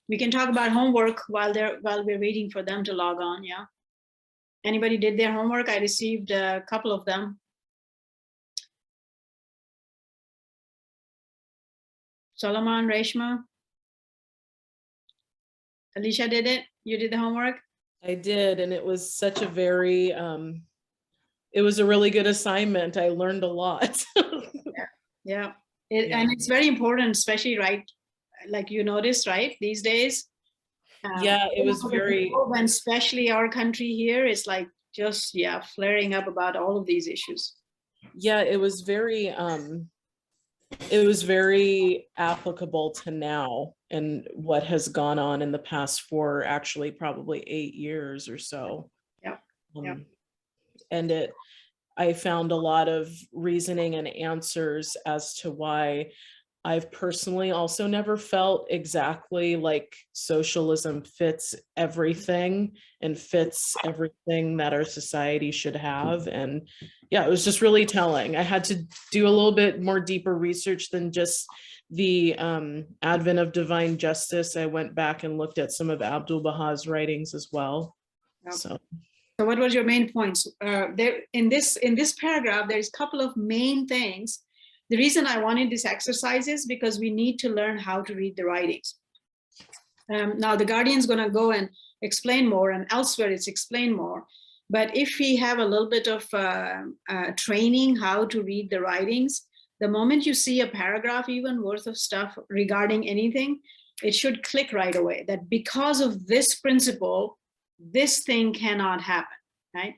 We can talk about homework while we're waiting for them to log on. Yeah. Anybody did their homework? I received a couple of them. Solomon, Reshma, Alicia did it. You did the homework? I did, and it was such a very, it was a really good assignment. I learned a lot. Yeah. And it's very important, especially, right, like you noticed, right, these days. Yeah, it was very, when especially our country here is like just, yeah, flaring up about all of these issues. Yeah, it was very applicable to now and what has gone on in the past for actually probably 8 years or so. Yeah. And I found a lot of reasoning and answers as to why I've personally also never felt exactly like socialism fits everything and fits everything that our society should have. And yeah, it was just really telling. I had to do a little bit more deeper research than just the advent of divine justice. I went back and looked at some of Abdul Bahá's writings as well. Yep. So what was your main points? There in this paragraph, there's a couple of main things. The reason I wanted this exercise is because we need to learn how to read the writings. Now the Guardian's going to go and explain more, and elsewhere it's explained more. But if we have a little bit of training how to read the writings, the moment you see a paragraph even worth of stuff regarding anything, it should click right away that because of this principle, this thing cannot happen, right?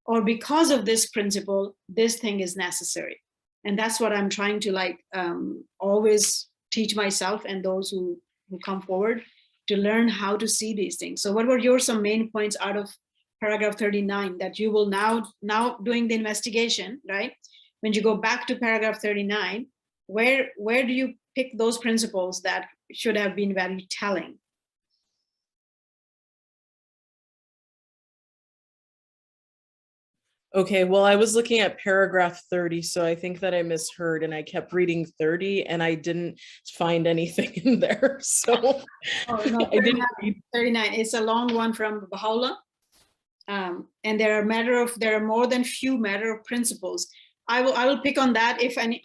Or because of this principle, this thing is necessary. And that's what I'm trying to like always teach myself and those who come forward to learn how to see these things. So what were your some main points out of paragraph 39 that you will now doing the investigation, right? When you go back to paragraph 39, where do you pick those principles that should have been very telling? okay, well, I was looking at paragraph 30, so I think that I misheard and I kept reading 30 and I didn't find anything in there. So oh, no, 39, I didn't read. 39, it's a long one from Bahá'u'lláh. And there are more than few matter of principles. I will pick on that if any,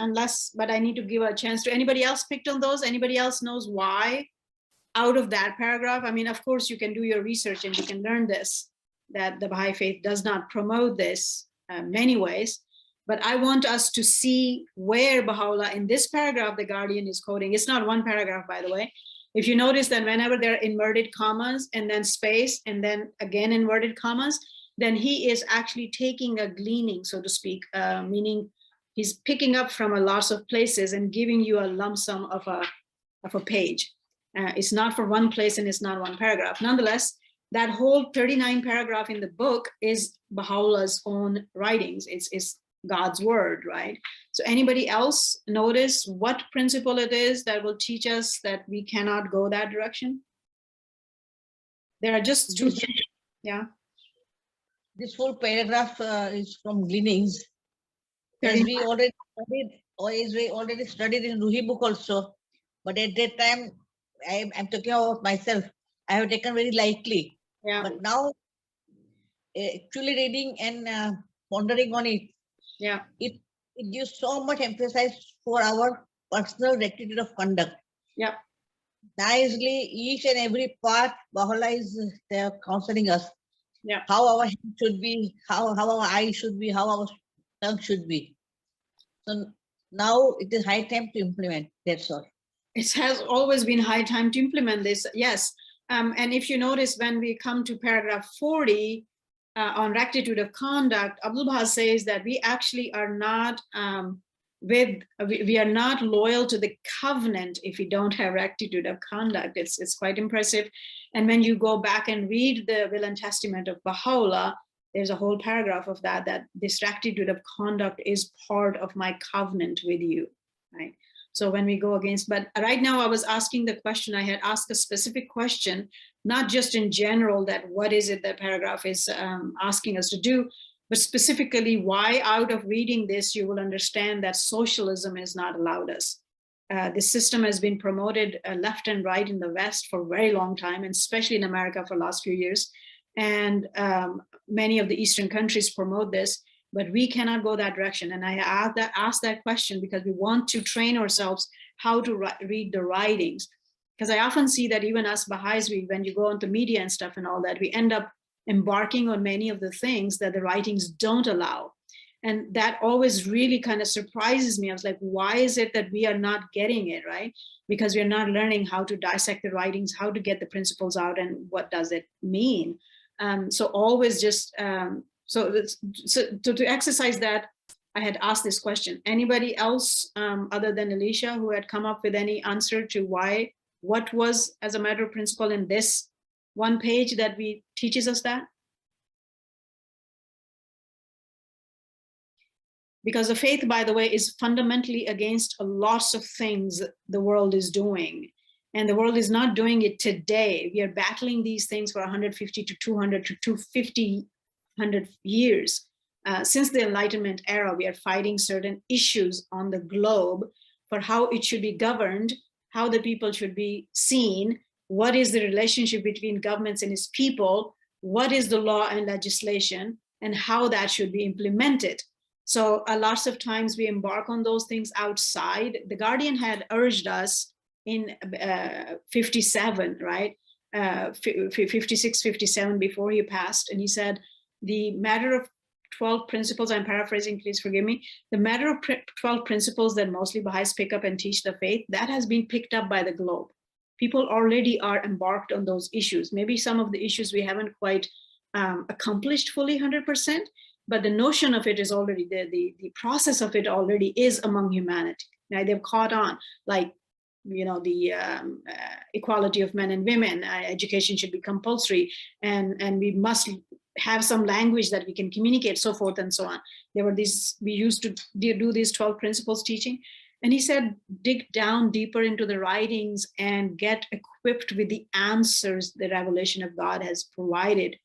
but I need to give a chance to anybody else picked on those. Anybody else knows why out of that paragraph? I mean, of course you can do your research and you can learn this, that the Baha'i faith does not promote this many ways, but I want us to see where Baha'u'lláh in this paragraph, the Guardian is quoting, it's not one paragraph, by the way. If you notice that whenever there are inverted commas and then space and then again inverted commas, then he is actually taking a gleaning, so to speak, meaning he's picking up from a lot of places and giving you a lump sum of a page. It's not for one place and it's not one paragraph. Nonetheless, that whole 39 paragraph in the book is Baha'u'llah's own writings. It's God's word, right? So anybody else notice what principle it is that will teach us that we cannot go that direction? There are just two. Yeah. This whole paragraph is from Gleanings. As we already studied in Ruhi book also, but at that time, I'm talking about myself. I have taken very lightly. Yeah. But now, actually reading and pondering on it, yeah, it gives so much emphasis for our personal rectitude of conduct. Yeah. Nicely, each and every part, Baha'u'lláh is there counseling us. Yeah. How our hand should be, how our eye should be, how our tongue should be. So now it is high time to implement. That's all. It has always been high time to implement this. Yes. And if you notice, when we come to paragraph 40 on rectitude of conduct, Abdul Baha says that we actually are not we are not loyal to the covenant if we don't have rectitude of conduct. It's quite impressive. And when you go back and read the Will and Testament of Baha'u'lláh, there's a whole paragraph of that this rectitude of conduct is part of my covenant with you, right? So when we go against, but right now I was asking the question, I had asked a specific question, not just in general that what is it that paragraph is asking us to do, but specifically why out of reading this, you will understand that socialism is not allowed us. this system has been promoted left and right in the West for a very long time, and especially in America for the last few years. And many of the Eastern countries promote this, but we cannot go that direction. And I asked that question because we want to train ourselves how to read the writings. Because I often see that even us Baha'is, when you go into media and stuff and all that, we end up embarking on many of the things that the writings don't allow. And that always really kind of surprises me. I was like, why is it that we are not getting it, right? Because we're not learning how to dissect the writings, how to get the principles out, and what does it mean? So always just, to exercise that, I had asked this question. Anybody else other than Alicia who had come up with any answer to why, what was as a matter of principle in this one page that teaches us that? Because the faith, by the way, is fundamentally against lots of things the world is doing. And the world is not doing it today. We are battling these things for 150 to 200 to 250, 100 years. Since the Enlightenment era, we are fighting certain issues on the globe for how it should be governed, how the people should be seen, what is the relationship between governments and its people, what is the law and legislation, and how that should be implemented. So lots of times we embark on those things outside. The Guardian had urged us in 57, right? 56, 57 before he passed. And he said, the matter of 12 principles, I'm paraphrasing, please forgive me. The matter of 12 principles that mostly Baha'is pick up and teach the faith, that has been picked up by the globe. People already are embarked on those issues. Maybe some of the issues we haven't quite accomplished fully 100%, but the notion of it is already there. The process of it already is among humanity. Now they've caught on, like, you know, the equality of men and women, education should be compulsory, and we must have some language that we can communicate, so forth and so on. There were these, we used to do these 12 principles teaching. And he said, dig down deeper into the writings and get equipped with the answers the revelation of God has provided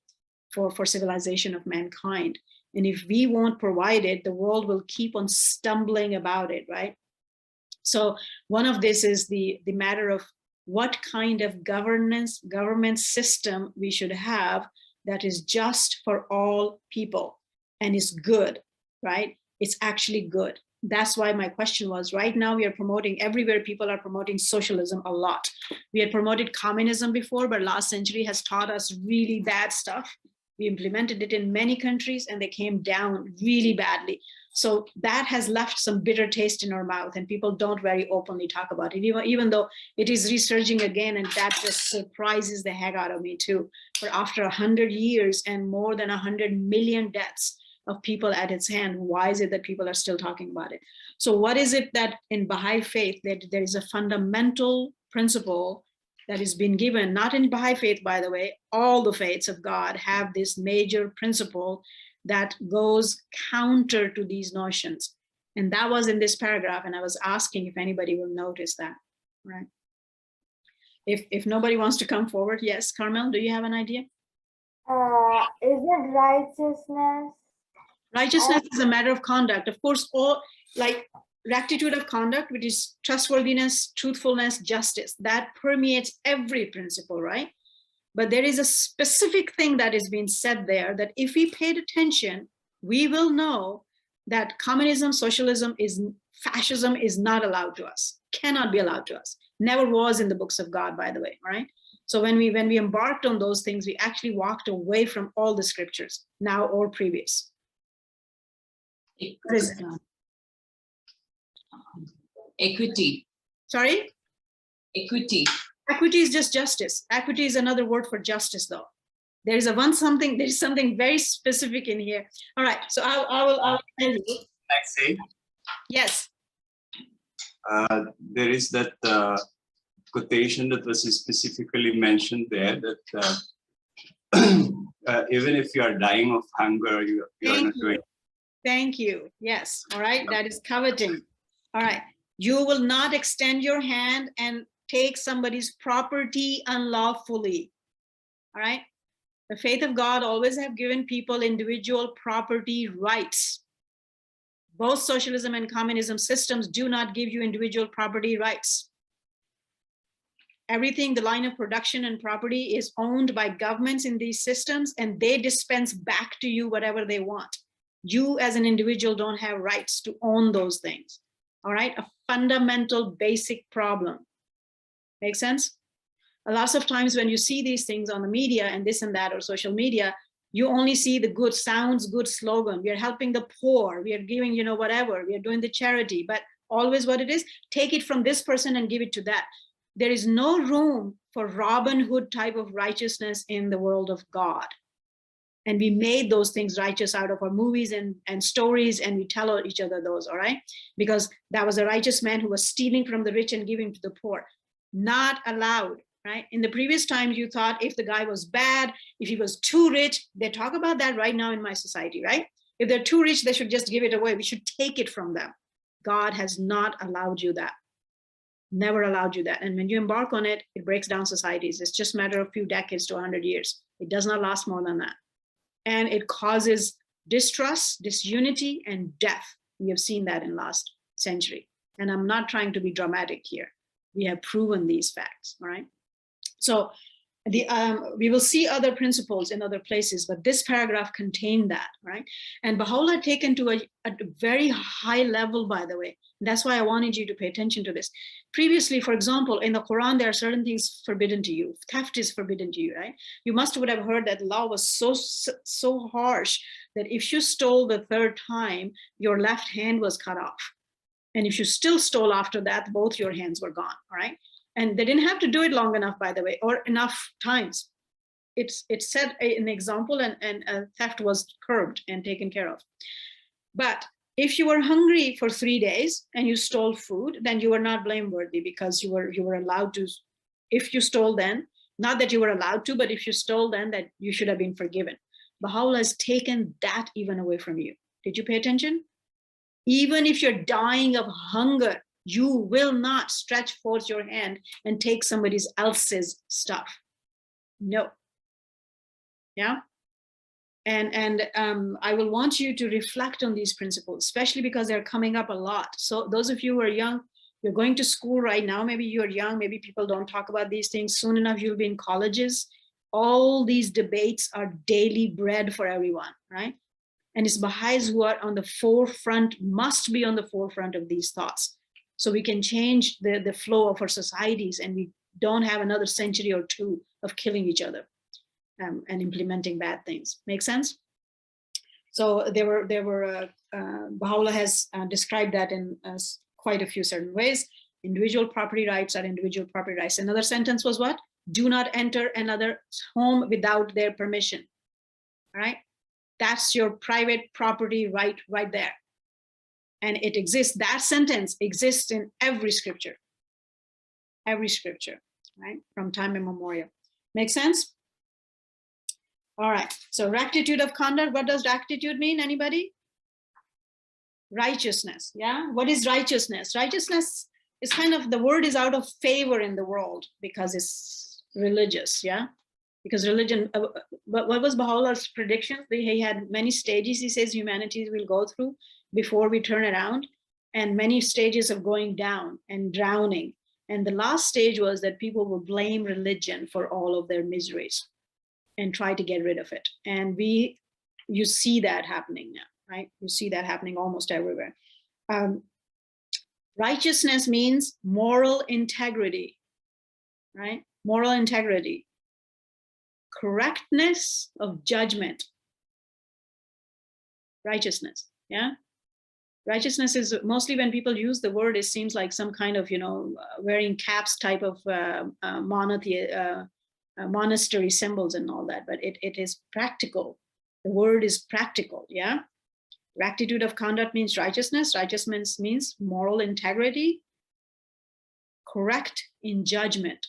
for civilization of mankind. And if we won't provide it, the world will keep on stumbling about it, right? So one of this is the matter of what kind of government system we should have that is just for all people and is good, right? It's actually good. That's why my question was, right now we are promoting, everywhere people are promoting socialism a lot. We had promoted communism before, but last century has taught us really bad stuff. We implemented it in many countries and they came down really badly. So that has left some bitter taste in our mouth, and people don't very openly talk about it, even though it is resurging again, and that just surprises the heck out of me too. But after 100 years and more than 100 million deaths of people at its hand, why is it that people are still talking about it? So what is it that in Baha'i faith that there is a fundamental principle that has been given, not in Baha'i faith, by the way, all the faiths of God have this major principle that goes counter to these notions. And that was in this paragraph, and I was asking if anybody will notice that, right? If nobody wants to come forward, yes, Carmel, do you have an idea? Is it righteousness? Righteousness is a matter of conduct. Of course, all like rectitude of conduct, which is trustworthiness, truthfulness, justice, that permeates every principle, right? But there is a specific thing that is being said there that if we paid attention, we will know that communism, socialism, fascism is not allowed to us, cannot be allowed to us. Never was in the books of God, by the way, right? So when we embarked on those things, we actually walked away from all the scriptures, now or previous. Equity. Sorry? Equity. Equity is just justice. Equity is another word for justice, though. There's something very specific in here. All right, so I will tell you. I say? Yes. There is that quotation that was specifically mentioned there that even if you are dying of hunger, you are not doing. Thank you. Yes. All right. That is coveting. All right. You will not extend your hand and take somebody's property unlawfully. All right. The faith of God always have given people individual property rights. Both socialism and communism systems do not give you individual property rights. Everything, the line of production and property is owned by governments in these systems, and they dispense back to you whatever they want. You as an individual don't have rights to own those things. All right, a fundamental basic problem. Make sense? Lots of times when you see these things on the media and this and that or social media, you only see the good sounds, good slogan. We are helping the poor. We are giving, you know, whatever. We are doing the charity, but always what it is, take it from this person and give it to that. There is no room for Robin Hood type of righteousness in the world of God. And we made those things righteous out of our movies and stories, and we tell each other those, all right? Because that was a righteous man who was stealing from the rich and giving to the poor. Not allowed, right? In the previous times, you thought if the guy was bad, if he was too rich, they talk about that right now in my society, right? If they're too rich, they should just give it away. We should take it from them. God has not allowed you that. Never allowed you that. And when you embark on it, it breaks down societies. It's just a matter of a few decades to 100 years. It does not last more than that. And it causes distrust, disunity, and death. We have seen that in last century. And I'm not trying to be dramatic here. We have proven these facts, all right? So we will see other principles in other places, but this paragraph contained that, right? And Baha'u'lláh taken to a very high level, by the way. That's why I wanted you to pay attention to this. Previously, for example, in the Quran, there are certain things forbidden to you. Theft is forbidden to you, right? You must would have heard that law was so harsh that if you stole the third time, your left hand was cut off. And if you still stole after that, both your hands were gone, all right? And they didn't have to do it long enough, by the way, or enough times. It set an example, and theft was curbed and taken care of. But if you were hungry for 3 days and you stole food, then you were not blameworthy, because you were allowed to. If you stole then, not that you were allowed to, but if you stole then, that you should have been forgiven. Baha'u'lláh has taken that even away from you. Did you pay attention? Even if you're dying of hunger, you will not stretch forth your hand and take somebody else's stuff. No. Yeah. And I will want you to reflect on these principles, especially because they're coming up a lot. So those of you who are young, you're going to school right now. Maybe you're young. Maybe people don't talk about these things. Soon enough, you'll be in colleges. All these debates are daily bread for everyone, right? And it's Baha'is who are on the forefront, must be on the forefront of these thoughts. So we can change the flow of our societies, and we don't have another century or two of killing each other and implementing bad things. Make sense? So Baha'u'lláh has described that in quite a few certain ways. Individual property rights are individual property rights. Another sentence was what? Do not enter another home without their permission. All right? That's your private property right there. And it exists, that sentence exists in every scripture, right? From time immemorial. Make sense? All right, so rectitude of conduct, what does rectitude mean, anybody? Righteousness, yeah? What is righteousness? Righteousness is kind of, the word is out of favor in the world because it's religious, yeah? Because religion, what was Baha'u'llah's prediction? He had many stages, he says, humanity will go through before we turn around, and many stages of going down and drowning. And the last stage was that people will blame religion for all of their miseries and try to get rid of it. And you see that happening now, right? You see that happening almost everywhere. Righteousness means moral integrity, right? Moral integrity. Correctness of judgment. Righteousness, yeah? Righteousness is mostly, when people use the word, it seems like some kind of, wearing caps type of monastery symbols and all that, but it is practical. The word is practical, yeah? Rectitude of conduct means righteousness. Righteousness means moral integrity, correct in judgment.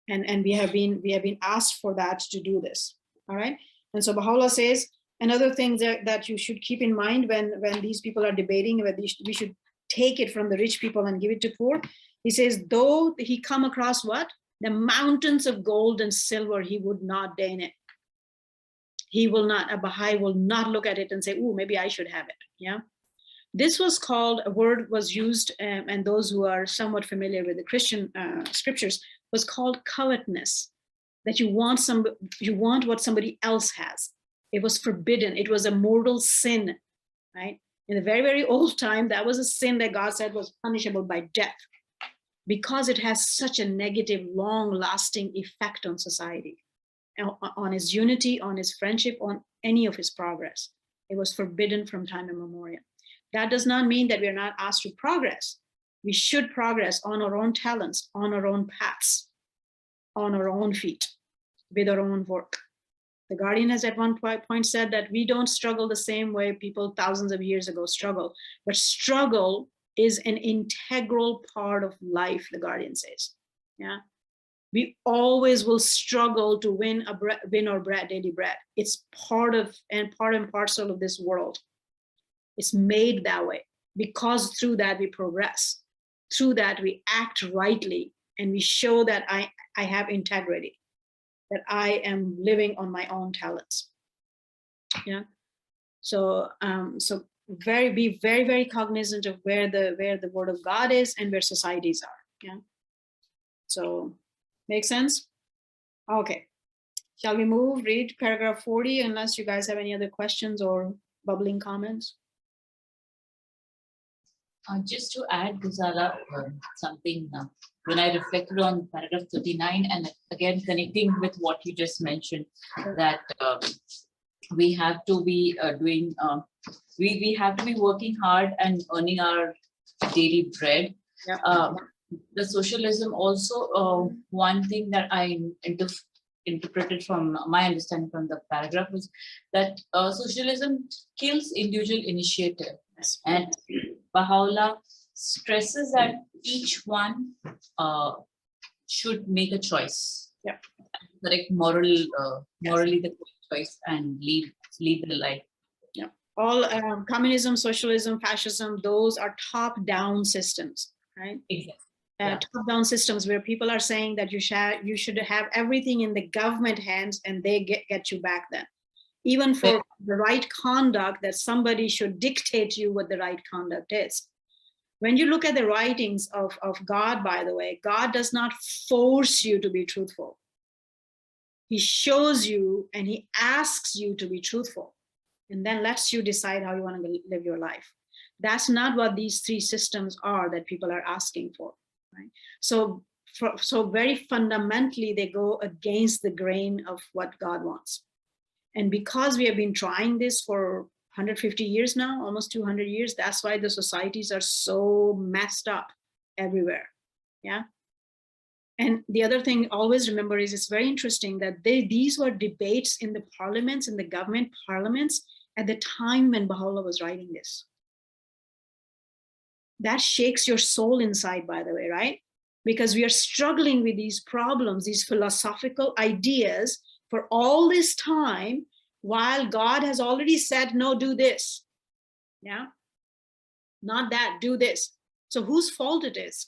And we have been asked for that to do this, all right? And so Baha'u'lláh says, another thing that you should keep in mind when these people are debating whether we should take it from the rich people and give it to poor, he says, though he come across what? The mountains of gold and silver, he would not deign it. he will not, a Baha'i will not look at it and say, oh, maybe I should have it. Yeah. This was called, a word was used, and those who are somewhat familiar with the Christian scriptures, was called covetousness, that you want what somebody else has. It was forbidden. It was a mortal sin, right? In the very, very old time, that was a sin that God said was punishable by death, because it has such a negative, long-lasting effect on society, on his unity, on his friendship, on any of his progress. It was forbidden from time immemorial. That does not mean that we are not asked to progress. We should progress on our own talents, on our own paths, on our own feet, with our own work. The Guardian has at one point said that we don't struggle the same way people thousands of years ago struggle, but struggle is an integral part of life, the Guardian says. Yeah, we always will struggle to win our daily bread. It's part and parcel of this world. It's made that way because through that we progress. Through that we act rightly, and we show that I have integrity, that I am living on my own talents. Yeah. So be very, very cognizant of where the word of God is and where societies are. Yeah. So make sense? Okay. Shall we read paragraph 40, unless you guys have any other questions or bubbling comments? Just to add, Guzala, something when I reflected on paragraph 39, and again connecting with what you just mentioned, that we have to be doing, we have to be working hard and earning our daily bread. Yeah. The socialism also, one thing that I interpreted from my understanding from the paragraph was that socialism kills individual initiative. Yes. And Baha'u'lláh stresses that each one should make a choice. Yeah. Correct morally the choice and lead the life. Yeah. All communism, socialism, fascism, those are top-down systems, right? Exactly. Top-down systems where people are saying that you should have everything in the government hands and they get you back then. Even for the right conduct, that somebody should dictate to you what the right conduct is. When you look at the writings of God, by the way, God does not force you to be truthful. He shows you and he asks you to be truthful, and then lets you decide how you want to live your life. That's not what these three systems are that people are asking for. Right? So very fundamentally, they go against the grain of what God wants. And because we have been trying this for 150 years now, almost 200 years, that's why the societies are so messed up everywhere. Yeah. And the other thing, always remember, is it's very interesting that these were debates in the parliaments, in the government parliaments, at the time when Baha'u'lláh was writing this. That shakes your soul inside, by the way, right? Because we are struggling with these problems, these philosophical ideas for all this time, while God has already said, no, do this. Yeah, not that, do this. So whose fault it is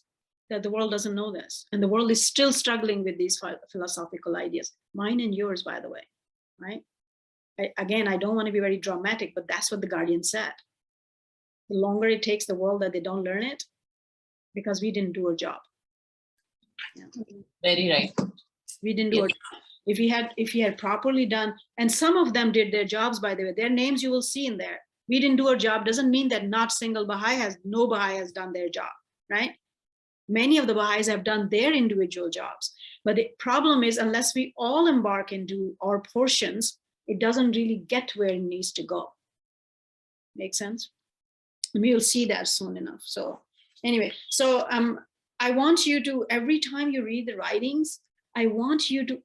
that the world doesn't know this? And the world is still struggling with these philosophical ideas. Mine and yours, by the way, right? Again, I don't want to be very dramatic, but that's what the Guardian said. The longer it takes the world that they don't learn it, because we didn't do our job. Yeah. Very right. We didn't do our job. If he had properly done, and some of them did their jobs, by the way, their names you will see in there. We didn't do our job doesn't mean that no Baha'i has done their job, right? Many of the Baha'is have done their individual jobs. But the problem is, unless we all embark and do our portions, it doesn't really get where it needs to go. Make sense? And we will see that soon enough. So anyway, so I want you to, every time you read the writings, I want you to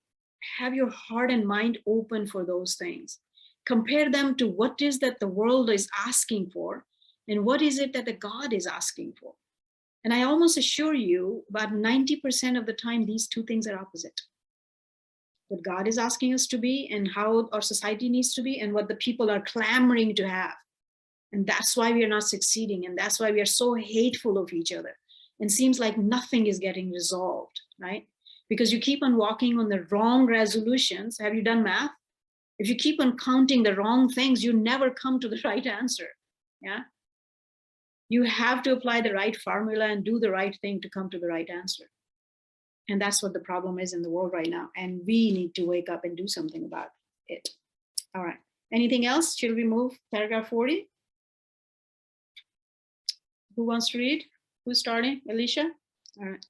have your heart and mind open for those things. Compare them to what is that the world is asking for, and what is it that the God is asking for. And I almost assure you, about 90% of the time, these two things are opposite. What God is asking us to be and how our society needs to be, and what the people are clamoring to have. And that's why we are not succeeding. And that's why we are so hateful of each other. And seems like nothing is getting resolved, right? Because you keep on walking on the wrong resolutions. Have you done math? If you keep on counting the wrong things, you never come to the right answer. Yeah. You have to apply the right formula and do the right thing to come to the right answer. And that's what the problem is in the world right now. And we need to wake up and do something about it. All right. Anything else? Should we move paragraph 40? Who wants to read? Who's starting? Alicia? All right.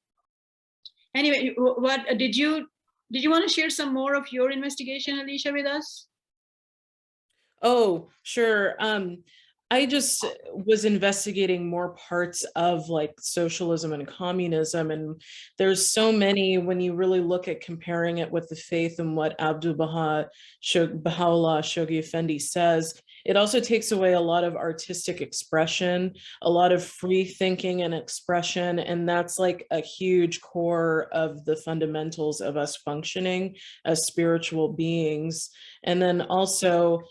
Anyway, what did you want to share some more of your investigation, Alicia, with us? Oh, sure. I just was investigating more parts of like socialism and communism, and there's so many when you really look at comparing it with the faith and what Bahá'u'lláh Shoghi Effendi says. It also takes away a lot of artistic expression, a lot of free thinking and expression, and that's like a huge core of the fundamentals of us functioning as spiritual beings. And then also,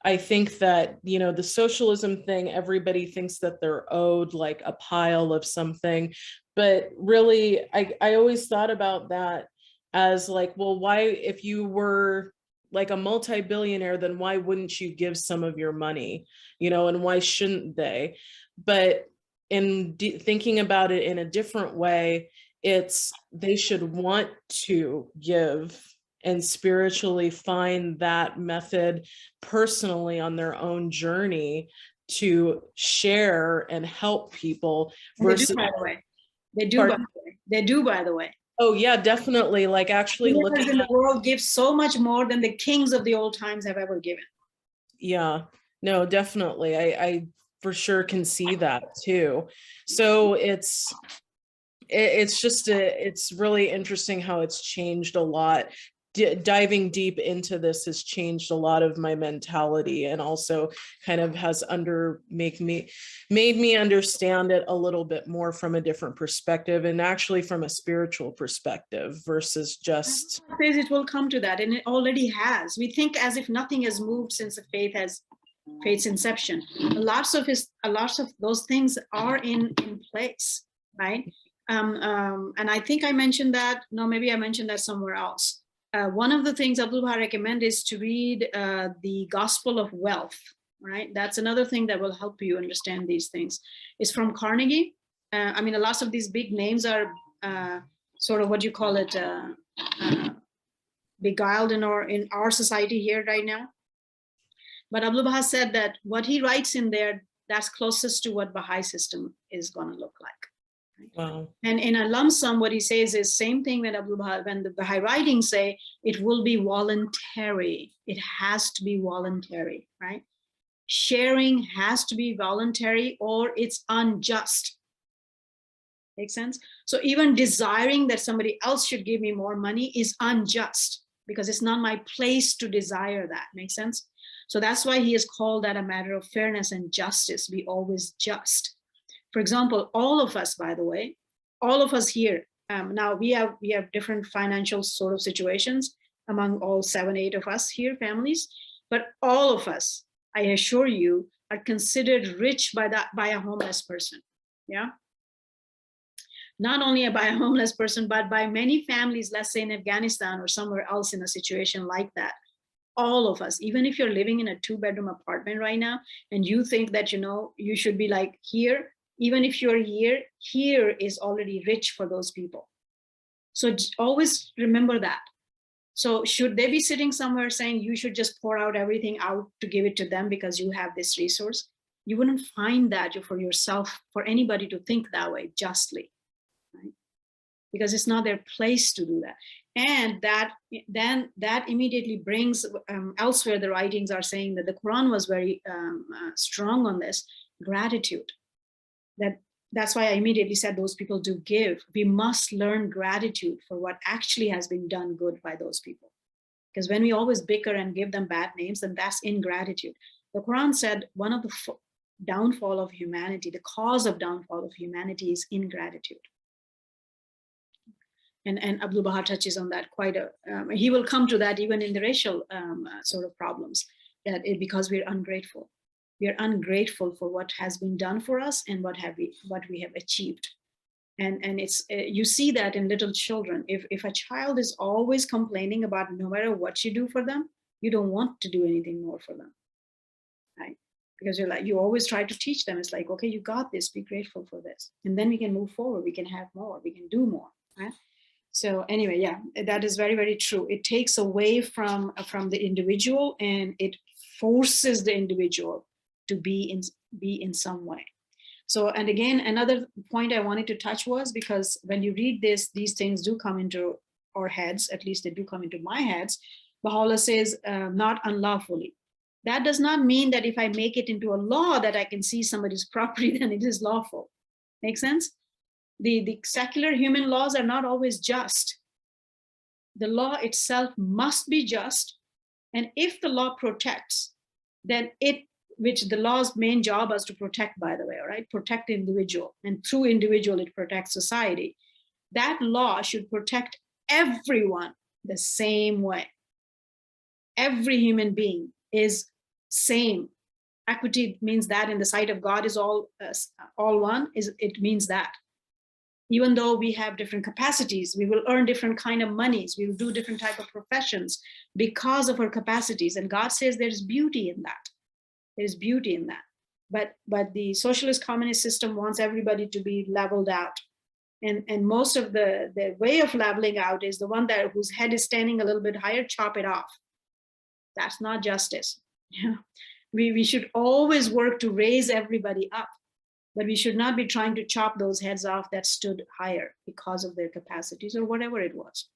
I think that, you know, the socialism thing, everybody thinks that they're owed like a pile of something, but really, I always thought about that as like, well, why, if you were like a multi-billionaire, then why wouldn't you give some of your money, you know, and why shouldn't they? But in thinking about it in a different way, it's they should want to give and spiritually find that method personally on their own journey to share and help people. Versus, they do, by the way. They do, by the way. They do, by the way. Oh yeah, definitely. Like actually looking in the world gives so much more than the kings of the old times have ever given. Yeah, no, definitely. I for sure can see that too. So it's just it's really interesting how it's changed a lot. Diving deep into this has changed a lot of my mentality, and also kind of has made me understand it a little bit more from a different perspective, and actually from a spiritual perspective versus just. It will come to that, and it already has. We think as if nothing has moved since the faith's inception. Lots of those things are in place, right? And I think I mentioned that. No, maybe I mentioned that somewhere else. One of the things Abdul Baha recommends is to read the Gospel of Wealth, right? That's another thing that will help you understand these things. It's from Carnegie. I mean, lots of these big names are sort of what you call it, beguiled in our society here right now. But Abdul Baha said that what he writes in there, that's closest to what Baha'i system is going to look like. Wow. And in a lump sum, what he says is same thing when when the Baha'i writings say it will be voluntary. It has to be voluntary, right? Sharing has to be voluntary or it's unjust. Make sense? So even desiring that somebody else should give me more money is unjust because it's not my place to desire that. Make sense? So that's why he has called that a matter of fairness and justice. Be always just. For example, all of us, by the way, all of us here, now we have different financial sort of situations among all 7, 8 of us here, families, but all of us, I assure you, are considered rich by a homeless person. Yeah. Not only by a homeless person, but by many families, let's say in Afghanistan or somewhere else in a situation like that. All of us, even if you're living in a 2-bedroom apartment right now, and you think that, you know, you should be like here, even if you're here is already rich for those people. So always remember that. So should they be sitting somewhere saying you should just pour out everything out to give it to them because you have this resource? You wouldn't find that for yourself, for anybody to think that way justly, right? Because it's not their place to do that. And that immediately brings, elsewhere the writings are saying that the Quran was very strong on this, gratitude. That's why I immediately said those people do give. We must learn gratitude for what actually has been done good by those people. Because when we always bicker and give them bad names, then that's ingratitude. The Quran said one of the downfall of humanity, the cause of downfall of humanity is ingratitude. And Abdul Baha touches on that quite he will come to that even in the racial sort of problems, that because we're ungrateful. We are ungrateful for what has been done for us and what we have achieved. And it's you see that in little children. If a child is always complaining about no matter what you do for them, you don't want to do anything more for them, right? Because you always try to teach them. It's like, okay, you got this, be grateful for this. And then we can move forward, we can have more, we can do more, right? So anyway, yeah, that is very, very true. It takes away from the individual, and it forces the individual to be in some way. So, and again, another point I wanted to touch was, because when you read this, these things do come into our heads, at least they do come into my heads. Baha'u'lláh says, not unlawfully. That does not mean that if I make it into a law that I can seize somebody's property, then it is lawful. Make sense? The secular human laws are not always just. The law itself must be just. And if the law protects, then which the law's main job is to protect, by the way, all right? Protect the individual. And through individual, it protects society. That law should protect everyone the same way. Every human being is same. Equity means that in the sight of God is all one. It means that. Even though we have different capacities, we will earn different kind of monies, we will do different type of professions because of our capacities. And God says there's beauty in that. There's beauty in that. But the socialist communist system wants everybody to be leveled out. And most of the way of leveling out is the one whose head is standing a little bit higher, chop it off. That's not justice. Yeah. We should always work to raise everybody up, but we should not be trying to chop those heads off that stood higher because of their capacities or whatever it was.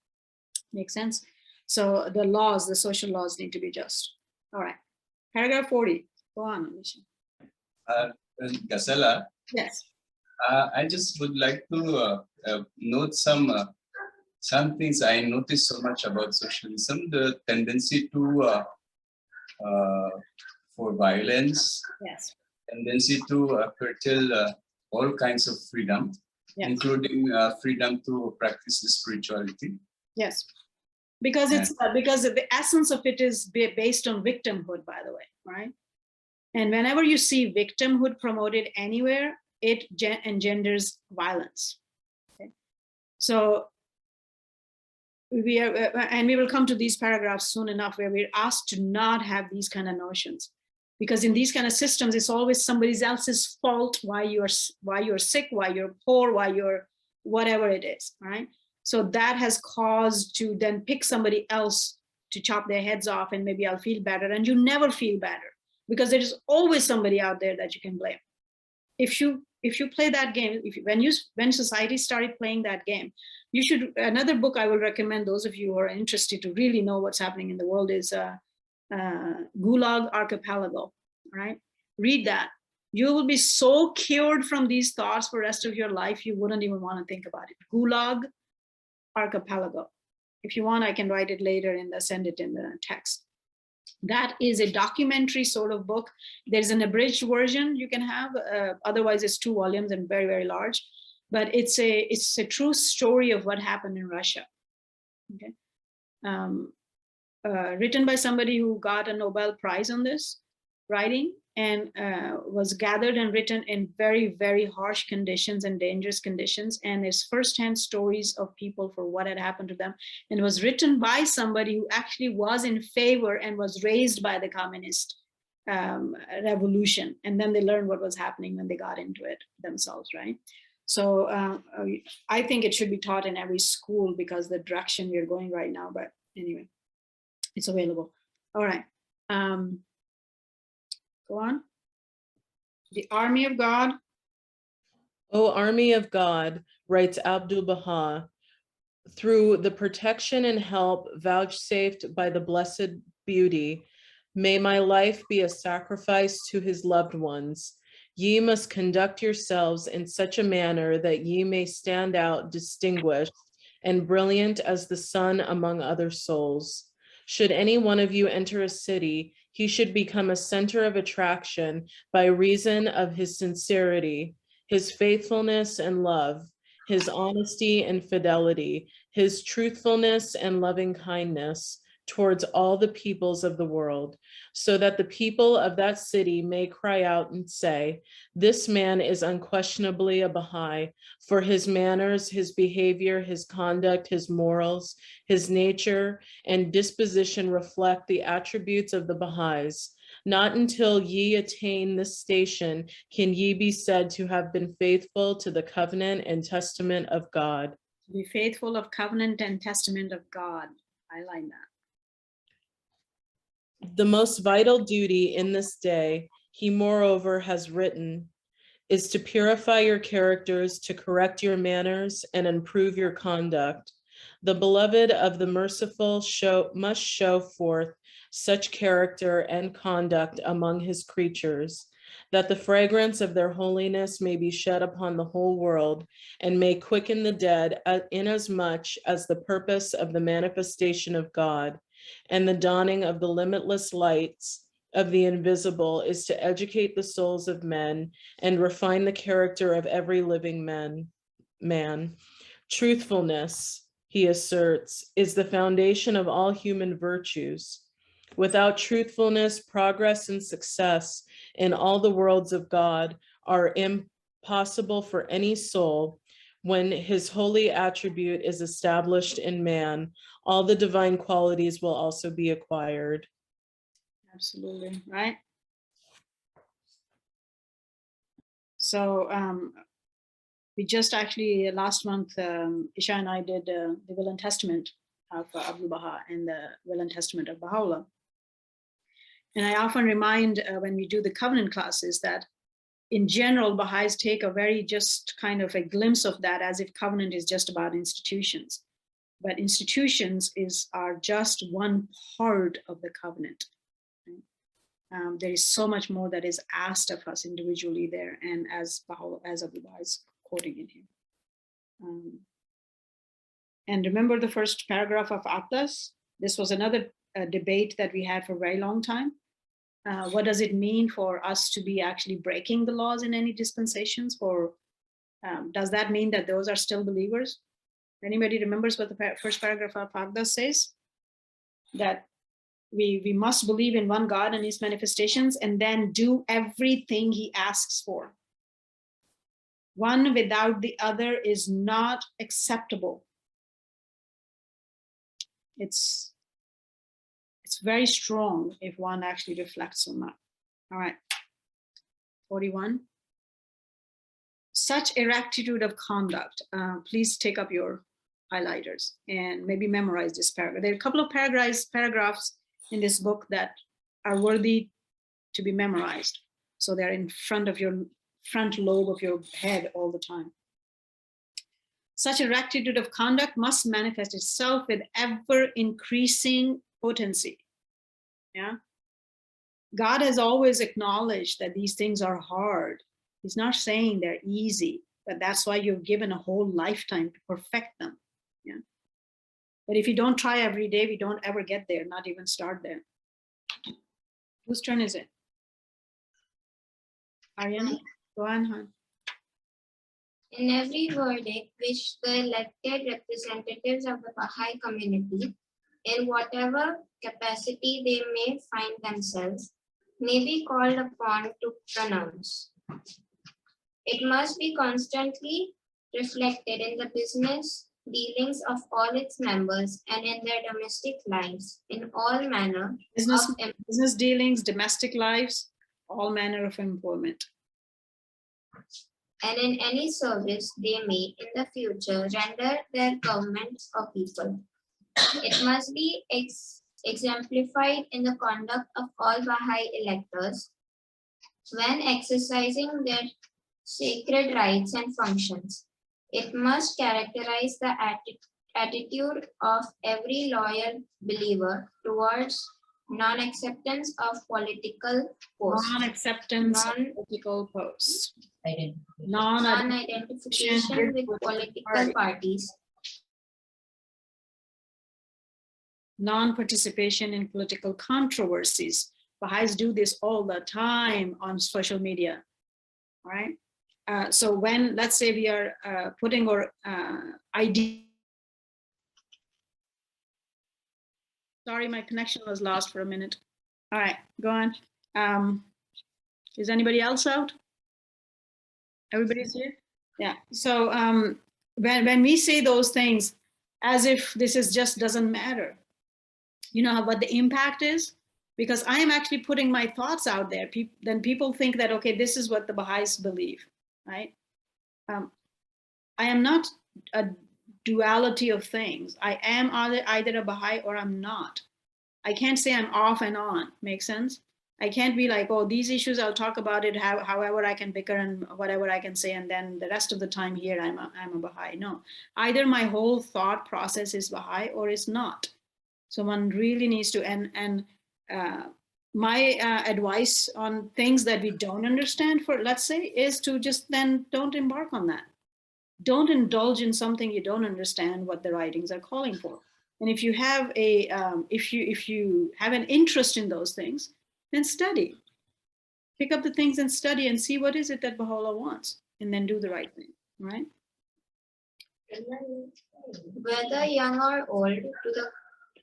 Make sense? So the laws, the social laws need to be just. All right. Paragraph 40. Go on, Alicia. Ghazala, Yes. I just would like to note some things I noticed so much about socialism, the tendency to for violence, Yes. tendency to curtail all kinds of freedom, Yes. including freedom to practice spirituality. Yes. Because it's because the essence of it is based on victimhood, by the way, right? And whenever you see victimhood promoted anywhere, it engenders violence. Okay? So we are, and we will come to these paragraphs soon enough, where we're asked to not have these kind of notions, because in these kind of systems, it's always somebody else's fault why you're sick, why you're poor, why you're whatever it is, right? So that has caused to then pick somebody else to chop their heads off, and maybe I'll feel better, and you never feel better, because there is always somebody out there that you can blame. If you play that game, when society started playing that game, you should, another book I will recommend those of you who are interested to really know what's happening in the world is Gulag Archipelago, right? Read that. You will be so cured from these thoughts for the rest of your life, you wouldn't even want to think about it. Gulag Archipelago. If you want, I can write it later and send it in the text. That is a documentary sort of book. There's an abridged version you can have. Otherwise, it's 2 volumes and very, very large. But it's a true story of what happened in Russia. Okay, written by somebody who got a Nobel Prize on this writing, and was gathered and written in very, very harsh conditions and dangerous conditions. And it's firsthand stories of people for what had happened to them. And it was written by somebody who actually was in favor and was raised by the communist revolution. And then they learned what was happening when they got into it themselves, right? So I think it should be taught in every school, because the direction we're going right now. But anyway, it's available. All right. Go on. The Army of God. O Army of God, writes Abdul Baha, through the protection and help vouchsafed by the Blessed Beauty, may my life be a sacrifice to his loved ones. Ye must conduct yourselves in such a manner that ye may stand out distinguished and brilliant as the sun among other souls. Should any one of you enter a city, he should become a center of attraction by reason of his sincerity, his faithfulness and love, his honesty and fidelity, his truthfulness and loving kindness, towards all the peoples of the world, so that the people of that city may cry out and say, this man is unquestionably a Baha'i, for his manners, his behavior, his conduct, his morals, his nature, and disposition reflect the attributes of the Baha'is. Not until ye attain this station can ye be said to have been faithful to the covenant and testament of God. Be faithful of covenant and testament of God. I like that. The most vital duty in this day, he moreover has written, is to purify your characters, to correct your manners, and improve your conduct. The beloved of the merciful must show forth such character and conduct among his creatures, that the fragrance of their holiness may be shed upon the whole world, and may quicken the dead, inasmuch as the purpose of the manifestation of God and the dawning of the limitless lights of the invisible is to educate the souls of men and refine the character of every living man. Truthfulness, he asserts, is the foundation of all human virtues. Without truthfulness, progress and success in all the worlds of God are impossible for any soul. When his holy attribute is established in man, all the divine qualities will also be acquired. Absolutely, right? So we just actually, last month, Isha and I did the Will and Testament of Abdul Baha and the Will and Testament of Baha'u'lláh. And I often remind when we do the covenant classes that in general, Baha'is take a very just kind of a glimpse of that as if covenant is just about institutions. But institutions are just one part of the covenant. Right? There is so much more that is asked of us individually there, and as Abu Baha is quoting in here. And remember the first paragraph of Atlas? This was another debate that we had for a very long time. What does it mean for us to be actually breaking the laws in any dispensations? Or does that mean that those are still believers? Anybody remembers what the first paragraph of Agdas says? That we must believe in one God and his manifestations and then do everything he asks for. One without the other is not acceptable. It's very strong if one actually reflects on that. All right, 41. Such a rectitude of conduct. Please take up your highlighters and maybe memorize this paragraph. There are a couple of paragraphs in this book that are worthy to be memorized. So they're in front of your front lobe of your head all the time. Such a rectitude of conduct must manifest itself with ever increasing potency. Yeah. God has always acknowledged that these things are hard. He's not saying they're easy, but that's why you're given a whole lifetime to perfect them. Yeah. But if you don't try every day, we don't ever get there, not even start there. Whose turn is it? Ariana? Go on, hon. In every verdict which the elected representatives of the Baha'i community, in whatever capacity they may find themselves, may be called upon to pronounce, it must be constantly reflected in the business dealings of all its members and in their domestic lives, in all manner business dealings, domestic lives, all manner of employment. And in any service they may in the future render their governments or people. It must be exemplified in the conduct of all Baha'i electors when exercising their sacred rights and functions. It must characterize the attitude of every loyal believer towards non-acceptance of political posts. Non-acceptance of political posts. Non-identification with political parties. Non-participation in political controversies. Baha'is do this all the time on social media, all right? So when, let's say we are putting our ID, Sorry, my connection was lost for a minute. All right, go on. Is anybody else out? Everybody's here? Yeah. So when we say those things as if this is just doesn't matter, you know what the impact is? Because I am actually putting my thoughts out there. Then people think that, okay, this is what the Baha'is believe, right? I am not a duality of things. I am either a Baha'i or I'm not. I can't say I'm off and on. Make sense? I can't be like, oh, these issues, I'll talk about it however I can bicker and whatever I can say, and then the rest of the time here, I'm a Baha'i. No, either my whole thought process is Baha'i or it's not. So one really needs to, and my advice on things that we don't understand, for let's say, is to just then don't embark on that. Don't indulge in something you don't understand what the writings are calling for. And if you have a, if you have an interest in those things, then study. Pick up the things and study and see what is it that Baha'u'lláh wants, and then do the right thing, right? Whether young or old, to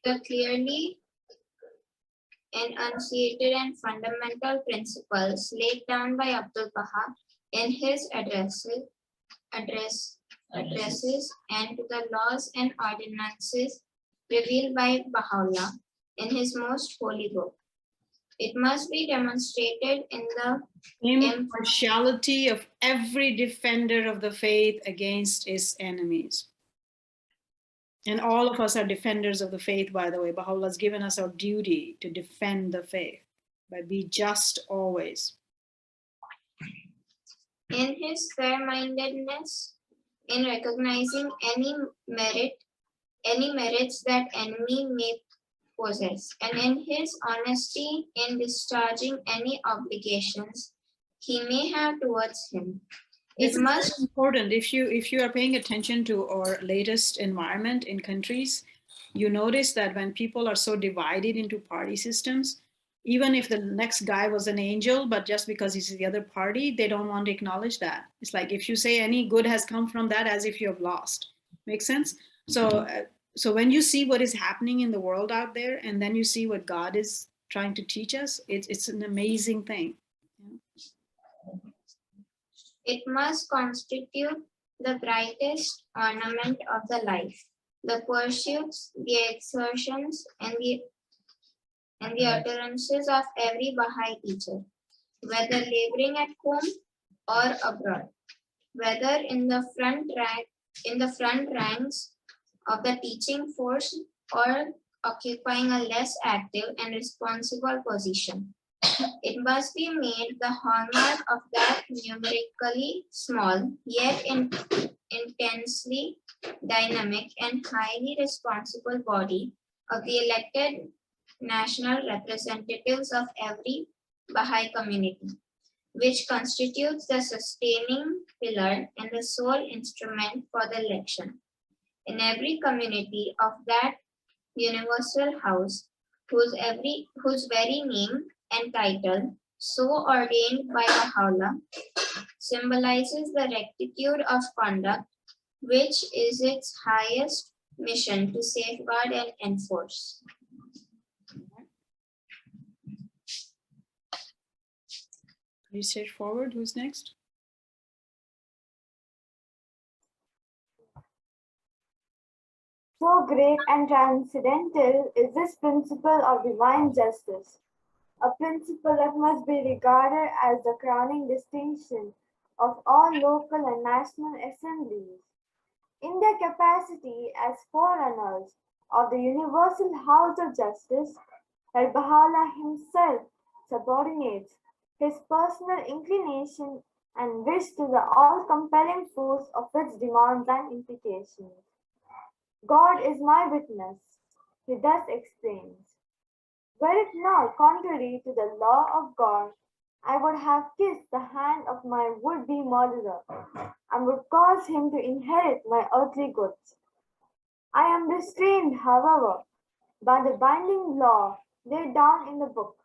the clearly enunciated and fundamental principles laid down by Abdul Baha in his addresses, and to the laws and ordinances revealed by Baha'u'lláh in his most holy book. It must be demonstrated in the impartiality of every defender of the faith against its enemies. And all of us are defenders of the faith, by the way. Baha'u'lláh has given us our duty to defend the faith, but be just always. In his fair-mindedness, in recognizing any merits that enemy may possess, and in his honesty in discharging any obligations he may have towards him. This is important. If you are paying attention to our latest environment in countries, you notice that when people are so divided into party systems, even if the next guy was an angel, but just because he's the other party, they don't want to acknowledge that. It's like if you say any good has come from that, as if you have lost. Make sense? So when you see what is happening in the world out there, and then you see what God is trying to teach us, it's an amazing thing. It must constitute the brightest ornament of the life, the pursuits, the exertions, and the utterances of every Baha'i teacher, whether laboring at home or abroad, whether in the front ranks of the teaching force or occupying a less active and responsible position. It must be made the hallmark of that numerically small, yet intensely dynamic and highly responsible body of the elected national representatives of every Baha'i community, which constitutes the sustaining pillar and the sole instrument for the election in every community of that universal house, whose very name and title, so ordained by Baha'u'lláh, symbolizes the rectitude of conduct, which is its highest mission to safeguard and enforce. Research forward, who's next? So great and transcendental is this principle of divine justice, a principle that must be regarded as the crowning distinction of all local and national assemblies. In their capacity as forerunners of the universal house of justice, where Baha'u'lláh himself subordinates his personal inclination and wish to the all-compelling force of its demands and implications. God is my witness, he thus explains. Were it not contrary to the law of God, I would have kissed the hand of my would-be murderer and would cause him to inherit my earthly goods. I am restrained, however, by the binding law laid down in the book,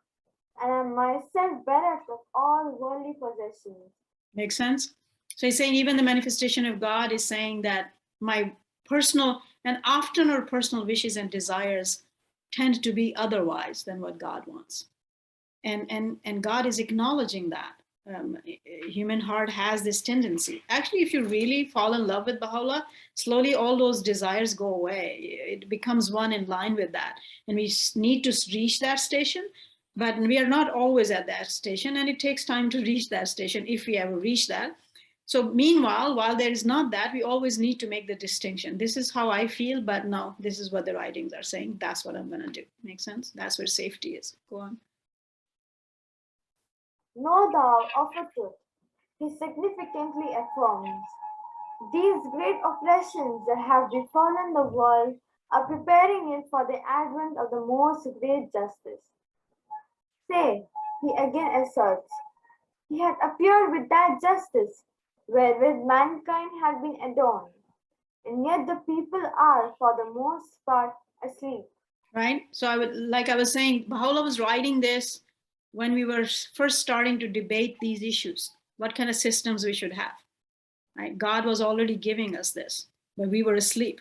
and am myself bereft of all worldly possessions. Makes sense? So he's saying even the manifestation of God is saying that my personal and often our personal wishes and desires tend to be otherwise than what God wants. And God is acknowledging that. Human heart has this tendency. Actually, if you really fall in love with Baha'u'lláh, slowly all those desires go away. It becomes one in line with that. And we need to reach that station, but we are not always at that station, and it takes time to reach that station if we ever reach that. So meanwhile, while there is not that, we always need to make the distinction. This is how I feel, but no, this is what the writings are saying. That's what I'm going to do. Make sense? That's where safety is. Go on. Know thou of a truth, he significantly affirms, these great oppressions that have befallen the world are preparing it for the advent of the most great justice. Say, he again asserts, he had appeared with that justice wherewith mankind had been adorned, and yet the people are for the most part asleep. Right? So I was saying, Baha'u'lláh was writing this when we were first starting to debate these issues, what kind of systems we should have. Right? God was already giving us this, but we were asleep.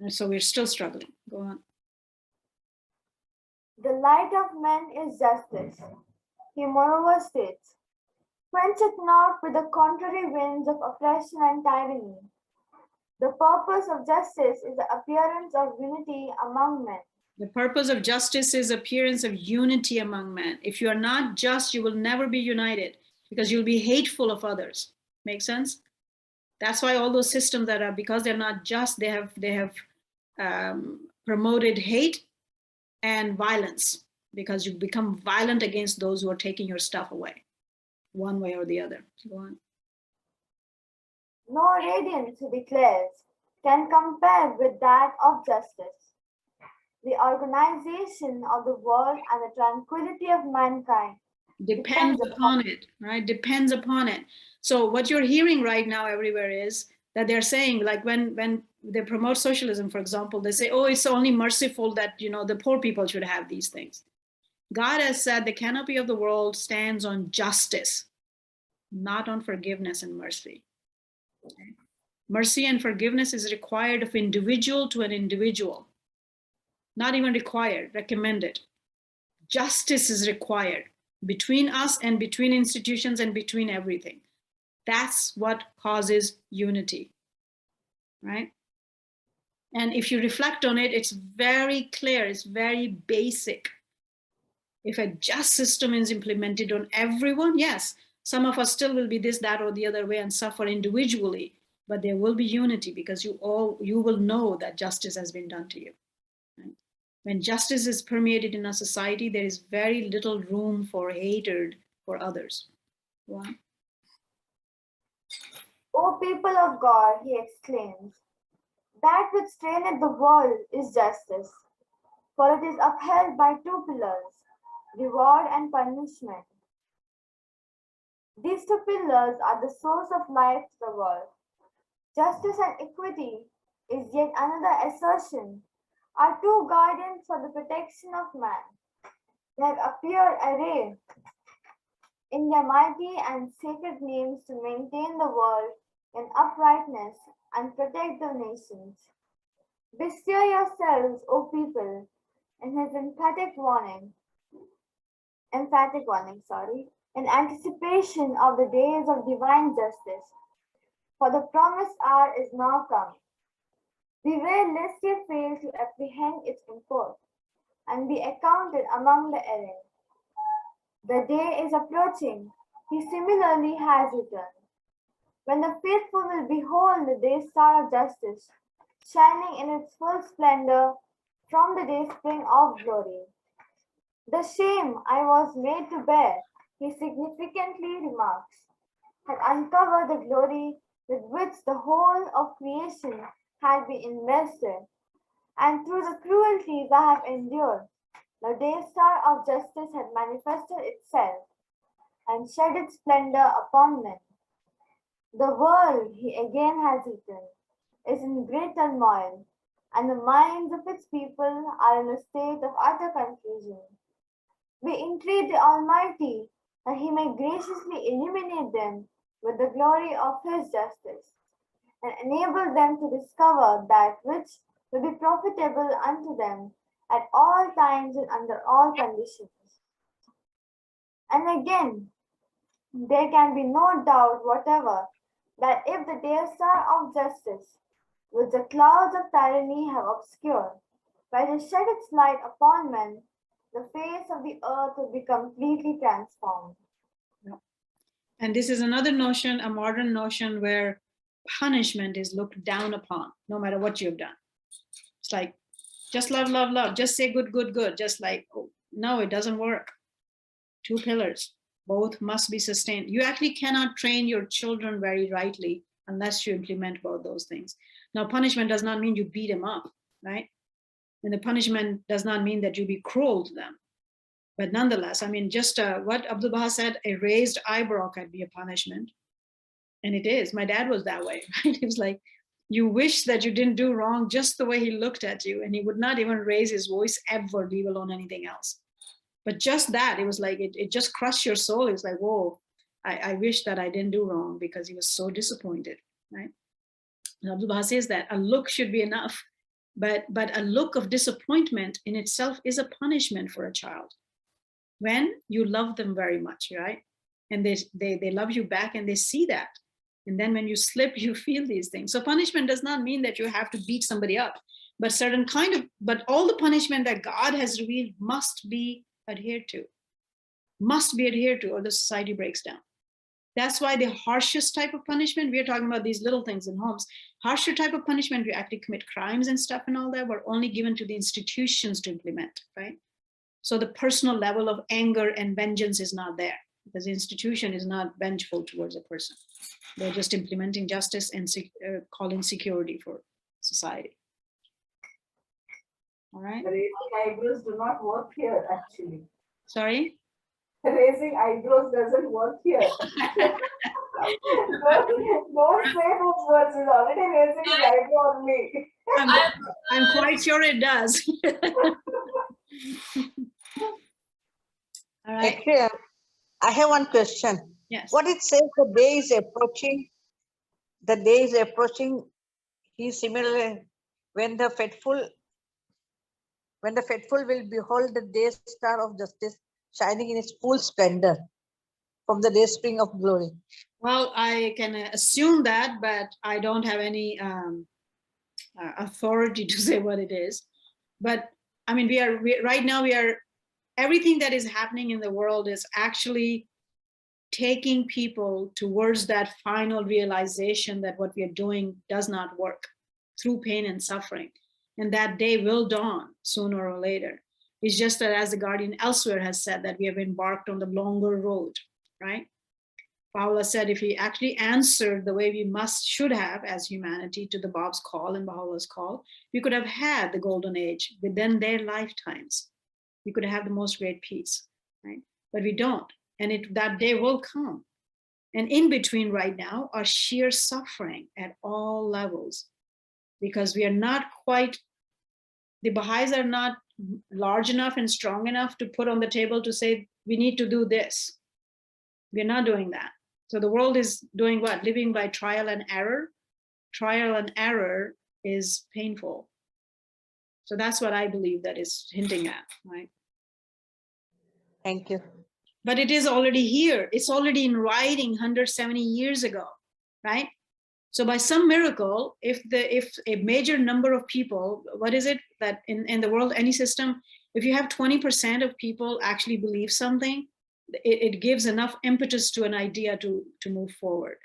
And so we're still struggling. Go on. The light of men is justice. He moreover states, quench it not with the contrary winds of oppression and tyranny. The purpose of justice is the appearance of unity among men. The purpose of justice is appearance of unity among men. If you are not just, you will never be united because you'll be hateful of others. Make sense? That's why all those systems that are, because they're not just, they have promoted hate and violence, because you become violent against those who are taking your stuff away, one way or the other. Go on. No radiance, he declares, can compare with that of justice. The organization of the world and the tranquility of mankind depends upon it, right? Depends upon it. So what you're hearing right now everywhere is that they're saying, like when they promote socialism, for example, they say, oh, it's only merciful that, the poor people should have these things. God has said the canopy of the world stands on justice, not on forgiveness and mercy. Okay? Mercy and forgiveness is required of individual to an individual. Not even required, recommended. Justice is required between us and between institutions and between everything. That's what causes unity, right? And if you reflect on it, it's very clear, it's very basic. If a just system is implemented on everyone, yes, some of us still will be this, that, or the other way and suffer individually, but there will be unity because you will know that justice has been done to you. Right? When justice is permeated in a society, there is very little room for hatred for others. Wow. O people of God, he exclaims, that which traineth the world is justice, for it is upheld by two pillars, reward and punishment. These two pillars are the source of life to the world. Justice and equity is yet another assertion, are two guardians for the protection of man. They have appeared arrayed in their mighty and sacred names to maintain the world in uprightness and protect the nations. Bestir yourselves, O people, in his emphatic warning, in anticipation of the days of divine justice, for the promised hour is now come. Beware lest ye fail to apprehend its import, and be accounted among the erring. The day is approaching, he similarly has returned, when the faithful will behold the day star of justice, shining in its full splendor from the day spring of glory. The shame I was made to bear, he significantly remarks, had uncovered the glory with which the whole of creation had been invested, and through the cruelties I have endured, the day star of justice had manifested itself and shed its splendor upon men. The world, he again has written, is in great turmoil, and the minds of its people are in a state of utter confusion. We entreat the Almighty that he may graciously illuminate them with the glory of his justice, and enable them to discover that which will be profitable unto them at all times and under all conditions. And again, there can be no doubt whatever that if the dear star of justice, which the clouds of tyranny have obscured, were to shed its light upon men, the face of the earth would be completely transformed. And this is another notion, a modern notion, where punishment is looked down upon, no matter what you've done. It's like, just love, love, love. Just say good, good, good. Just like, oh, no, it doesn't work. Two pillars, both must be sustained. You actually cannot train your children very rightly unless you implement both those things. Now, punishment does not mean you beat them up, right? And the punishment does not mean that you be cruel to them. But nonetheless, I mean, just what Abdul Baha said, a raised eyebrow can be a punishment. And it is. My dad was that way, right? He was like, you wish that you didn't do wrong just the way he looked at you. And he would not even raise his voice ever, leave alone anything else. But just that, it was like, it just crushed your soul. It was like, whoa, I wish that I didn't do wrong, because he was so disappointed, right? And Abdul Baha says that a look should be enough, but a look of disappointment in itself is a punishment for a child. When you love them very much, right? And they love you back and they see that. And then when you slip, you feel these things. So punishment does not mean that you have to beat somebody up, but but all the punishment that God has revealed must be adhered to, or the society breaks down. That's why the harshest type of punishment, we are talking about these little things in homes, harsher type of punishment, you actually commit crimes and stuff and all that, were only given to the institutions to implement, right? So the personal level of anger and vengeance is not there, because the institution is not vengeful towards a person. They're just implementing justice and calling security for society. All right. Raising eyebrows do not work here, actually. Sorry? Raising eyebrows doesn't work here. Don't say those words. He's already raising his eyebrow on me. I'm quite sure it does. All right. Actually, I have one question. Yes. What it says, the day is approaching. The day is approaching. He similarly, when the faithful will behold the day star of justice shining in its full splendor from the day spring of glory. Well, I can assume that, but I don't have any authority to say what it is. But I mean, right now everything that is happening in the world is actually taking people towards that final realization that what we are doing does not work, through pain and suffering. And that day will dawn sooner or later. It's just that, as the Guardian elsewhere has said, that we have embarked on the longer road, right? Paula said, if we actually answered the way we should have as humanity to the Bab's call and Baha'u'llah's call, we could have had the golden age within their lifetimes. We could have the most great peace, right? But we don't. And that day will come. And in between right now are sheer suffering at all levels, because we are not quite, the Baha'is are not large enough and strong enough to put on the table to say, we need to do this. We're not doing that. So the world is doing what? Living by trial and error. Trial and error is painful. So that's what I believe that is hinting at, right? Thank you. But it is already here. It's already in writing 170 years ago, right? So by some miracle, if a major number of people, what is it that in the world, any system, if you have 20% of people actually believe something, it gives enough impetus to an idea to move forward.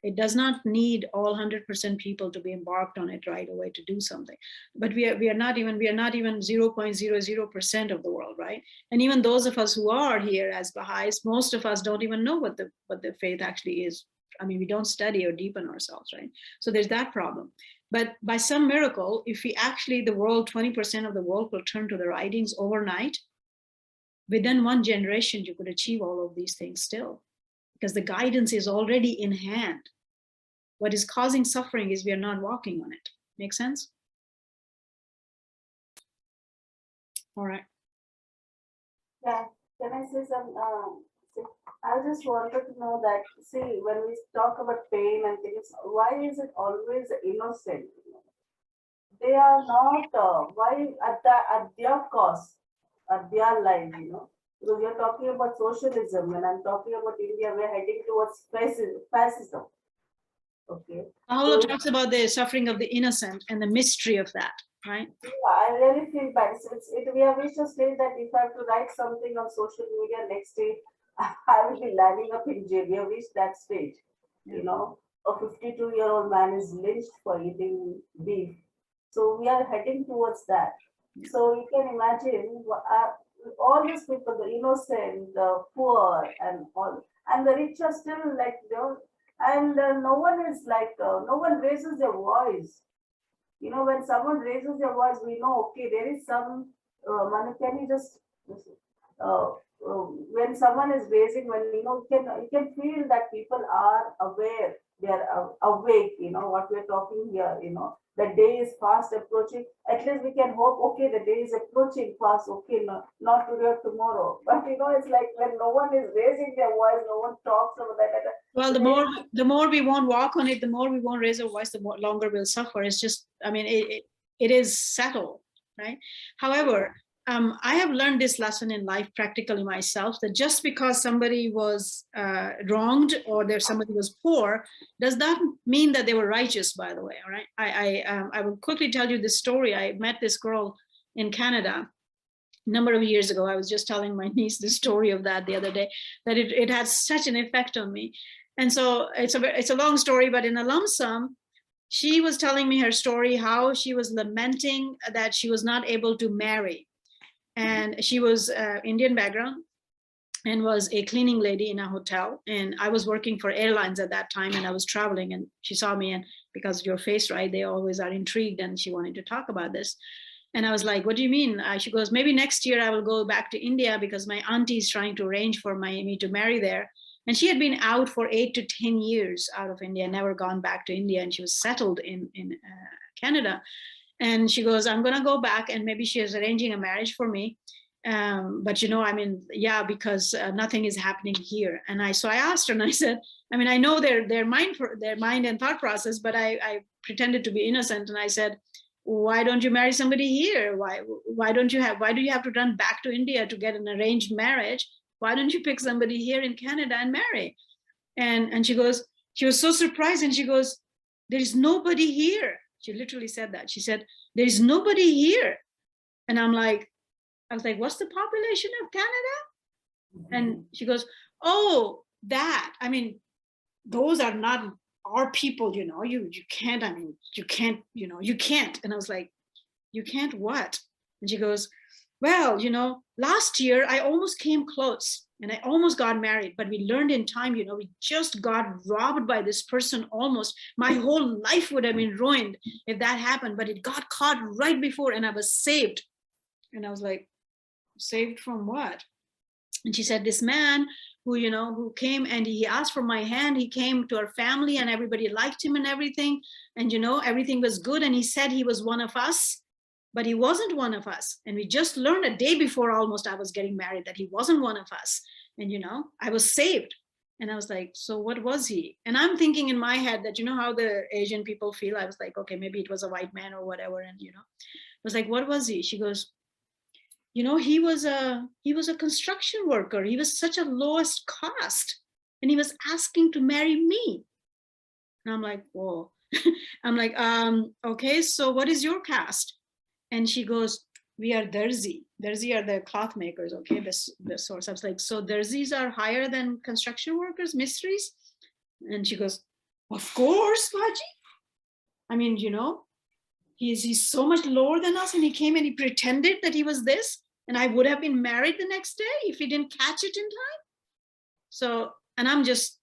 It does not need all 100% people to be embarked on it right away to do something. But we are not even 0.00% of the world, right? And even those of us who are here as Baha'is, most of us don't even know what the faith actually is. I mean, we don't study or deepen ourselves, right? So there's that problem. But by some miracle, if we actually, the world, 20% of the world will turn to the writings overnight, within one generation, you could achieve all of these things still, because the guidance is already in hand. What is causing suffering is we are not walking on it. Make sense? All right. Yeah, can I say some? I just wanted to know that, see, when we talk about pain and things, why is it always innocent? they are not, why at their cost, at their life, you know. Because you're talking about socialism, when I'm talking about India, we're heading towards fascism. Okay. Baha'u'lláh So, talks about the suffering of the innocent and the mystery of that, right? yeah, I really feel bad. We have reached a stage that if I have to write something on social media, next day I will be landing up in jail. We have reached that stage. You know, a 52-year-old man is lynched for eating beef. So we are heading towards that. So you can imagine all these people, the innocent, the poor, and all, and the rich are still like, you know, and no one is like, no one raises their voice. You know, when someone raises their voice, we know, okay, there is some, Manu, can you just, when someone is raising, when, you know, you can feel that people are aware, they are awake, you know, what we're talking here, you know, the day is fast approaching. At least we can hope, okay, the day is approaching fast, okay, no, not today or tomorrow. But, you know, it's like when no one is raising their voice, no one talks about that. Well, the more we won't walk on it, the more we won't raise our voice, the longer we'll suffer. It's just, I mean, it is settled, right? However, I have learned this lesson in life practically myself, that just because somebody was wronged or somebody was poor, does not mean that they were righteous, by the way, all right? I will quickly tell you this story. I met this girl in Canada a number of years ago. I was just telling my niece the story of that the other day, that it had such an effect on me. And so it's a long story, but in a lump sum, she was telling me her story, how she was lamenting that she was not able to marry. And she was Indian background and was a cleaning lady in a hotel. And I was working for airlines at that time, and I was traveling, and she saw me, and because your face, right, they always are intrigued, and she wanted to talk about this. And I was like, what do you mean? She goes, maybe next year I will go back to India because my auntie is trying to arrange for me to marry there. And she had been out for 8 to 10 years out of India, never gone back to India. And she was settled in Canada. And she goes, I'm going to go back, and maybe she is arranging a marriage for me. But, you know, I mean, yeah, because nothing is happening here. And so I asked her, and I said, I mean, I know their mind and thought process, but I pretended to be innocent. And I said, why don't you marry somebody here? Why do you have to run back to India to get an arranged marriage? Why don't you pick somebody here in Canada and marry? And she goes, she was so surprised, and she goes, there is nobody here. She literally said that. She said, there is nobody here. And I was like, what's the population of Canada? And she goes, oh, that. I mean, those are not our people, you know, you can't, I mean, you can't, you know, you can't. And I was like, you can't what? And she goes, well, you know, last year I almost came close and I almost got married, but we learned in time, you know, we just got robbed by this person almost. My whole life would have been ruined if that happened, but it got caught right before, and I was saved. And I was like, saved from what? And she said, this man who, you know, who came and he asked for my hand, he came to our family and everybody liked him and everything. And, you know, everything was good. And he said he was one of us, but he wasn't one of us. And we just learned a day before almost I was getting married that he wasn't one of us. And, you know, I was saved. And I was like, so what was he? And I'm thinking in my head that, you know, how the Asian people feel. I was like, okay, maybe it was a white man or whatever. And, you know, I was like, what was he? She goes, you know, he was a construction worker. He was such a lowest cost, and he was asking to marry me. And I'm like, whoa. I'm like, okay, so what is your caste? And she goes, we are Darzi. Darzi are the cloth makers, okay, the source. I was like, so Darzis are higher than construction workers, mistries? And she goes, of course, Baji. I mean, you know, he's so much lower than us, and he came and he pretended that he was this, and I would have been married the next day if he didn't catch it in time. So, and I'm just,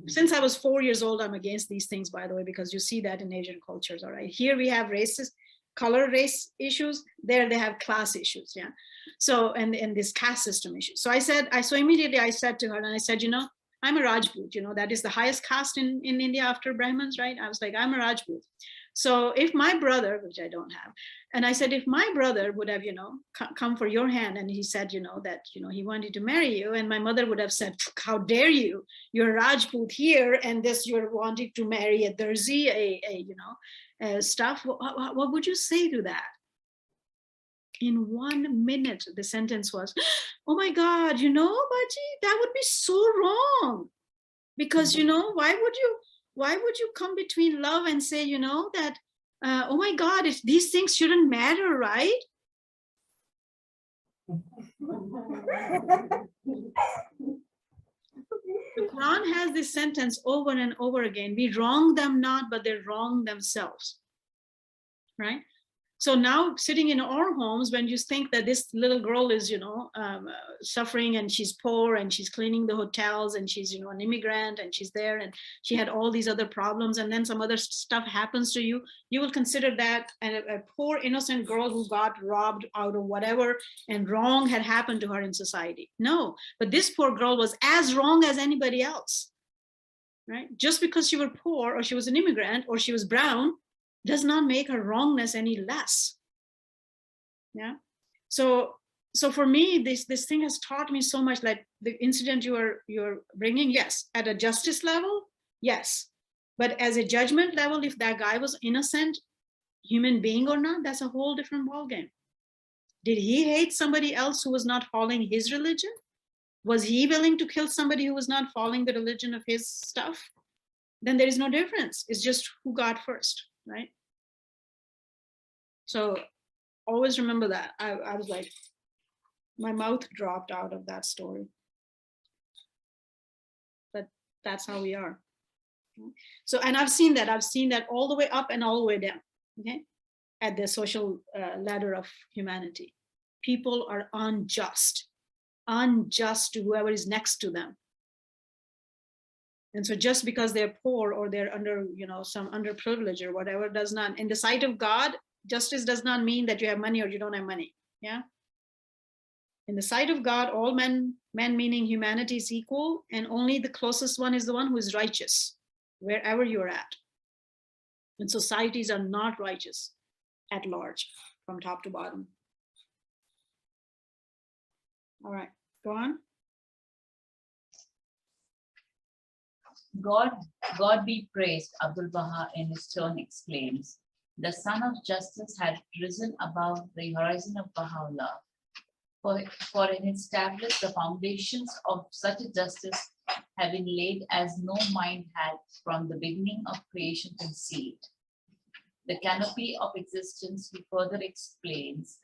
since I was 4 years old, I'm against these things, by the way, because you see that in Asian cultures, all right? Here we have racist, color race issues. There they have class issues, yeah? So, and this caste system issue. So so immediately I said to her, and I said, you know, I'm a Rajput, you know, that is the highest caste in India after Brahmins, right? I was like, I'm a Rajput. So if my brother, which I don't have, and I said, if my brother would have, you know, come for your hand, and he said, you know, that, you know, he wanted to marry you, and my mother would have said, how dare you, you're a Rajput here, and this you're wanting to marry a Darzi, you know, stuff, what would you say to that? In 1 minute, the sentence was, oh my God, you know, Baji, that would be so wrong. Because, you know, why would you come between love and say, you know, that, oh my God, these things shouldn't matter, right? The Quran has this sentence over and over again. We wrong them not, but they wrong themselves, right? So now sitting in our homes, when you think that this little girl is, you know, suffering and she's poor and she's cleaning the hotels and she's, you know, an immigrant and she's there and she had all these other problems and then some other stuff happens to you, you will consider that a poor innocent girl who got robbed out of whatever and wrong had happened to her in society. No, but this poor girl was as wrong as anybody else, right? Just because she was poor or she was an immigrant or she was brown does not make her wrongness any less. Yeah. So for me, this thing has taught me so much. Like the incident you're bringing, yes, at a justice level, yes, but as a judgment level, if that guy was innocent human being or not, that's a whole different ballgame. Did he hate somebody else who was not following his religion? Was he willing to kill somebody who was not following the religion of his stuff? Then there is no difference. It's just who got first, right? So always remember that. I was like, my mouth dropped out of that story. But that's how we are. So, and I've seen that all the way up and all the way down, okay? At the social ladder of humanity. People are unjust to whoever is next to them. And so just because they're poor or they're under, you know, some underprivilege or whatever does not, in the sight of God, justice does not mean that you have money or you don't have money. Yeah. In the sight of God, all men meaning humanity is equal, and only the closest one is the one who is righteous, wherever you're at. And societies are not righteous at large, from top to bottom. All right, go on. God be praised, Abdul Baha in his turn exclaims. The sun of justice had risen above the horizon of Baha'u'lláh. For it established the foundations of such a justice have been laid as no mind had from the beginning of creation conceived. The canopy of existence, he further explains,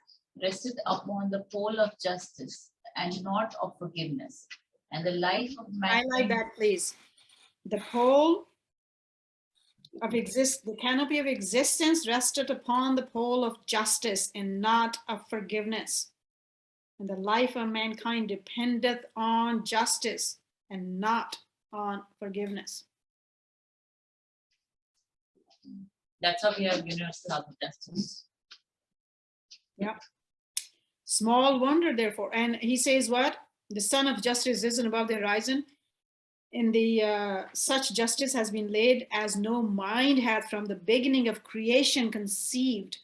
rested upon the pole of justice and not of forgiveness. And the life of man. Highlight that, please. The pole of the canopy of existence rested upon the pole of justice and not of forgiveness. And the life of mankind dependeth on justice and not on forgiveness. That's how we have universal justice. Yeah. Small wonder, therefore. And he says what? The sun of justice risen above the horizon. In the such justice has been laid as no mind hath from the beginning of creation conceived.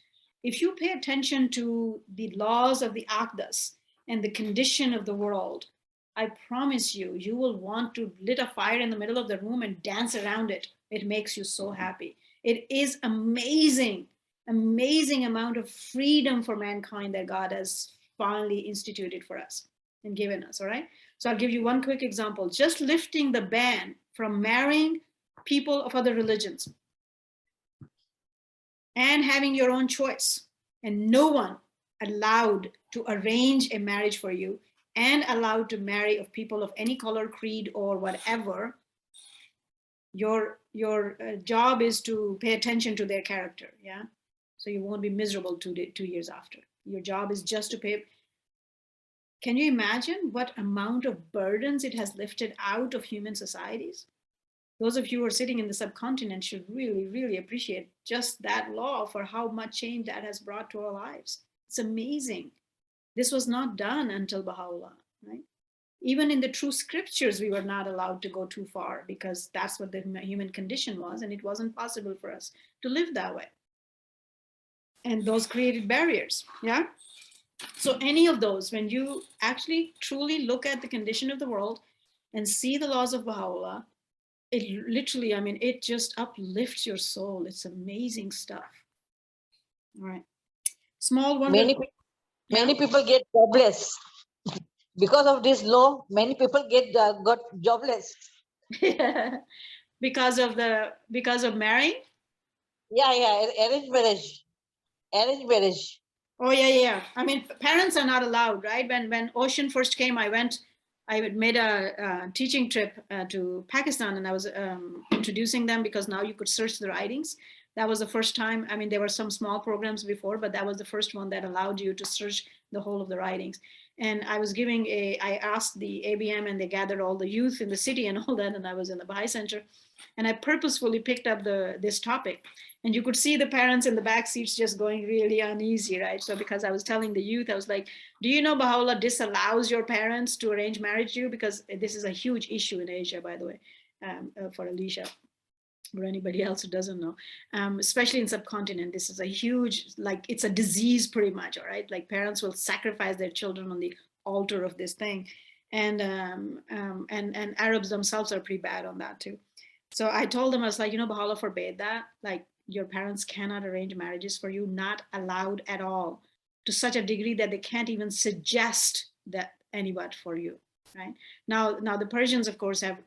If you pay attention to the laws of the Aqdas and the condition of the world, I promise you, you will want to lit a fire in the middle of the room and dance around it. It makes you so happy. It is amazing amount of freedom for mankind that God has finally instituted for us and given us, all right? So I'll give you one quick example. Just lifting the ban from marrying people of other religions and having your own choice, and no one allowed to arrange a marriage for you and allowed to marry of people of any color, creed, or whatever. Your job is to pay attention to their character, yeah? So you won't be miserable 2 years after. Your job is just to pay. Can you imagine what amount of burdens it has lifted out of human societies? Those of you who are sitting in the subcontinent should really, really appreciate just that law for how much change that has brought to our lives. It's amazing. This was not done until Baha'u'lláh, right? Even in the true scriptures, we were not allowed to go too far because that's what the human condition was, and it wasn't possible for us to live that way. And those created barriers, yeah? So any of those, when you actually truly look at the condition of the world and see the laws of Baha'u'lláh, it literally, I mean, it just uplifts your soul. It's amazing stuff. All right. Small wonder. Many people get jobless. Because of this law, many people got jobless. because of marrying. Yeah, arranged marriage. Arranged marriage. Oh yeah. I mean, parents are not allowed, right? When Ocean first came, I made a teaching trip to Pakistan, and I was introducing them, because now you could search the writings. That was the first time. I mean, there were some small programs before, but that was the first one that allowed you to search the whole of the writings. And I was I asked the ABM, and they gathered all the youth in the city and all that, and I was in the Baha'i Center, and I purposefully picked up this topic. And you could see the parents in the back seats just going really uneasy, right? So because I was telling the youth, I was like, do you know Baha'u'lláh disallows your parents to arrange marriage to you? Because this is a huge issue in Asia, by the way, for Alicia or anybody else who doesn't know, especially in subcontinent. This is a huge, like, it's a disease pretty much, all right? Like, parents will sacrifice their children on the altar of this thing. And Arabs themselves are pretty bad on that too. So I told them, I was like, Baha'u'lláh forbade that. Like, your parents cannot arrange marriages for you, not allowed at all, to such a degree that they can't even suggest that anybody for you, right? Now the Persians, of course, have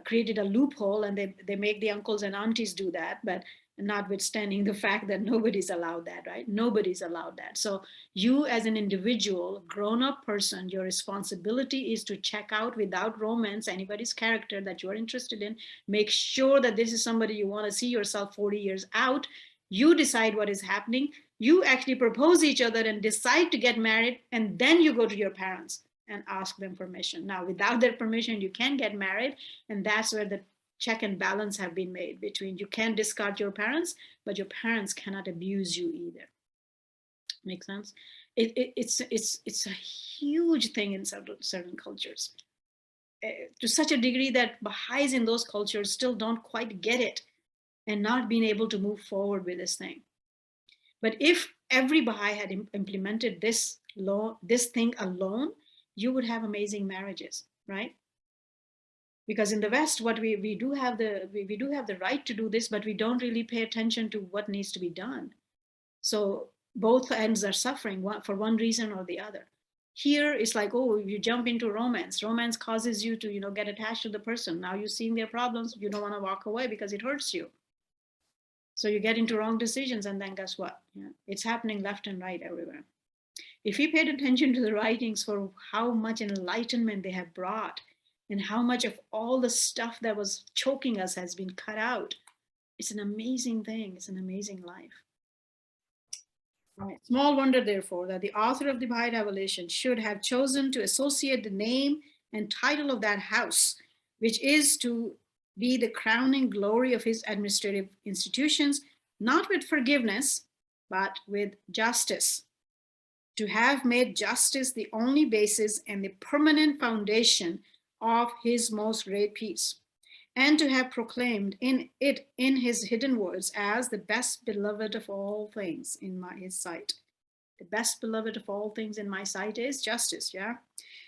created a loophole, and they make the uncles and aunties do that, but notwithstanding the fact that nobody's allowed that, right? Nobody's allowed that. So you, as an individual, grown-up person, your responsibility is to check out, without romance, anybody's character that you're interested in. Make sure that this is somebody you want to see yourself 40 years out. You decide what is happening. You actually propose each other and decide to get married, and then you go to your parents and ask them permission. Now, without their permission, you can get married, and that's where the check and balance have been made between, you can't discard your parents, but your parents cannot abuse you either. Make sense? It's a huge thing in certain cultures, to such a degree that Baha'is in those cultures still don't quite get it, and not being able to move forward with this thing. But if every Baha'i had implemented this law, this thing alone, you would have amazing marriages, right? Because in the West, what we do have the right to do this, but we don't really pay attention to what needs to be done. So both ends are suffering for one reason or the other. Here it's like, oh, you jump into romance. Romance causes you to, get attached to the person. Now you're seeing their problems. You don't want to walk away because it hurts you. So you get into wrong decisions, and then guess what? It's happening left and right everywhere. If we paid attention to the writings for how much enlightenment they have brought, and how much of all the stuff that was choking us has been cut out, it's an amazing thing. It's an amazing life. Right. Small wonder, therefore, that the author of the Baha'i Revelation should have chosen to associate the name and title of that house, which is to be the crowning glory of his administrative institutions, not with forgiveness, but with justice. To have made justice the only basis and the permanent foundation of his most great peace, and to have proclaimed in his hidden words as the best beloved of all things in his sight. The best beloved of all things in my sight is justice, yeah?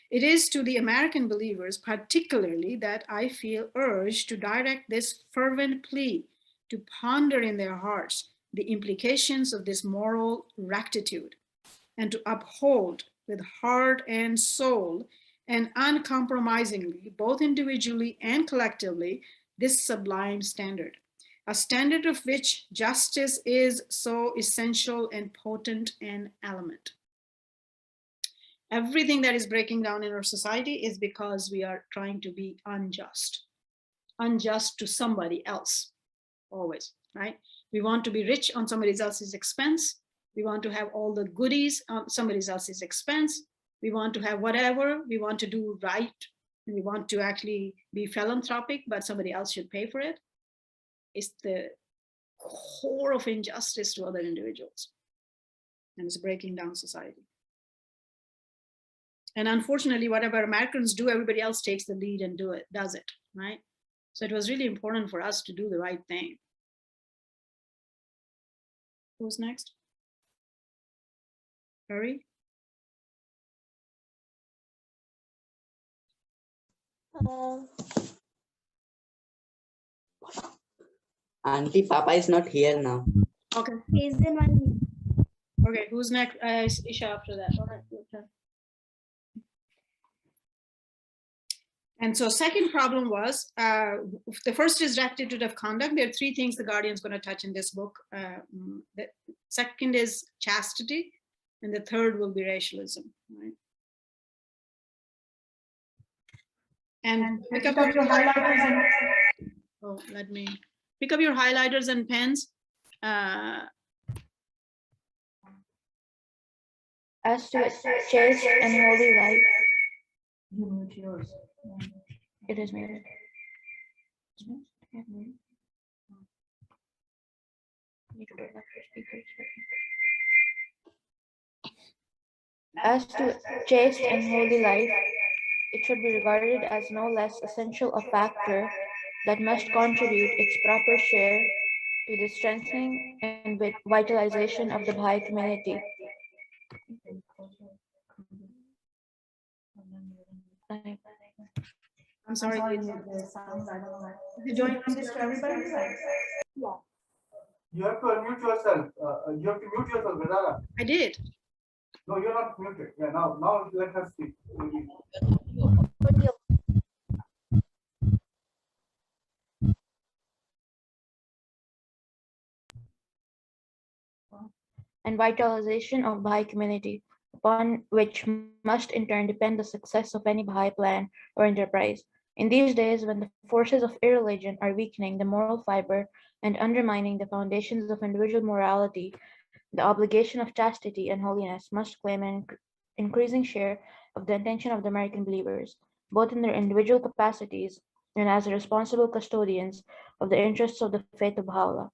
It is to the American believers particularly that I feel urged to direct this fervent plea, to ponder in their hearts the implications of this moral rectitude, and to uphold with heart and soul and uncompromisingly, both individually and collectively, this sublime standard, a standard of which justice is so essential and potent an element. Everything that is breaking down in our society is because we are trying to be unjust to somebody else, always, right? We want to be rich on somebody else's expense. We want to have all the goodies on somebody else's expense. We want to have whatever, we want to do right, and we want to actually be philanthropic, but somebody else should pay for it. It's the core of injustice to other individuals, and it's breaking down society. And unfortunately, whatever Americans do, everybody else takes the lead and does it, right? So it was really important for us to do the right thing. Who's next? Harry? Auntie, Papa is not here now. Okay. He's the one. Okay, who's next? Isha after that. All right. Okay. And so second problem was, the first is rectitude of conduct. There are three things the Guardian's going to touch in this book. The second is chastity, and the third will be racialism. Right? And pick up your highlighters and, oh, let me pick up your highlighters and pens. As to its chaste and holy life. It is muted. As to chaste and holy life, it should be regarded as no less essential a factor that must contribute its proper share to the strengthening and vitalization of the Baha'i community. I'm sorry. Did you want this to everybody? Yeah. You have to unmute yourself. You have to mute yourself, Vedara. I did. No, you're not muted. Yeah, now let her speak. And vitalization of Baha'i community, upon which must in turn depend the success of any Baha'i plan or enterprise. In these days, when the forces of irreligion are weakening the moral fiber and undermining the foundations of individual morality, the obligation of chastity and holiness must claim an increasing share of the attention of the American believers, both in their individual capacities and as responsible custodians of the interests of the faith of Baha'u'lláh.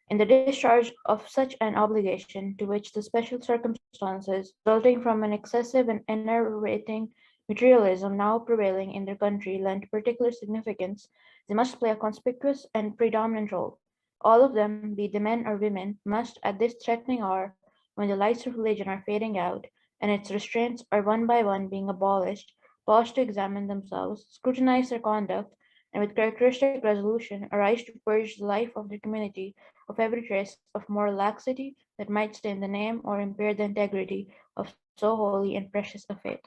In the discharge of such an obligation, to which the special circumstances resulting from an excessive and enervating materialism now prevailing in their country lend particular significance, they must play a conspicuous and predominant role. All of them, be they men or women, must at this threatening hour, when the lights of religion are fading out, and its restraints are one by one being abolished, pause to examine themselves, scrutinize their conduct, and with characteristic resolution arise to purge the life of their community of every trace of moral laxity that might stain the name or impair the integrity of so holy and precious a faith.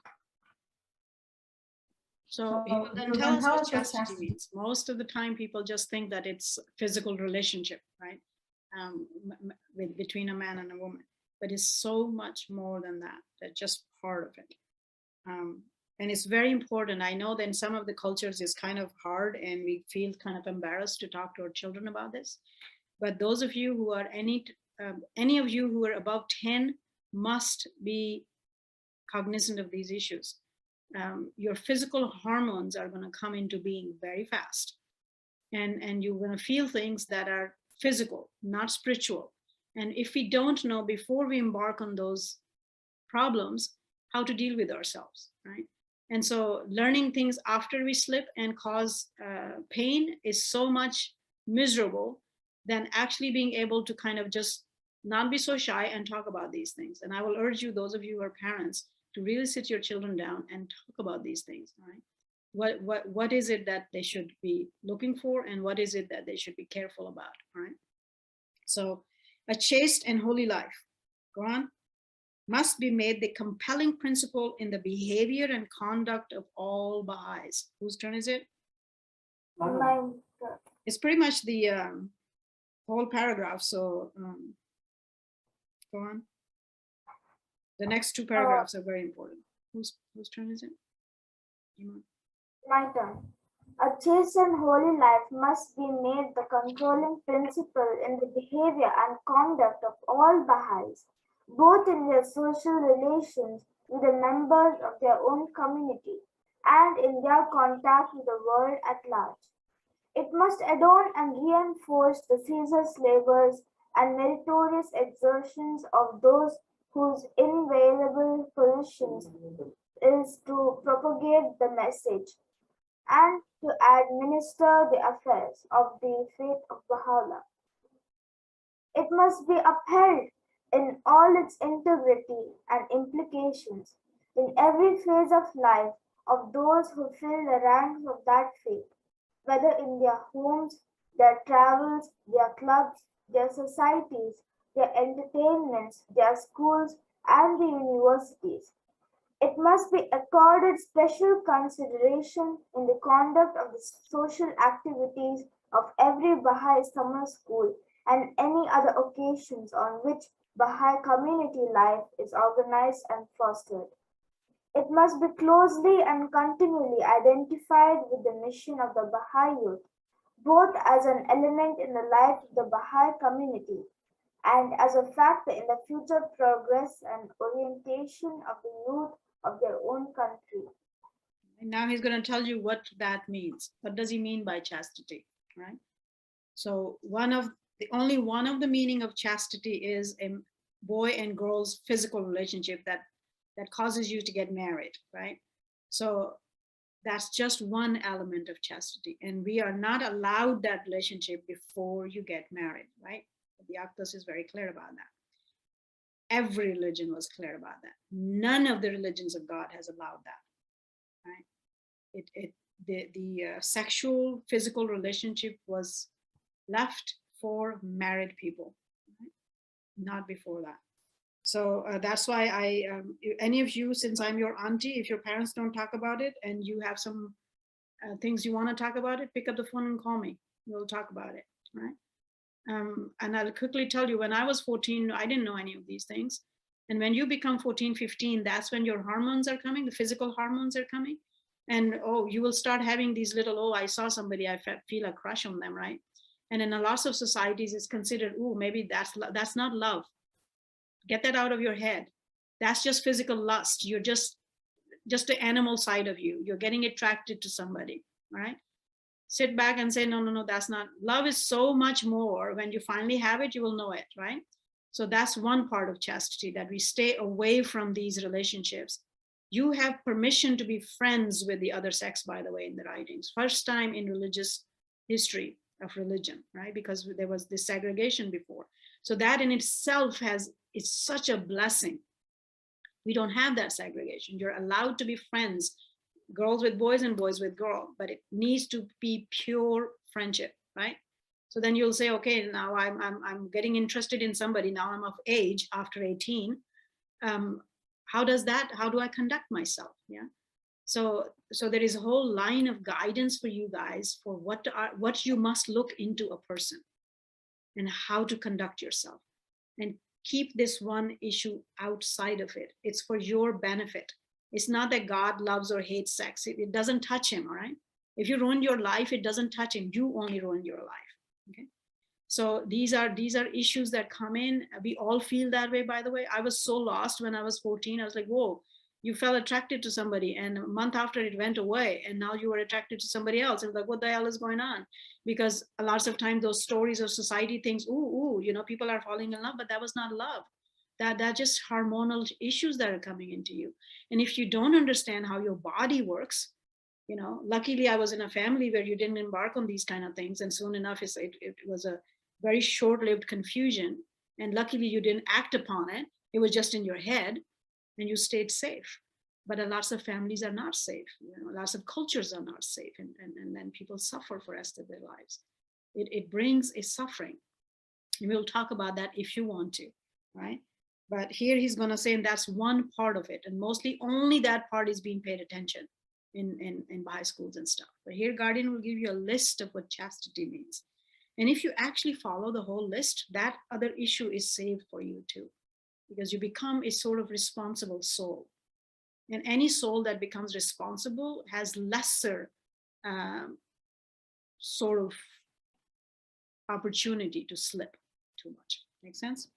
So you will then tell us what chastity means. Most of the time people just think that it's physical relationship, right? Between a man and a woman, but it's so much more than that. That's just part of it. And it's very important. I know that in some of the cultures it's kind of hard and we feel kind of embarrassed to talk to our children about this. But those of you who are any of you who are above 10 must be cognizant of these issues. Your physical hormones are going to come into being very fast. And you're going to feel things that are physical, not spiritual. And if we don't know before we embark on those problems, how to deal with ourselves, right? And so learning things after we slip and cause pain is so much miserable than actually being able to kind of just not be so shy and talk about these things. And I will urge you, those of you who are parents, to really sit your children down and talk about these things, right? What is it that they should be looking for, and what is it that they should be careful about, right? So a chaste and holy life, go on, must be made the compelling principle in the behavior and conduct of all Baha'is. Whose turn is it? Mine. It's pretty much the whole paragraph, so go on. The next two paragraphs are very important. Whose turn is it? My turn. A chaste and holy life must be made the controlling principle in the behavior and conduct of all Baha'is, both in their social relations with the members of their own community and in their contact with the world at large. It must adorn and reinforce the ceaseless labors and meritorious exertions of those whose invaluable positions is to propagate the message and to administer the affairs of the faith of Baha'u'lláh. It must be upheld in all its integrity and implications in every phase of life of those who fill the ranks of that faith, whether in their homes, their travels, their clubs, their societies, their entertainments, their schools, and the universities. It must be accorded special consideration in the conduct of the social activities of every Baha'i summer school and any other occasions on which Baha'i community life is organized and fostered. It must be closely and continually identified with the mission of the Baha'i youth, both as an element in the life of the Baha'i community and as a factor in the future progress and orientation of the youth of their own country. And now he's going to tell you what that means. What does he mean by chastity, right? So only one of the meaning of chastity is a boy and girl's physical relationship that causes you to get married, right? So that's just one element of chastity, and we are not allowed that relationship before you get married, right? The Akdas is very clear about that. Every religion was clear about that. None of the religions of God has allowed that, right? The sexual, physical relationship was left for married people, right? Not before that. So that's why any of you, since I'm your auntie, if your parents don't talk about it and you have some things you want to talk about it, pick up the phone and call me. We'll talk about it, right? And I'll quickly tell you, when I was 14, I didn't know any of these things. And when you become 14, 15, that's when your hormones are coming, the physical hormones are coming. And you will start having these little, I saw somebody, I feel a crush on them, right? And in a lot of societies, it's considered, maybe that's not love. Get that out of your head. That's just physical lust. You're just the animal side of you. You're getting attracted to somebody, right? Sit back and say, no, that's not. Love is so much more. When you finally have it, you will know it, right? So that's one part of chastity, that we stay away from these relationships. You have permission to be friends with the other sex, by the way, in the writings. First time in religious history of religion, right? Because there was this segregation before. So that in itself it's such a blessing. We don't have that segregation. You're allowed to be friends, girls with boys and boys with girls, but it needs to be pure friendship, right? So then you'll say, okay, now I'm getting interested in somebody. Now I'm of age after 18. How do I conduct myself? Yeah. So there is a whole line of guidance for you guys for what you must look into a person and how to conduct yourself, and keep this one issue outside of it. It's for your benefit. It's not that God loves or hates sex. It doesn't touch him, all right? If you ruin your life, it doesn't touch him. You only ruin your life, okay? So these are issues that come in. We all feel that way, by the way. I was so lost when I was 14. I was like, whoa, you felt attracted to somebody, and a month after it went away, and now you were attracted to somebody else. And like, what the hell is going on? Because a lot of times those stories of society thinks, people are falling in love, but that was not love. That just hormonal issues that are coming into you. And if you don't understand how your body works, luckily I was in a family where you didn't embark on these kind of things, and soon enough it was a very short-lived confusion, and luckily you didn't act upon it. It was just in your head, and you stayed safe. But lots of families are not safe. Lots of cultures are not safe, and then people suffer for the rest of their lives. It brings a suffering, and we'll talk about that if you want to, right? But here he's going to say, and that's one part of it, and mostly only that part is being paid attention in Baha'i schools and stuff. But here Guardian will give you a list of what chastity means. And if you actually follow the whole list, that other issue is saved for you too, because you become a sort of responsible soul. And any soul that becomes responsible has lesser sort of opportunity to slip too much. Make sense?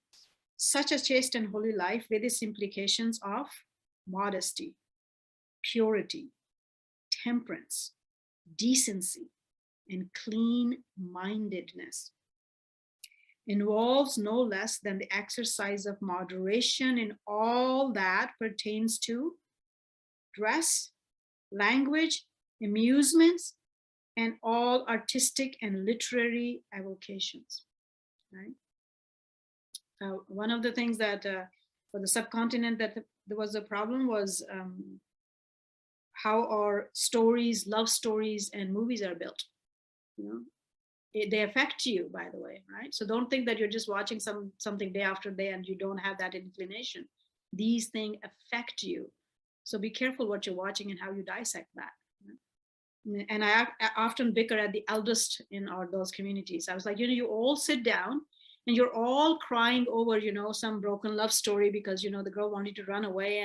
Such a chaste and holy life with its implications of modesty, purity, temperance, decency, and clean-mindedness involves no less than the exercise of moderation in all that pertains to dress, language, amusements, and all artistic and literary avocations, right? One of the things that for the subcontinent that there was a problem was how our stories, love stories, and movies are built. They affect you, by the way, right? So don't think that you're just watching something day after day and you don't have that inclination. These things affect you. So be careful what you're watching and how you dissect that. And I often bicker at the eldest in those communities. I was like, you all sit down and you're all crying over, some broken love story because, the girl wanted to run away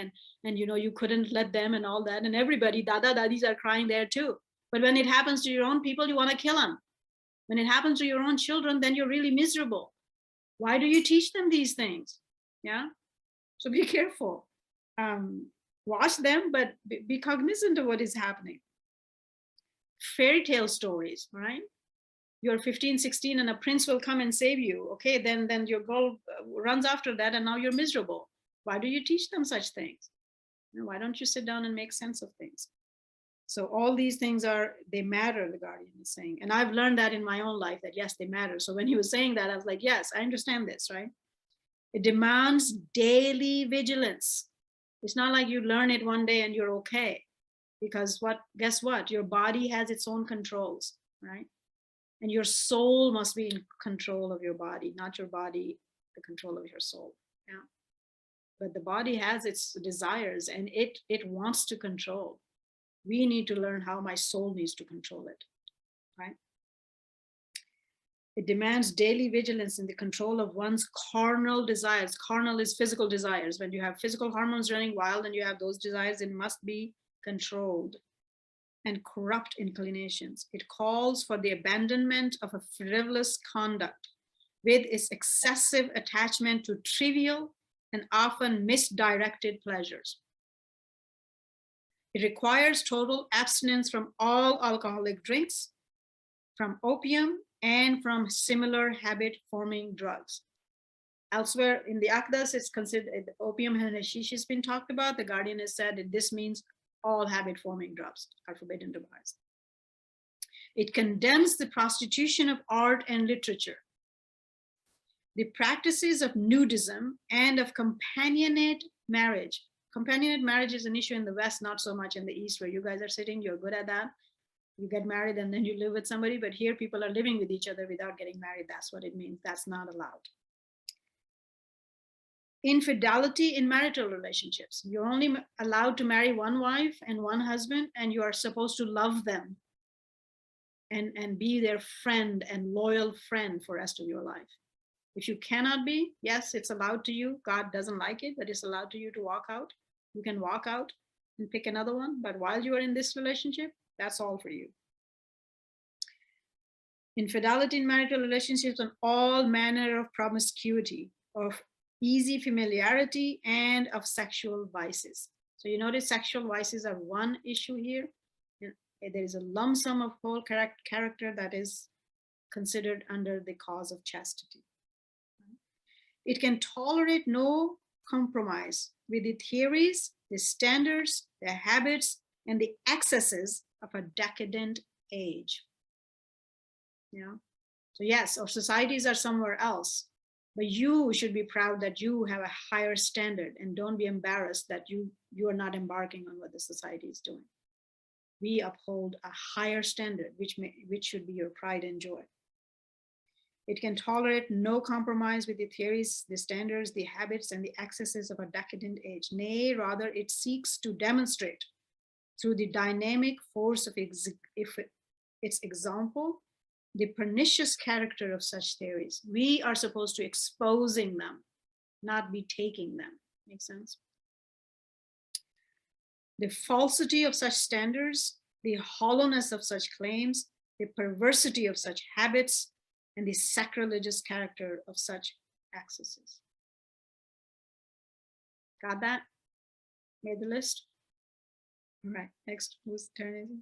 and you couldn't let them and all that. And everybody, dada, dadis are crying there too. But when it happens to your own people, you want to kill them. When it happens to your own children, then you're really miserable. Why do you teach them these things? Yeah. So be careful. Watch them, but be cognizant of what is happening. Fairy tale stories, right? You're 15, 16 and a prince will come and save you. Okay, then your girl runs after that and now you're miserable. Why do you teach them such things? Why don't you sit down and make sense of things? So all these things they matter, the guardian is saying. And I've learned that in my own life that yes, they matter. So when he was saying that, I was like, yes, I understand this, right? It demands daily vigilance. It's not like you learn it one day and you're okay. Because guess what? Your body has its own controls, right? And your soul must be in control of your body, not your body, the control of your soul. Yeah. But the body has its desires and it wants to control. We need to learn how my soul needs to control it, right? It demands daily vigilance in the control of one's carnal desires. Carnal is physical desires. When you have physical hormones running wild and you have those desires, it must be controlled. And corrupt inclinations. It calls for the abandonment of a frivolous conduct with its excessive attachment to trivial and often misdirected pleasures. It requires total abstinence from all alcoholic drinks, from opium, and from similar habit-forming drugs. Elsewhere in the Akdas, it's considered opium and hashish has been talked about. The guardian has said that this means all habit-forming drugs are forbidden to Baha'is. It condemns the prostitution of art and literature, the practices of nudism, and of companionate marriage. Companionate marriage is an issue in the West, not so much in the East, where you guys are sitting, you're good at that. You get married and then you live with somebody, but here people are living with each other without getting married. That's what it means. That's not allowed. Infidelity in marital relationships. You're only allowed to marry one wife and one husband, and you are supposed to love them and be their friend and loyal friend for the rest of your life. If you cannot be, yes, it's allowed to you. God doesn't like it, but it's allowed to you to walk out. You can walk out and pick another one, but while you are in this relationship, that's all for you. Infidelity in marital relationships and all manner of promiscuity, of easy familiarity, and of sexual vices. So you notice sexual vices are one issue here. There is a lump sum of whole character that is considered under the cause of chastity. It can tolerate no compromise with the theories, the standards, the habits, and the excesses of a decadent age. So yes, our societies are somewhere else, but you should be proud that you have a higher standard, and don't be embarrassed that you are not embarking on what the society is doing. We uphold a higher standard, which should be your pride and joy. It can tolerate no compromise with the theories, the standards, the habits, and the excesses of a decadent age. Nay, rather, it seeks to demonstrate through the dynamic force of its example, the pernicious character of such theories. We are supposed to exposing them, not be taking them. Make sense? The falsity of such standards, the hollowness of such claims, the perversity of such habits, and the sacrilegious character of such excesses. Got that? Made the list? All right, next, whose turn is it?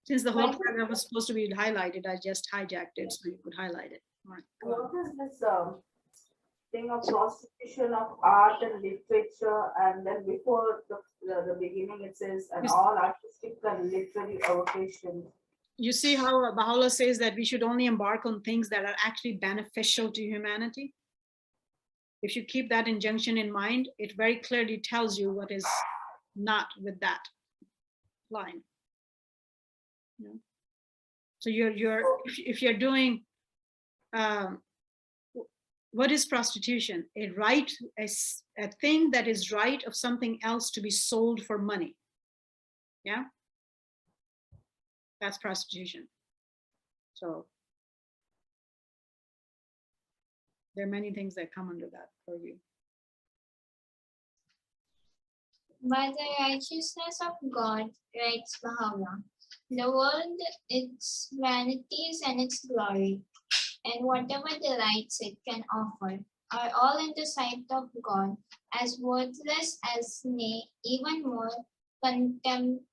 Since the whole paragraph was supposed to be highlighted, I just hijacked it so you could highlight it. All right, what is this thing of prostitution of art and literature? And then before the beginning, it says, and all artistic and literary avocations. You see how Baha'u'lláh says that we should only embark on things that are actually beneficial to humanity? If you keep that injunction in mind, it very clearly tells you what is not with that line. You know? So if you're doing, what is prostitution? A thing that is right of something else to be sold for money. Yeah, that's prostitution. So there are many things that come under that purview. By the righteousness of God, writes Baha'u'lláh, the world, its vanities and its glory, and whatever delights it can offer, are all in the sight of God as worthless as, nay, even more contemptible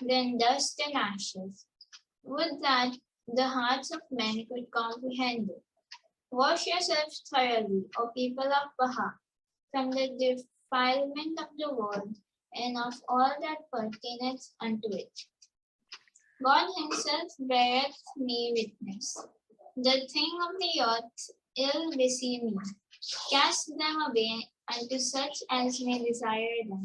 than dust and ashes. Would that the hearts of men could comprehend it. Wash yourselves thoroughly, O people of Baha, from the defilement of the world and of all that pertaineth unto it. God himself beareth me witness. The thing of the earth ill beseem me. Cast them away unto such as may desire them,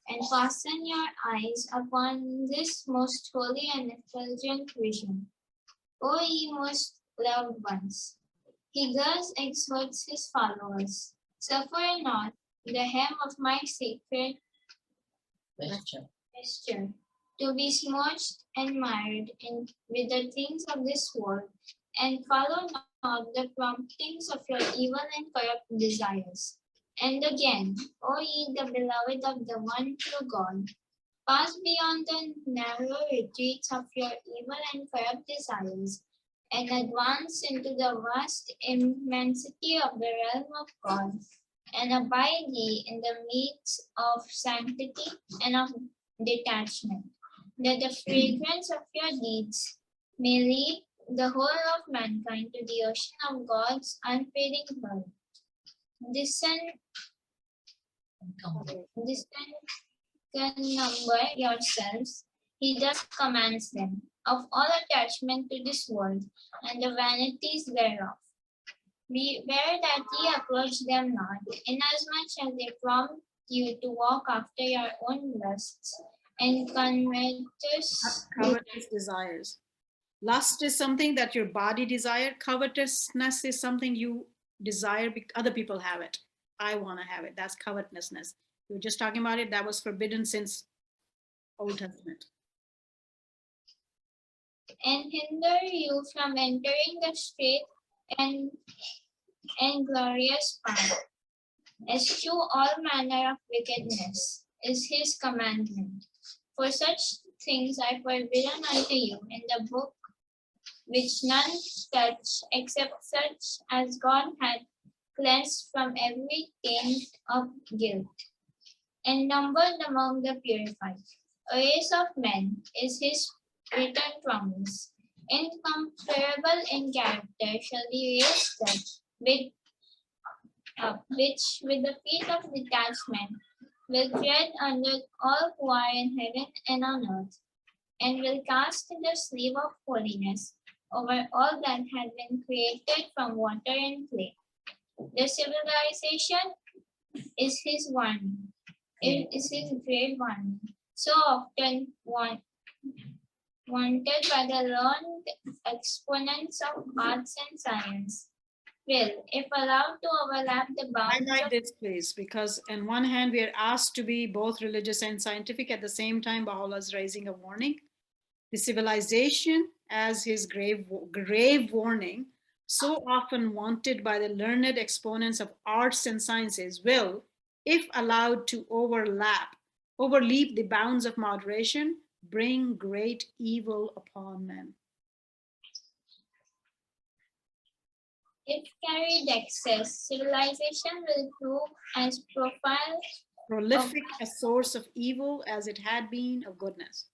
and fasten your eyes upon this most holy and effulgent vision. O ye most loved ones, he thus exhorts his followers, suffer not the hem of my sacred vesture to be smudged and marred with the things of this world, and follow not the promptings of your evil and corrupt desires. And again, O ye the beloved of the one true God, pass beyond the narrow retreats of your evil and corrupt desires, and advance into the vast immensity of the realm of God, and abide ye in the meads of sanctity and of detachment, that the fragrance of your deeds may lead the whole of mankind to the ocean of God's unfading love. Number yourselves, he thus commands them, of all attachment to this world and the vanities thereof. Beware that ye approach them not, inasmuch as they prompt you to walk after your own lusts and covetous desires. Lust is something that your body desire. Covetousness is something you desire because other people have it. I want to have it. That's covetousness. We were just talking about it. That was forbidden since Old Testament. And hinder you from entering the straight and glorious path. Eschew all manner of wickedness is his commandment. For such things are forbidden unto you in the book which none touch except such as God hath cleansed from every taint of guilt, and numbered among the purified. A race of men is his written promise. Incomparable in character shall be raised up, which with the feet of detachment will tread under all who are in heaven and on earth, and will cast the sleeve of holiness over all that had been created from water and clay. The civilization is his warning. It is his great warning, so often wanted by the learned exponents of arts and science, will, if allowed to overlap the bounds I like this, please, because on one hand, we are asked to be both religious and scientific. At the same time, Baha'u'lláh is raising a warning. The civilization, as his grave warning, so often wanted by the learned exponents of arts and sciences, will, if allowed to overleap the bounds of moderation, bring great evil upon men. If carried excess, civilization will prove as prolific a source of evil as it had been of goodness,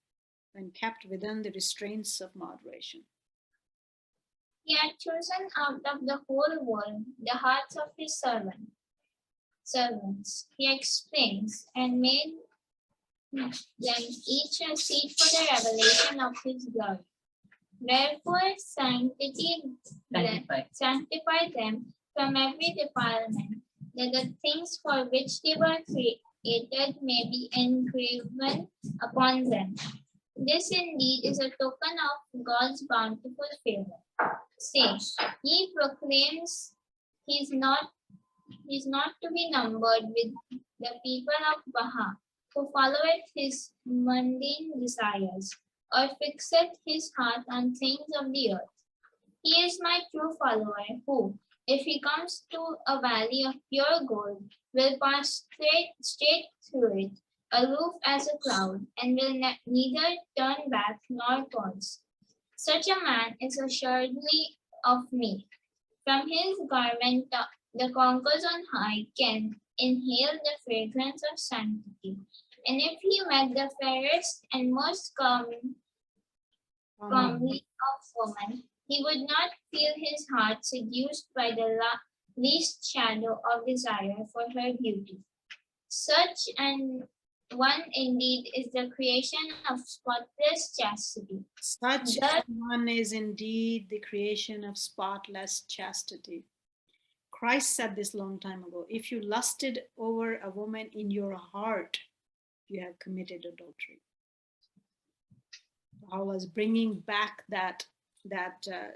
when kept within the restraints of moderation. He had chosen out of the whole world the hearts of his servants. He explains, and made them each a seat for the revelation of his glory. Therefore, sanctify them from every defilement, that the things for which they were created may be engraven upon them. This indeed is a token of God's bountiful favor. Says, he proclaims he's not to be numbered with the people of Baha, who followeth his mundane desires, or fixeth his heart on things of the earth. He is my true follower, who, if he comes to a valley of pure gold, will pass straight through it, aloof as a cloud, and will neither turn back nor pause. Such a man is assuredly of me. From his garment the conquerors on high can inhale the fragrance of sanctity. And if he met the fairest and most comely of women, he would not feel his heart seduced by the least shadow of desire for her beauty. Such an one indeed is the creation of spotless chastity. Such one is indeed the creation of spotless chastity. Christ said this long time ago. If you lusted over a woman in your heart, you have committed adultery. I was bringing back that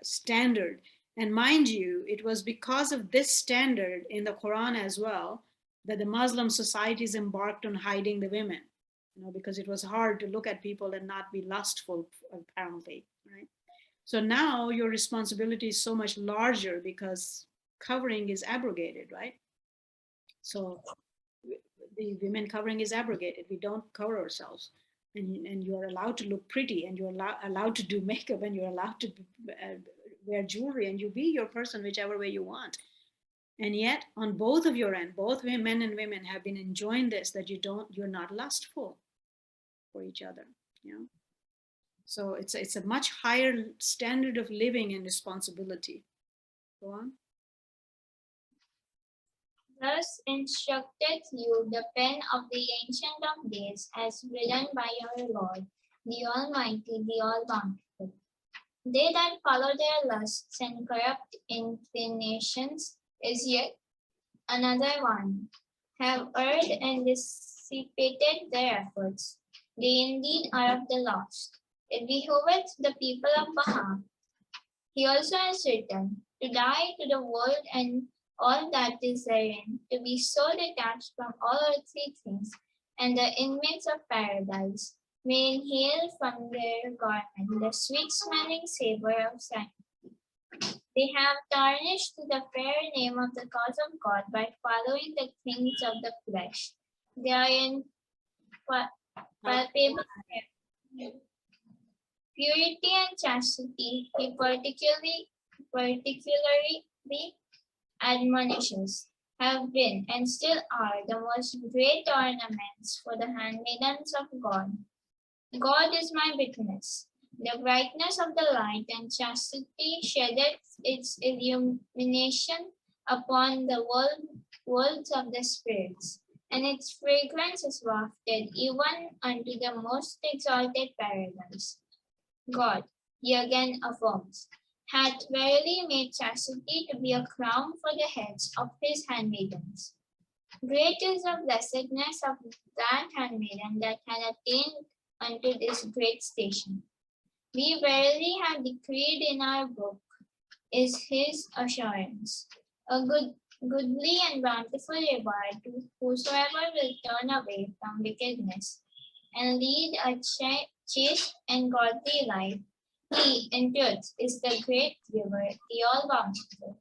standard. And mind you, it was because of this standard in the Quran as well that the Muslim societies embarked on hiding the women, because it was hard to look at people and not be lustful, apparently, right? So now your responsibility is so much larger because covering is abrogated, right? So the women covering is abrogated. We don't cover ourselves. And you are allowed to look pretty, and you're allowed to do makeup, and you're allowed to wear jewelry, and you be your person whichever way you want. And yet on both of your end, both men and women have been enjoying this, that you're not lustful for each other. So it's a much higher standard of living and responsibility. Go on. Thus instructeth you the pen of the Ancient of Days, as written by your Lord, the Almighty, the All-Bountiful. They that follow their lusts and corrupt inclinations is yet another one, have erred and dissipated their efforts. They indeed are of the lost. It behoveth the people of Baha. He also has written, to die to the world and all that is therein, to be so detached from all earthly things, and the inmates of paradise may inhale from their garment the sweet-smelling savor of sanctity. They have tarnished the fair name of the cause of God by following the things of the flesh. They are in palpable purity and chastity. He particularly admonitions have been and still are the most great ornaments for the handmaidens of God. God is my witness. The brightness of the light and chastity sheddeth its illumination upon the worlds of the spirits, and its fragrance is wafted even unto the most exalted paradise. God, he again affirms, hath verily made chastity to be a crown for the heads of his handmaidens. Great is the blessedness of that handmaiden that had attained unto this great station. We verily have decreed in our book is his assurance, a goodly and bountiful reward to whosoever will turn away from wickedness and lead a chaste and godly life. He, in truth, is the great giver, the all-bountiful.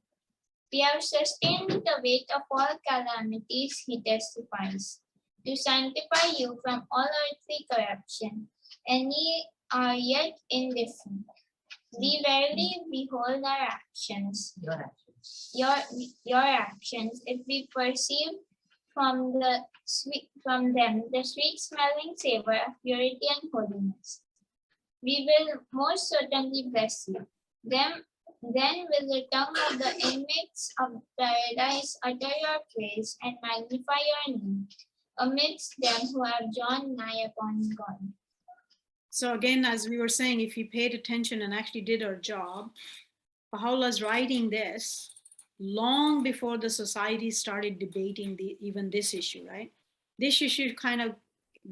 We have sustained the weight of all calamities, he testifies, to sanctify you from all earthly corruption, and ye are yet indifferent. We verily behold our actions, your actions, if we perceive from them the sweet-smelling savor of purity and holiness. We will most certainly bless you. Then will the tongue of the inmates of paradise utter your praise and magnify your name amidst them who have drawn nigh upon God. So again, as we were saying, if we paid attention and actually did our job, Baha'u'llah's writing this long before the society started debating even this issue, right? This issue kind of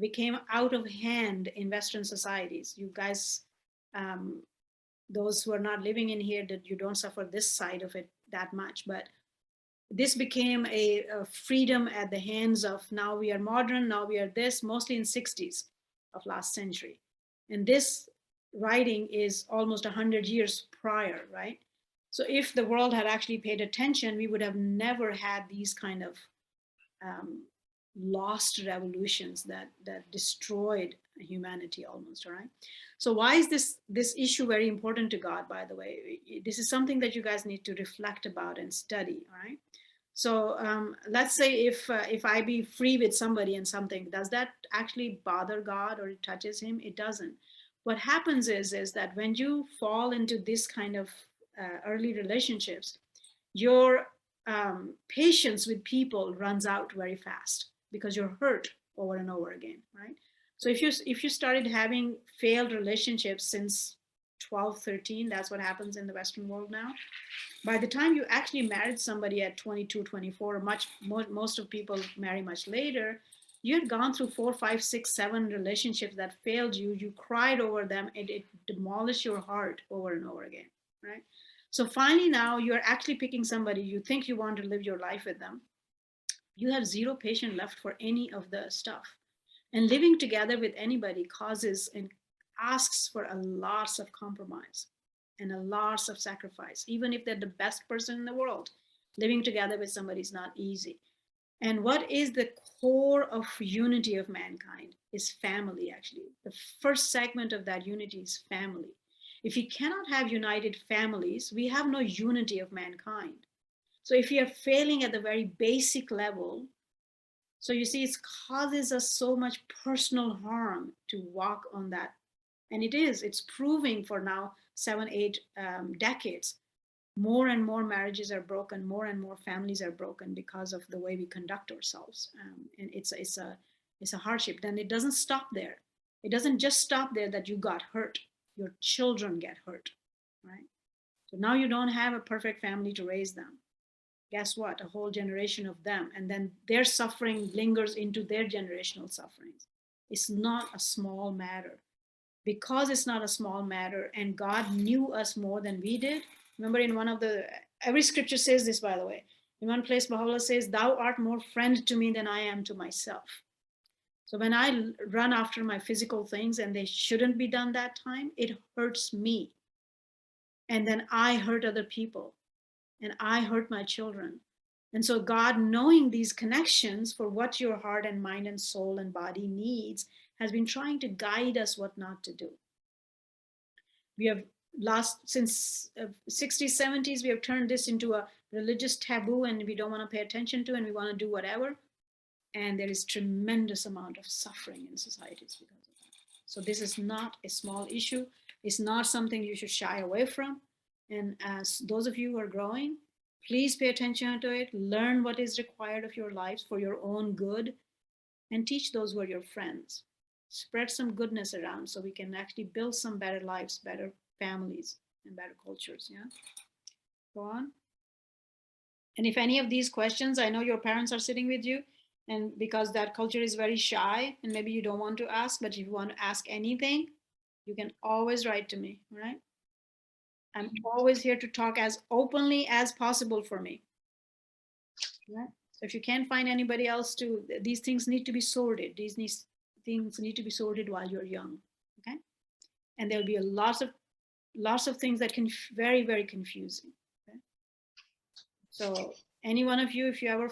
became out of hand in Western societies. You guys, those who are not living in here, that you don't suffer this side of it that much, but this became a freedom at the hands of, now we are modern, now we are this, mostly in 60s of last century. And this writing is almost 100 years prior, right? So if the world had actually paid attention, we would have never had these kind of lost revolutions that destroyed humanity almost, all right? So why is this issue very important to God, by the way? This is something that you guys need to reflect about and study, all right? So let's say if I be free with somebody and something, does that actually bother God or it touches him? It doesn't. What happens is that when you fall into this kind of early relationships, your patience with people runs out very fast because you're hurt over and over again, right? So if you started having failed relationships since 12, 13, that's what happens in the Western world now. By the time you actually married somebody at 22, 24, most of people marry much later, you had gone through 4, 5, 6, 7 relationships that failed you. You cried over them and it demolished your heart over and over again, right? So finally now you're actually picking somebody, you think you want to live your life with them. You have zero patience left for any of the stuff. And living together with anybody causes and asks for a lot of compromise and a lot of sacrifice. Even if they're the best person in the world, living together with somebody is not easy. And what is the core of unity of mankind is family, actually. The first segment of that unity is family. If you cannot have united families, we have no unity of mankind. So if you are failing at the very basic level, so you see, it causes us so much personal harm to walk on that. And it's proving for now 7, 8 decades. More and more marriages are broken, more and more families are broken because of the way we conduct ourselves. And it's a hardship. Then it doesn't stop there. It doesn't just stop there that you got hurt. Your children get hurt, right? So now you don't have a perfect family to raise them. Guess what? A whole generation of them. And then their suffering lingers into their generational sufferings. It's not a small matter. Because it's not a small matter and God knew us more than we did. Remember in one of every scripture says this, by the way. In one place, Baha'u'lláh says, thou art more friend to me than I am to myself. So when I run after my physical things and they shouldn't be done that time, it hurts me. And then I hurt other people and I hurt my children. And so God, knowing these connections for what your heart and mind and soul and body needs, has been trying to guide us what not to do. We have since 60s, 70s, we have turned this into a religious taboo and we don't want to pay attention to and we want to do whatever. And there is tremendous amount of suffering in societies because of that. So this is not a small issue. It's not something you should shy away from. And as those of you who are growing, please pay attention to it, learn what is required of your lives for your own good, and teach those who are your friends. Spread some goodness around so we can actually build some better lives, better families, and better cultures, yeah? Go on. And if any of these questions, I know your parents are sitting with you, and because that culture is very shy, and maybe you don't want to ask, but if you want to ask anything, you can always write to me, all right? I'm always here to talk as openly as possible for me. Right? So if you can't find anybody else these things need to be sorted. These things need to be sorted while you're young, okay? And there'll be lots of things that can very, very confusing. Okay? So any one of you, if you ever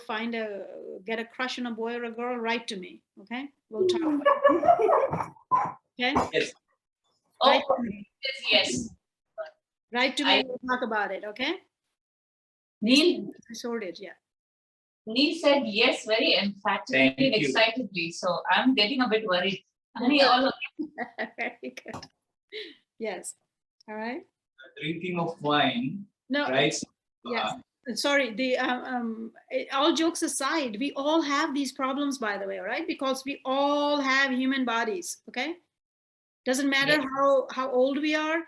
get a crush on a boy or a girl, write to me, okay? We'll talk about it. Okay? Yes. Write Oh, to me. yes. Write to me, we'll talk about it, okay? Neil sorted, yeah. Neil said yes very emphatically and excitedly, so I'm getting a bit worried. Very good. Yes. All right. Drinking of wine. No. Right. Yes. Sorry. All jokes aside, we all have these problems, by the way, right? Because we all have human bodies. Okay. Doesn't matter how old we are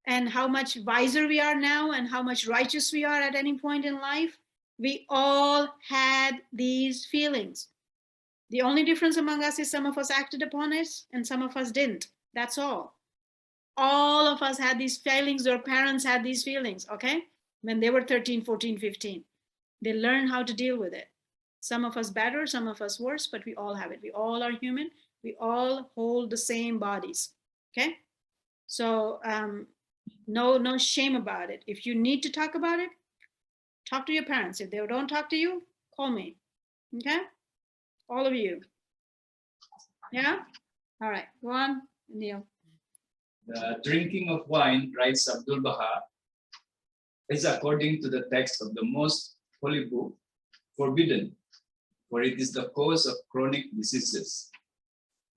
and how much wiser we are now and how much righteous we are at any point in life. We all had these feelings. The only difference among us is some of us acted upon it and some of us didn't. That's all. All of us had these feelings. Their parents had these feelings, okay? When they were 13, 14, 15. They learned how to deal with it. Some of us better, some of us worse, but we all have it. We all are human. We all hold the same bodies, okay? So no shame about it. If you need to talk about it, talk to your parents. If they don't talk to you, call me, okay? All of you. Yeah? All right, go on, Neil. The drinking of wine, writes Abdul Baha, is according to the text of the most holy book, forbidden, for it is the cause of chronic diseases,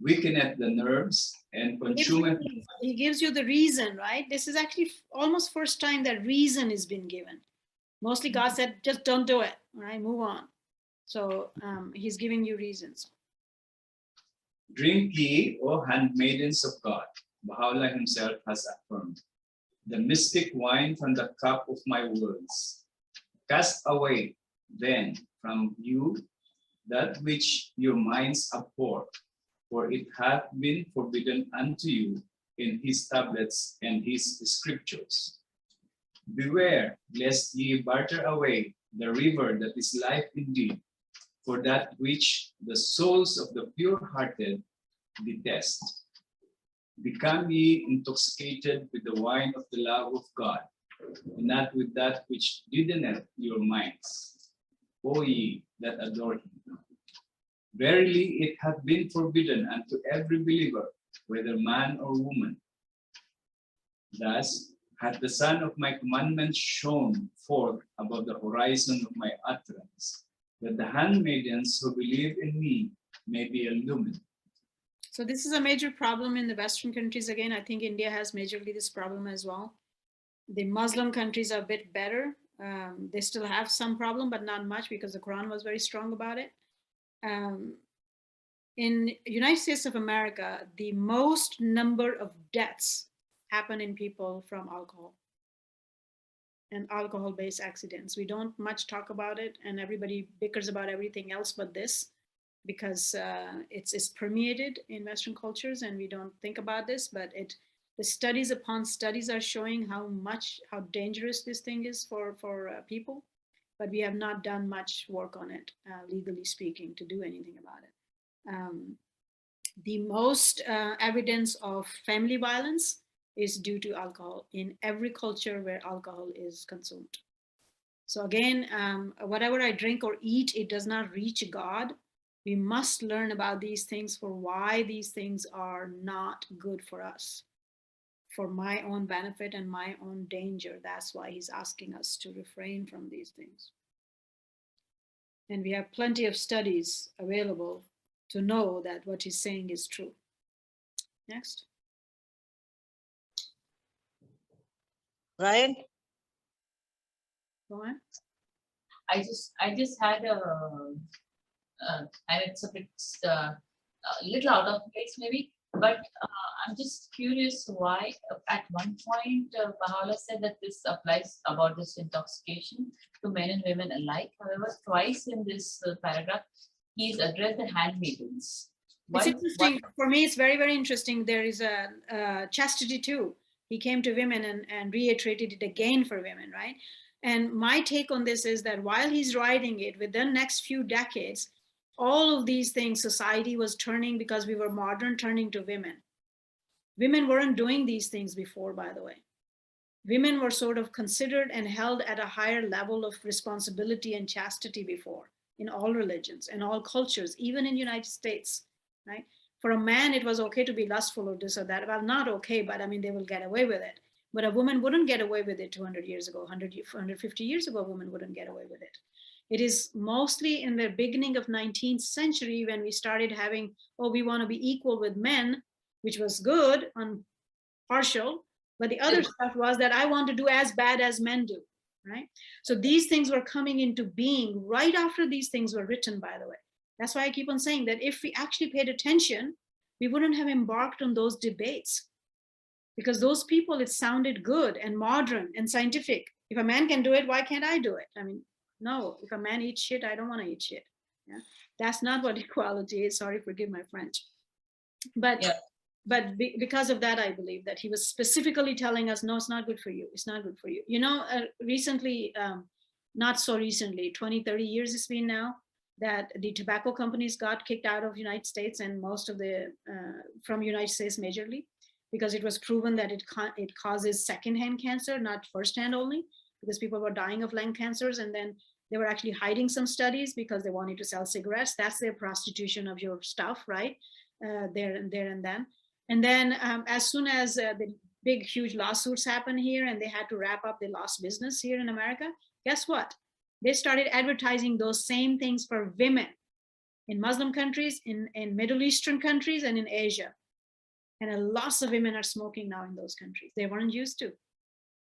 weakeneth the nerves and consumeth. He gives you the reason, right? This is actually almost first time that reason has been given. Mostly God said, just don't do it, all right, move on. So he's giving you reasons. Drink ye, O handmaidens of God, Baha'u'lláh himself has affirmed, the mystic wine from the cup of my words. Cast away then from you that which your minds abhor, for it hath been forbidden unto you in his tablets and his scriptures. Beware lest ye barter away the river that is life indeed, for that which the souls of the pure-hearted detest. Become ye intoxicated with the wine of the love of God, and not with that which deadeneth your minds, O ye that adore him. Verily it hath been forbidden unto every believer, whether man or woman. Thus hath the sun of my commandments shone forth above the horizon of my utterance, that the handmaidens who believe in me may be illumined. So this is a major problem in the Western countries. Again, I think India has majorly this problem as well. The Muslim countries are a bit better. They still have some problem, but not much, because the Quran was very strong about it. In United States of America, the most number of deaths happen in people from alcohol and alcohol-based accidents. We don't much talk about it, and everybody bickers about everything else but this, because it's permeated in Western cultures, and we don't think about this, but the studies upon studies are showing how dangerous this thing is for people, but we have not done much work on it, legally speaking, to do anything about it. The most evidence of family violence is due to alcohol in every culture where alcohol is consumed. So again, whatever I drink or eat, it does not reach God. We must learn about these things, for why these things are not good for us, for my own benefit and my own danger. That's why he's asking us to refrain from these things. And we have plenty of studies available to know that what he's saying is true. Next. Ryan? Go on. I just had and it's a bit little out of place maybe, but I'm just curious why at one point Baha'u'lláh said that this applies about this intoxication to men and women alike. However, twice in this paragraph, he's addressed the handmaidens. It's interesting. For me, it's very, very interesting. There is a chastity too. He came to women and reiterated it again for women, right? And my take on this is that while he's writing it, within the next few decades, all of these things, society was turning, because we were modern, turning to women. Women weren't doing these things before, by the way. Women were sort of considered and held at a higher level of responsibility and chastity before, in all religions and all cultures, even in the United States, right? For a man, it was okay to be lustful or this or that. Well, not okay, but I mean, they will get away with it. But a woman wouldn't get away with it 200 years ago, 150 years ago, a woman wouldn't get away with it. It is mostly in the beginning of 19th century when we started having, oh, we want to be equal with men, which was good on partial, but the other stuff was that I want to do as bad as men do, right? So these things were coming into being right after these things were written, by the way. That's why I keep on saying that if we actually paid attention, we wouldn't have embarked on those debates, because those people, it sounded good and modern and scientific. If a man can do it, why can't I do it? I mean, no, if a man eats shit, I don't want to eat shit. Yeah? That's not what equality is. Sorry, forgive my French. But Yeah. Because of that, I believe that he was specifically telling us, no, it's not good for you. It's not good for you. You know, recently, not so recently, 20, 30 years it's been now, that the tobacco companies got kicked out of the United States and most of the, from United States majorly, because it was proven that it causes secondhand cancer, not firsthand only, because people were dying of lung cancers, and then they were actually hiding some studies because they wanted to sell cigarettes. That's their prostitution of your stuff, right? There and then. And then as soon as the big, huge lawsuits happened here and they had to wrap up the lost business here in America, guess what? They started advertising those same things for women in Muslim countries, in Middle Eastern countries, and in Asia. And lots of women are smoking now in those countries. They weren't used to.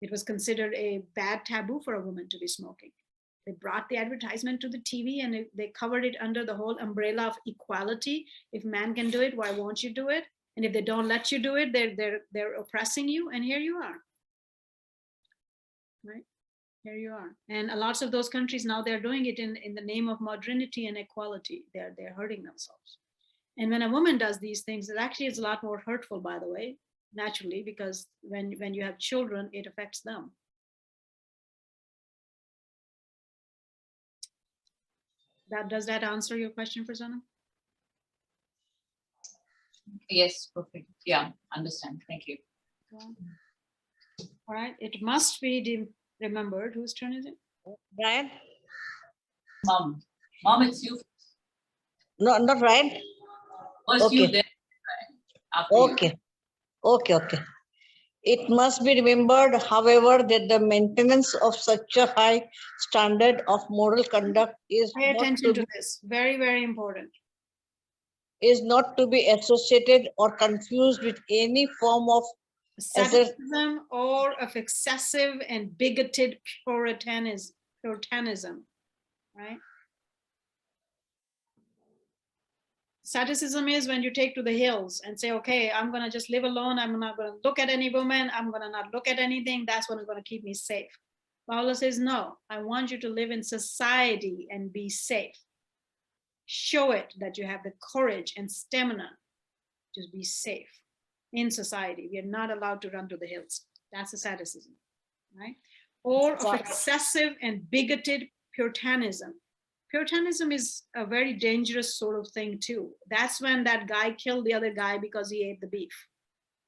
It was considered a bad taboo for a woman to be smoking. They brought the advertisement to the TV and they covered it under the whole umbrella of equality. If man can do it, why won't you do it? And if they don't let you do it, they're oppressing you. And here you are, right? Here you are. And lots of those countries now, they're doing it in the name of modernity and equality. They're hurting themselves. And when a woman does these things, it actually is a lot more hurtful, by the way, naturally, because when you have children, it affects them. Does that answer your question, Prasanna? Yes, perfect. Yeah, understand. Thank you. All right. It must be remembered. Whose turn is it? Brian? Mom, it's you. No, not Ryan. First you, then after you. Okay. It must be remembered, however, that the maintenance of such a high standard of moral conduct is Pay attention to this. Very, very important. Is not to be associated or confused with any form of asceticism or of excessive and bigoted puritanism, right? Asceticism is when you take to the hills and say, okay, I'm going to just live alone. I'm not going to look at any woman. I'm going to not look at anything. That's what's going to keep me safe. Paula says, no, I want you to live in society and be safe. Show it that you have the courage and stamina to be safe in society. We are not allowed to run to the hills. That's asceticism, right? Or of excessive and bigoted puritanism. Puritanism is a very dangerous sort of thing too. That's when that guy killed the other guy because he ate the beef,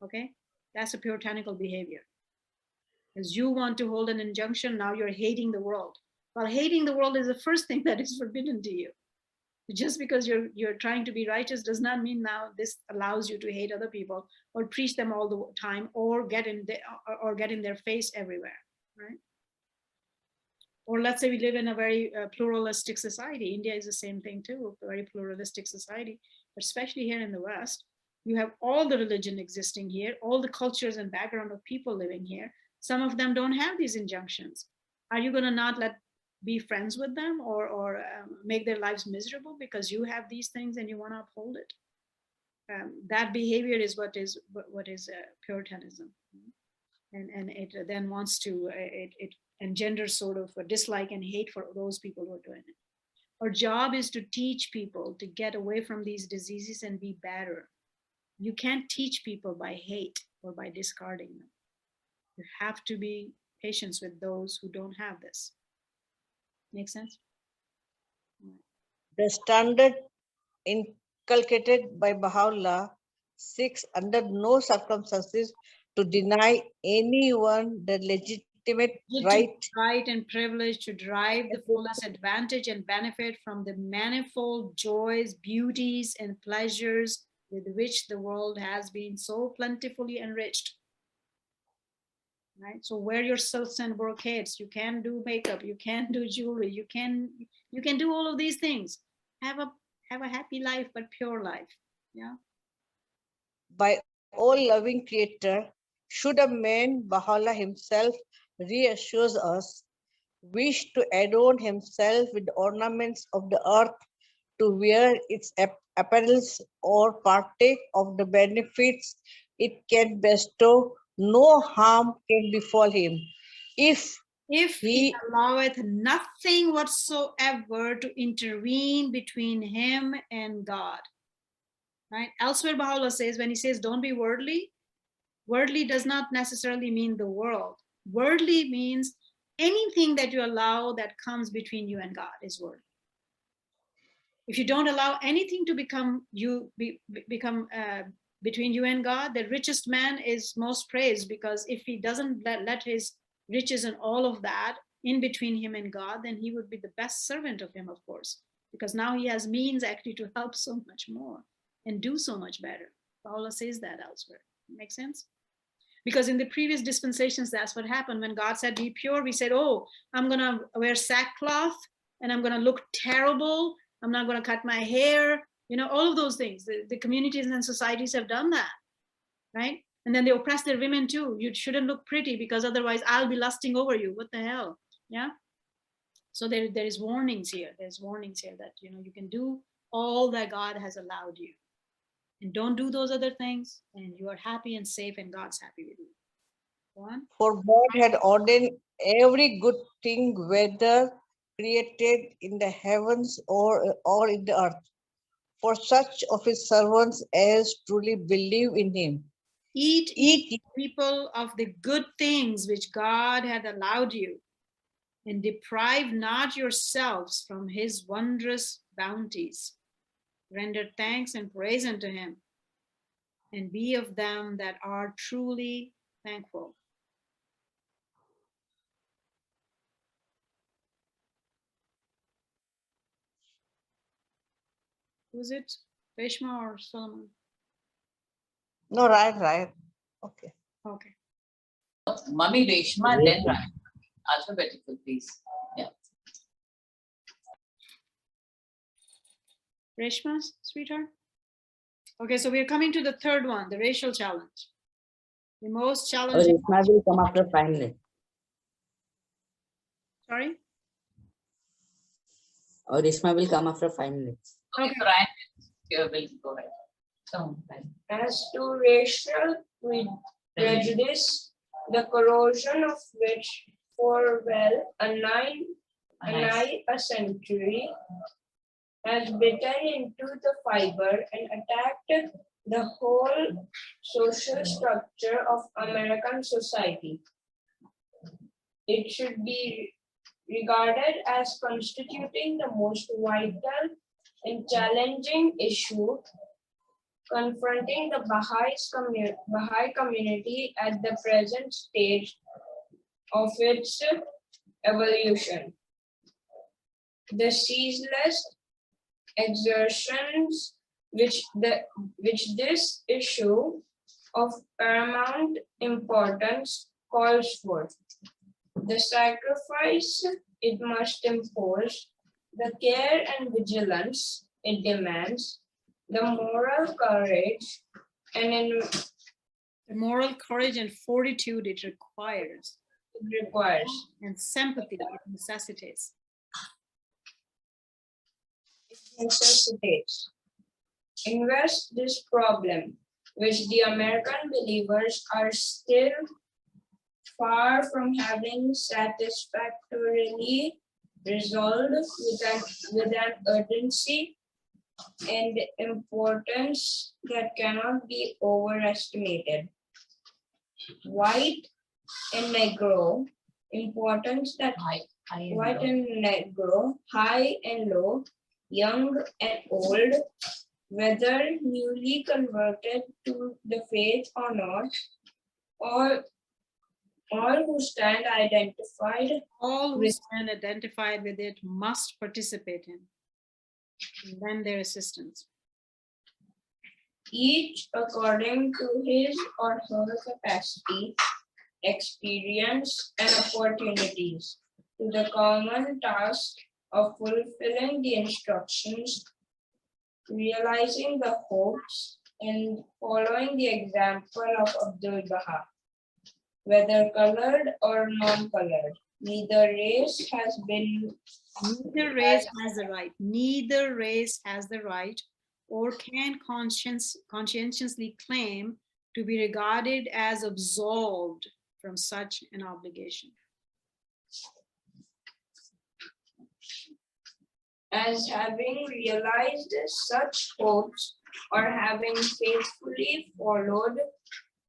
okay? That's a puritanical behavior. Because you want to hold an injunction, now you're hating the world. Well, hating the world is the first thing that is forbidden to you. Just because you're trying to be righteous does not mean now this allows you to hate other people or preach them all the time or get in their face everywhere, right? Or let's say we live in a very pluralistic society. India is the same thing too, a very pluralistic society, but especially here in the West, you have all the religion existing here, all the cultures and background of people living here. Some of them don't have these injunctions. Are you going to not be friends with them or make their lives miserable because you have these things and you want to uphold it? That behavior is what is puritanism, and it then wants to it engenders sort of a dislike and hate for those people who are doing it. Our job is to teach people to get away from these diseases and be better. You can't teach people by hate or by discarding them. You have to be patient with those who don't have this. Make sense? The standard inculcated by Baha'u'lláh seeks under no circumstances to deny anyone the legitimate right and privilege to derive the fullest advantage and benefit from the manifold joys, beauties, and pleasures with which the world has been so plentifully enriched. Right? So wear your silks and brocades. You can do makeup. You can do jewelry. You can do all of these things. Have a happy life, but pure life. Yeah. By all loving Creator, should a man, Baha'u'lláh himself reassures us, wish to adorn himself with the ornaments of the earth, to wear its apparels or partake of the benefits it can bestow, no harm can befall him. If if he alloweth nothing whatsoever to intervene between him and God. Right? Elsewhere, Baha'u'llah says, when he says, don't be worldly, worldly does not necessarily mean the world. Worldly means anything that you allow that comes between you and God is worldly. If you don't allow anything to become between you and God, the richest man is most praised, because if he doesn't let his riches and all of that in between him and God, then he would be the best servant of him, of course, because now he has means actually to help so much more and do so much better. Paula says that elsewhere. Makes sense? Because in the previous dispensations, that's what happened. When God said, be pure, we said, oh, I'm going to wear sackcloth and I'm going to look terrible. I'm not going to cut my hair. You know, all of those things. The communities and societies have done that, right? And then they oppress their women too. You shouldn't look pretty because otherwise I'll be lusting over you. What the hell? Yeah. So there is warnings here. There's warnings here that, you know, you can do all that God has allowed you. And don't do those other things, and you are happy and safe, and God's happy with you. Go on. For God had ordained every good thing, whether created in the heavens or in the earth, for such of his servants as truly believe in him. Eat, people, of the good things which God had allowed you, and deprive not yourselves from his wondrous bounties. Render thanks and praise unto him, and be of them that are truly thankful. Who's it? Reshma or Solomon? No, right. Okay. Okay. Mummy Reshma, then right. Alphabetical, please. Yeah. Reshma, sweetheart? Okay, so we're coming to the third one, the racial challenge. The most challenging. Reshma will come after 5 minutes. Sorry? Reshma will come after 5 minutes. Okay, so Ryan will go ahead. So, As to racial prejudice, the corrosion of which for nigh a century has bitten into the fiber and attacked the whole social structure of American society. It should be regarded as constituting the most vital and challenging issue confronting the Baha'i community at the present stage of its evolution. The ceaseless exertions which this issue of paramount importance calls for, the sacrifice it must impose, the care and vigilance it demands, the moral courage and fortitude it requires. And sympathy it necessitates. Invest this problem, which the American believers are still far from having satisfactorily resolved with an urgency and importance that cannot be overestimated. White and Negro, importance that white and Negro, high and low, young and old, whether newly converted to the faith or not, all who stand identified with it must participate in, and lend their assistance. Each according to his or her capacity, experience, and opportunities, to the common task of fulfilling the instructions, realizing the hopes, and following the example of Abdul Baha. Whether colored or non-colored, neither race has the right or can conscientiously claim to be regarded as absolved from such an obligation. as having realized such hopes or having faithfully followed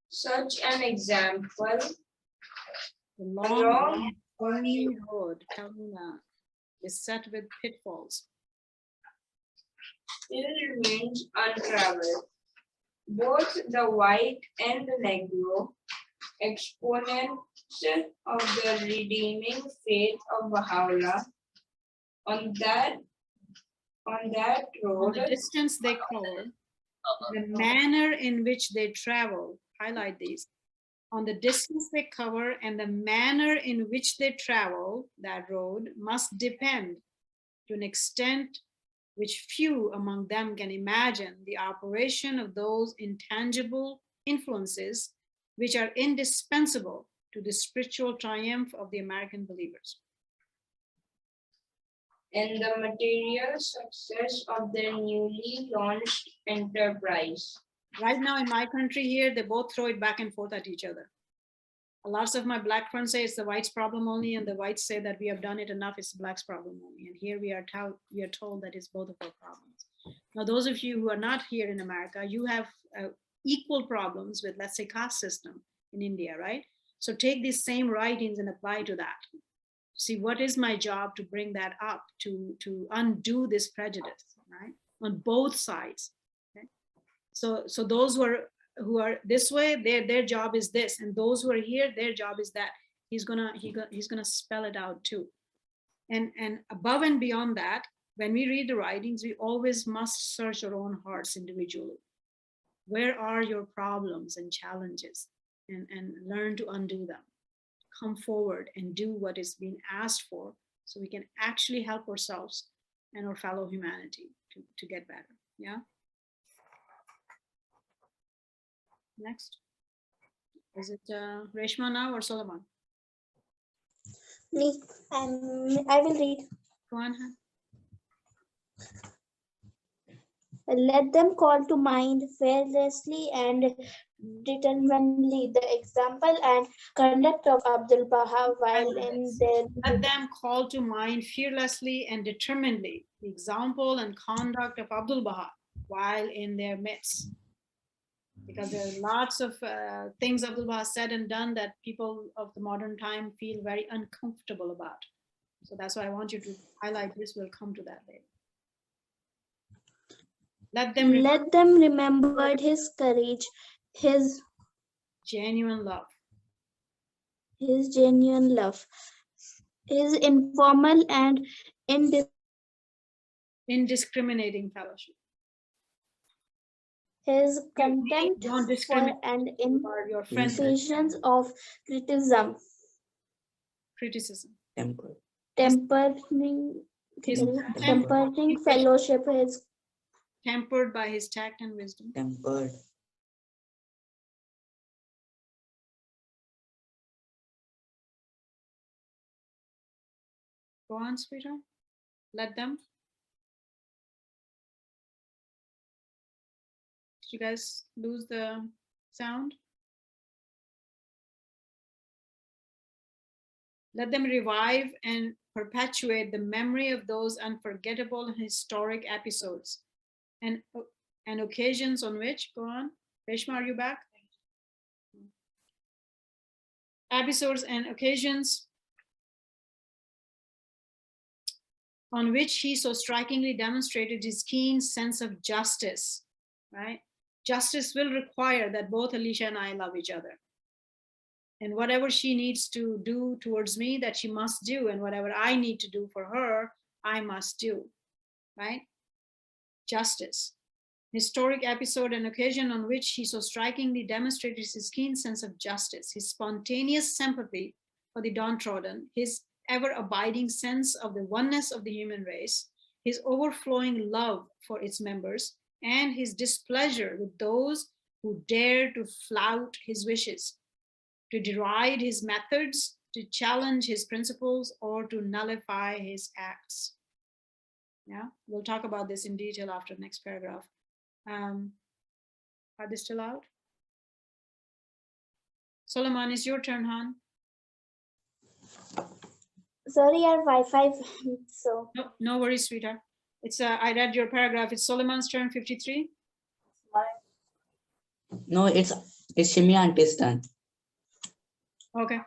such an example The long, along thorny road, Kaluna, beset with pitfalls. still remains untraveled. Both the white and the Negro, exponents of the redeeming faith of Baha'u'lláh, on that On road, the distance they cover, the manner in which they travel, highlight these. On the distance they cover and the manner in which they travel, that road must depend to an extent which few among them can imagine the operation of those intangible influences which are indispensable to the spiritual triumph of the American believers. and the material success of their newly launched enterprise. Right now in my country here, they both throw it back and forth at each other. Lots of my black friends say it's the whites' problem only, and the whites say that we have done it enough, it's the blacks' problem only. And here we are told that it's both of our problems. Now, those of you who are not here in America, you have equal problems with, let's say, caste system in India, right? So take these same writings and apply to that. See, what is my job to bring that up, to undo this prejudice, right? On both sides. Okay? So those who are this way, their job is this, and those who are here, their job is that. He's gonna spell it out too. And above and beyond that, when we read the writings, we always must search our own hearts individually. Where are your problems and challenges, and learn to undo them. Come forward and do what is being asked for, so we can actually help ourselves and our fellow humanity to get better. Yeah. Next. Is it Reshma now or Solomon? Me. I will read. Go on. Let them call to mind fearlessly and determinedly the example and conduct of Abdul Baha while in their... Let them call to mind fearlessly and determinedly the example and conduct of Abdul Baha while in their midst. Because there are lots of things Abdul Baha said and done that people of the modern time feel very uncomfortable about. So that's why I want you to highlight this. We'll come to that later. Let them remember his courage, his genuine love, his informal and indiscriminating fellowship, his contempt for and impatience of criticism, tempering fellowship, his tempered by his tact and wisdom. Tempered. Go on, sweetheart. Let them. Did you guys lose the sound? Let them revive and perpetuate the memory of those unforgettable and historic episodes and occasions on which, go on, Reshma, are you back? Episodes and occasions on which he so strikingly demonstrated his keen sense of justice, right? Justice will require that both Alicia and I love each other. And whatever she needs to do towards me, that she must do. And whatever I need to do for her, I must do, right? Justice. Historic episode and occasion on which he so strikingly demonstrated his keen sense of justice, his spontaneous sympathy for the downtrodden, his ever-abiding sense of the oneness of the human race, his overflowing love for its members, and his displeasure with those who dare to flout his wishes, to deride his methods, to challenge his principles, or to nullify his acts. Yeah, we'll talk about this in detail after the next paragraph. Are they still out? Solomon, it's your turn, hon. Sorry, our Wi-Fi. So no worries, sweetheart. It's I read your paragraph. It's Solomon's turn, 53. No, it's Shimi Auntie's turn. Okay.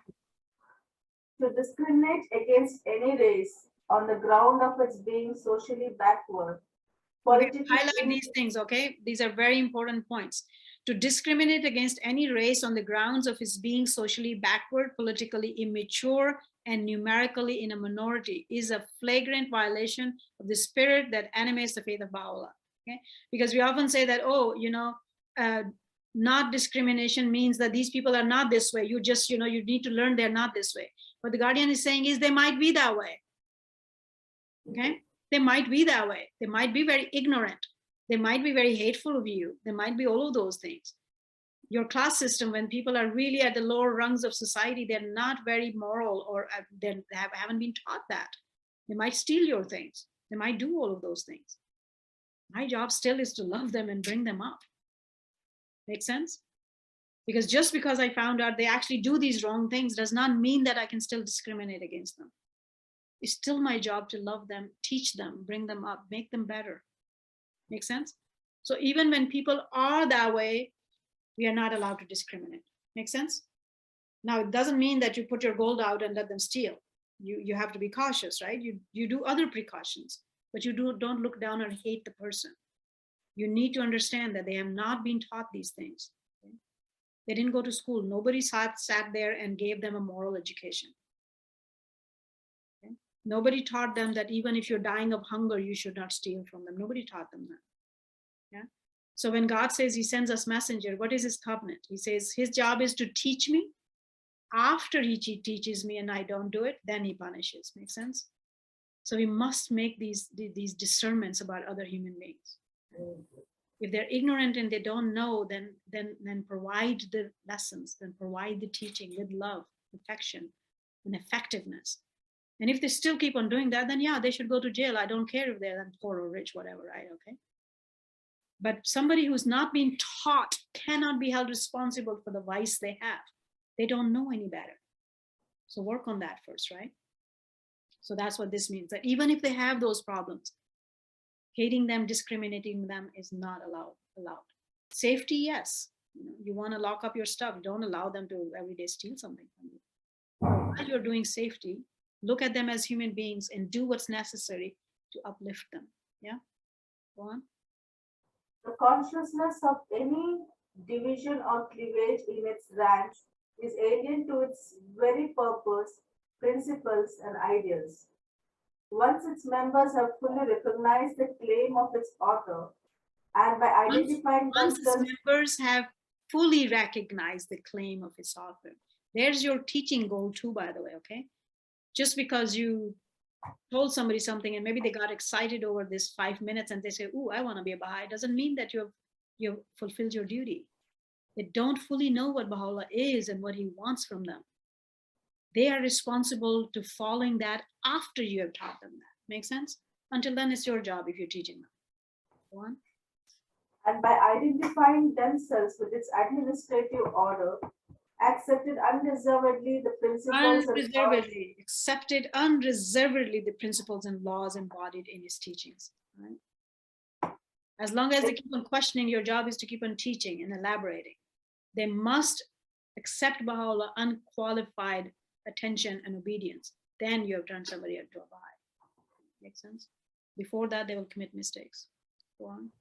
To discriminate against any race on the ground of its being socially backward. Okay, highlight these things, okay? These are very important points. To discriminate against any race on the grounds of its being socially backward, politically immature, and numerically in a minority is a flagrant violation of the spirit that animates the faith of Baha'u'lláh. Okay? Because we often say that, oh, you know, not discrimination means that these people are not this way. You just, you know, you need to learn they're not this way. What the Guardian is saying is they might be that way. Okay? They might be that way. They might be very ignorant. They might be very hateful of you. They might be all of those things. Your class system, when people are really at the lower rungs of society, they're not very moral, or they haven't been taught that. They might steal your things. They might do all of those things. My job still is to love them and bring them up. Make sense? Because just because I found out they actually do these wrong things does not mean that I can still discriminate against them. It's still my job to love them, teach them, bring them up, make them better. Make sense? So even when people are that way, we are not allowed to discriminate. Make sense? Now, it doesn't mean that you put your gold out and let them steal. You have to be cautious, right? You do other precautions, but you don't look down or hate the person. You need to understand that they have not been taught these things. Okay? They didn't go to school. Nobody sat there and gave them a moral education. Okay? Nobody taught them that even if you're dying of hunger, you should not steal from them. Nobody taught them that. Yeah. So when God says he sends us messenger, what is his covenant? He says his job is to teach me. After he teaches me and I don't do it, then he punishes. Make sense? So we must make these discernments about other human beings. If they're ignorant and they don't know, then provide the lessons, then provide the teaching with love, affection, and effectiveness. And if they still keep on doing that, then yeah, they should go to jail. I don't care if they're poor or rich, whatever, right? Okay. But somebody who's not been taught cannot be held responsible for the vice they have. They don't know any better. So work on that first, right? So that's what this means, that even if they have those problems, hating them, discriminating them is not allowed. Safety, yes. You want to lock up your stuff. Don't allow them to every day steal something from you. While you're doing safety, look at them as human beings and do what's necessary to uplift them. Yeah, go on. The consciousness of any division or cleavage in its ranks is alien to its very purpose, principles, and ideals. Once its members have fully recognized the claim of its author, and by identifying once its members have fully recognized the claim of its author, there's your teaching goal too, by the way, okay? Just because you told somebody something and maybe they got excited over this 5 minutes and they say, "Ooh, I want to be a Baha'i," doesn't mean that you've fulfilled your duty. They don't fully know what Baha'u'lláh is and what he wants from them. They are responsible to following that after you have taught them that. Make sense? Until then, it's your job if you're teaching them. Go on. And by identifying themselves with its administrative order, accepted unreservedly the principles accepted unreservedly the principles and laws embodied in his teachings. Right? As long as they keep on questioning, your job is to keep on teaching and elaborating. They must accept Baha'u'lláh unqualified attention and obedience. Then you have turned somebody into a Baha'i. Make sense? Before that, they will commit mistakes. Go on.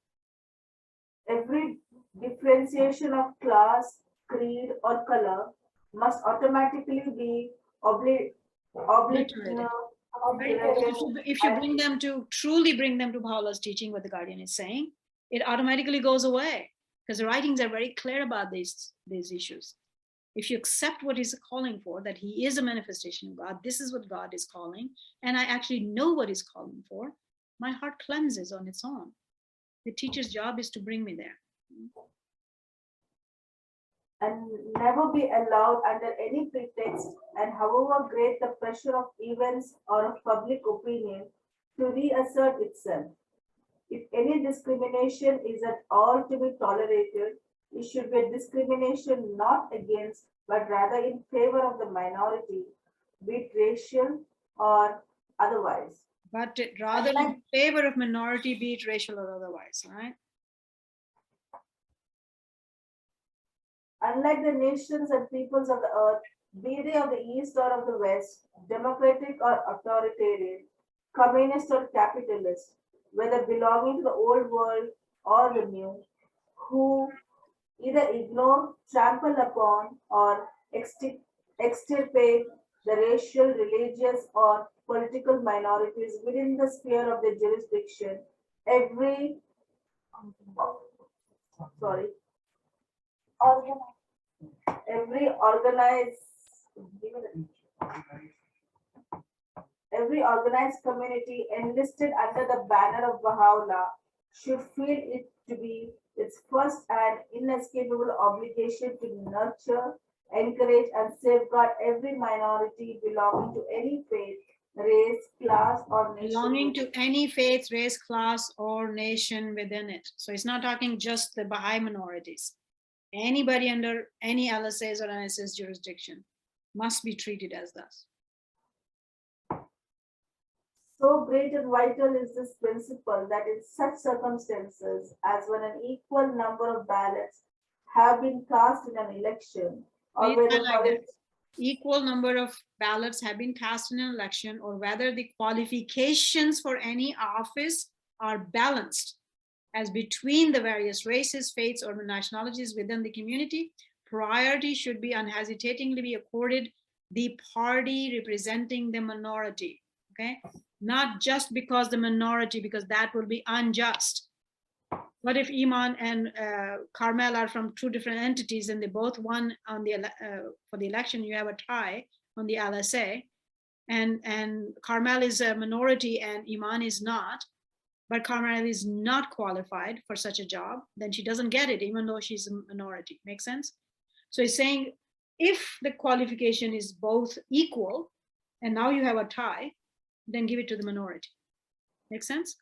Every differentiation of class, creed, or color must automatically be obliterated. If you bring them to, truly bring them to Baha'u'llah's teaching, what the Guardian is saying, it automatically goes away, because the writings are very clear about these issues. If you accept what he's calling for, that he is a manifestation of God, this is what God is calling, and I actually know what he's calling for, my heart cleanses on its own. The teacher's job is to bring me there. And never be allowed under any pretext, and however great the pressure of events or of public opinion, to reassert itself. If any discrimination is at all to be tolerated, it should be discrimination not against, but rather in favor of the minority, be it racial or otherwise. but rather in favor of minority, be it racial or otherwise, right? Unlike the nations and peoples of the earth, be they of the east or of the west, democratic or authoritarian, communist or capitalist, whether belonging to the old world or the new, who either ignore, trample upon, or extirpate the racial, religious, or political minorities within the sphere of their jurisdiction, every organized community enlisted under the banner of Baha'u'lláh should feel it to be its first and inescapable obligation to nurture, encourage, and safeguard every minority belonging to any faith, race, class, or nation. Belonging to any faith, race, class, or nation within it. So it's not talking just the Baha'i minorities. Anybody under any LSA's or NSA's jurisdiction must be treated as thus. So great and vital is this principle that in such circumstances as when an equal number of ballots have been cast in an election, or whether equal number of ballots have been cast in an election, or whether the qualifications for any office are balanced as between the various races, faiths, or nationalities within the community, priority should be unhesitatingly be accorded the party representing the minority. Okay, not just because the minority, because that will be unjust. What if Iman and Carmel are from two different entities and they both won on the for the election? You have a tie on the LSA, and Carmel is a minority and Iman is not, but Carmel is not qualified for such a job, then she doesn't get it, even though she's a minority. Make sense? So he's saying if the qualification is both equal, and now you have a tie, then give it to the minority. Make sense?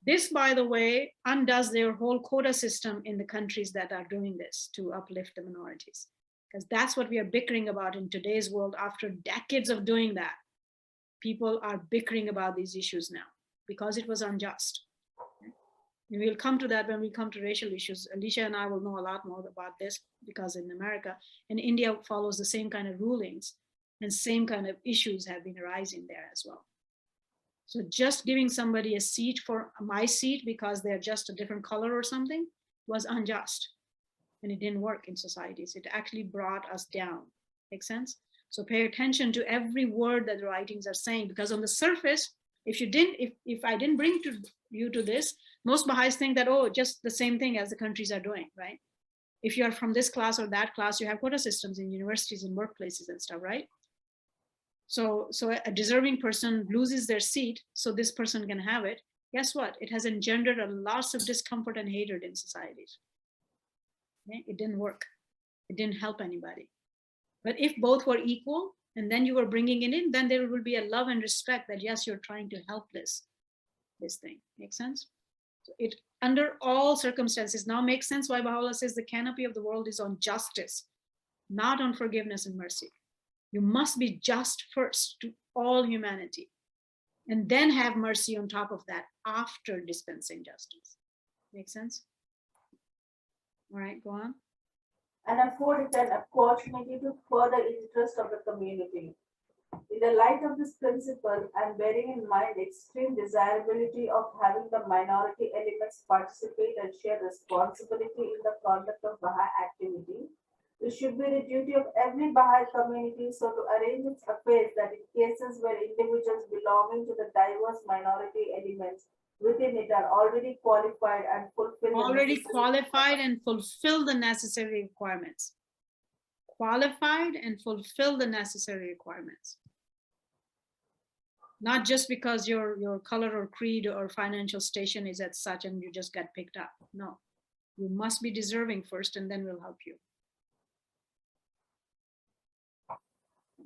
This, by the way, undoes their whole quota system in the countries that are doing this to uplift the minorities, because that's what we are bickering about in today's world. After decades of doing that, people are bickering about these issues now because it was unjust. And we'll come to that when we come to racial issues. Alicia and I will know a lot more about this, because in America and India follows the same kind of rulings and same kind of issues have been arising there as well. So just giving somebody a seat for my seat because they're just a different color or something was unjust. And it didn't work in societies. It actually brought us down. Make sense? So pay attention to every word that the writings are saying, because on the surface, if I didn't bring you to this, most Baha'is think that, oh, just the same thing as the countries are doing, right? If you're from this class or that class, you have quota systems in universities and workplaces and stuff, right? So a deserving person loses their seat, so this person can have it. Guess what? It has engendered a lot of discomfort and hatred in societies. Okay? It didn't work. It didn't help anybody. But if both were equal, and then you were bringing it in, then there will be a love and respect that, yes, you're trying to help this thing. Make sense? So it, under all circumstances, now makes sense why Baha'u'llah says the canopy of the world is on justice, not on forgiveness and mercy. You must be just first to all humanity, and then have mercy on top of that after dispensing justice. Make sense? All right, go on. And afford it an opportunity to further interest of the community. In the light of this principle, and bearing in mind the extreme desirability of having the minority elements participate and share responsibility in the conduct of Baha'i activity, it should be the duty of every Baha'i community so to arrange its affairs that in cases where individuals belonging to the diverse minority elements within it are already qualified and fulfill the necessary requirements. Qualified and fulfill the necessary requirements. Not just because your color or creed or financial station is at such and you just got picked up. No, you must be deserving first, and then we'll help you.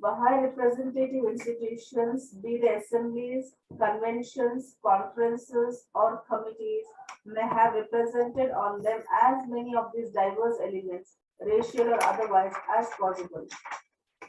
Baha'i representative institutions, be they assemblies, conventions, conferences, or committees, may have represented on them as many of these diverse elements, racial or otherwise, as possible.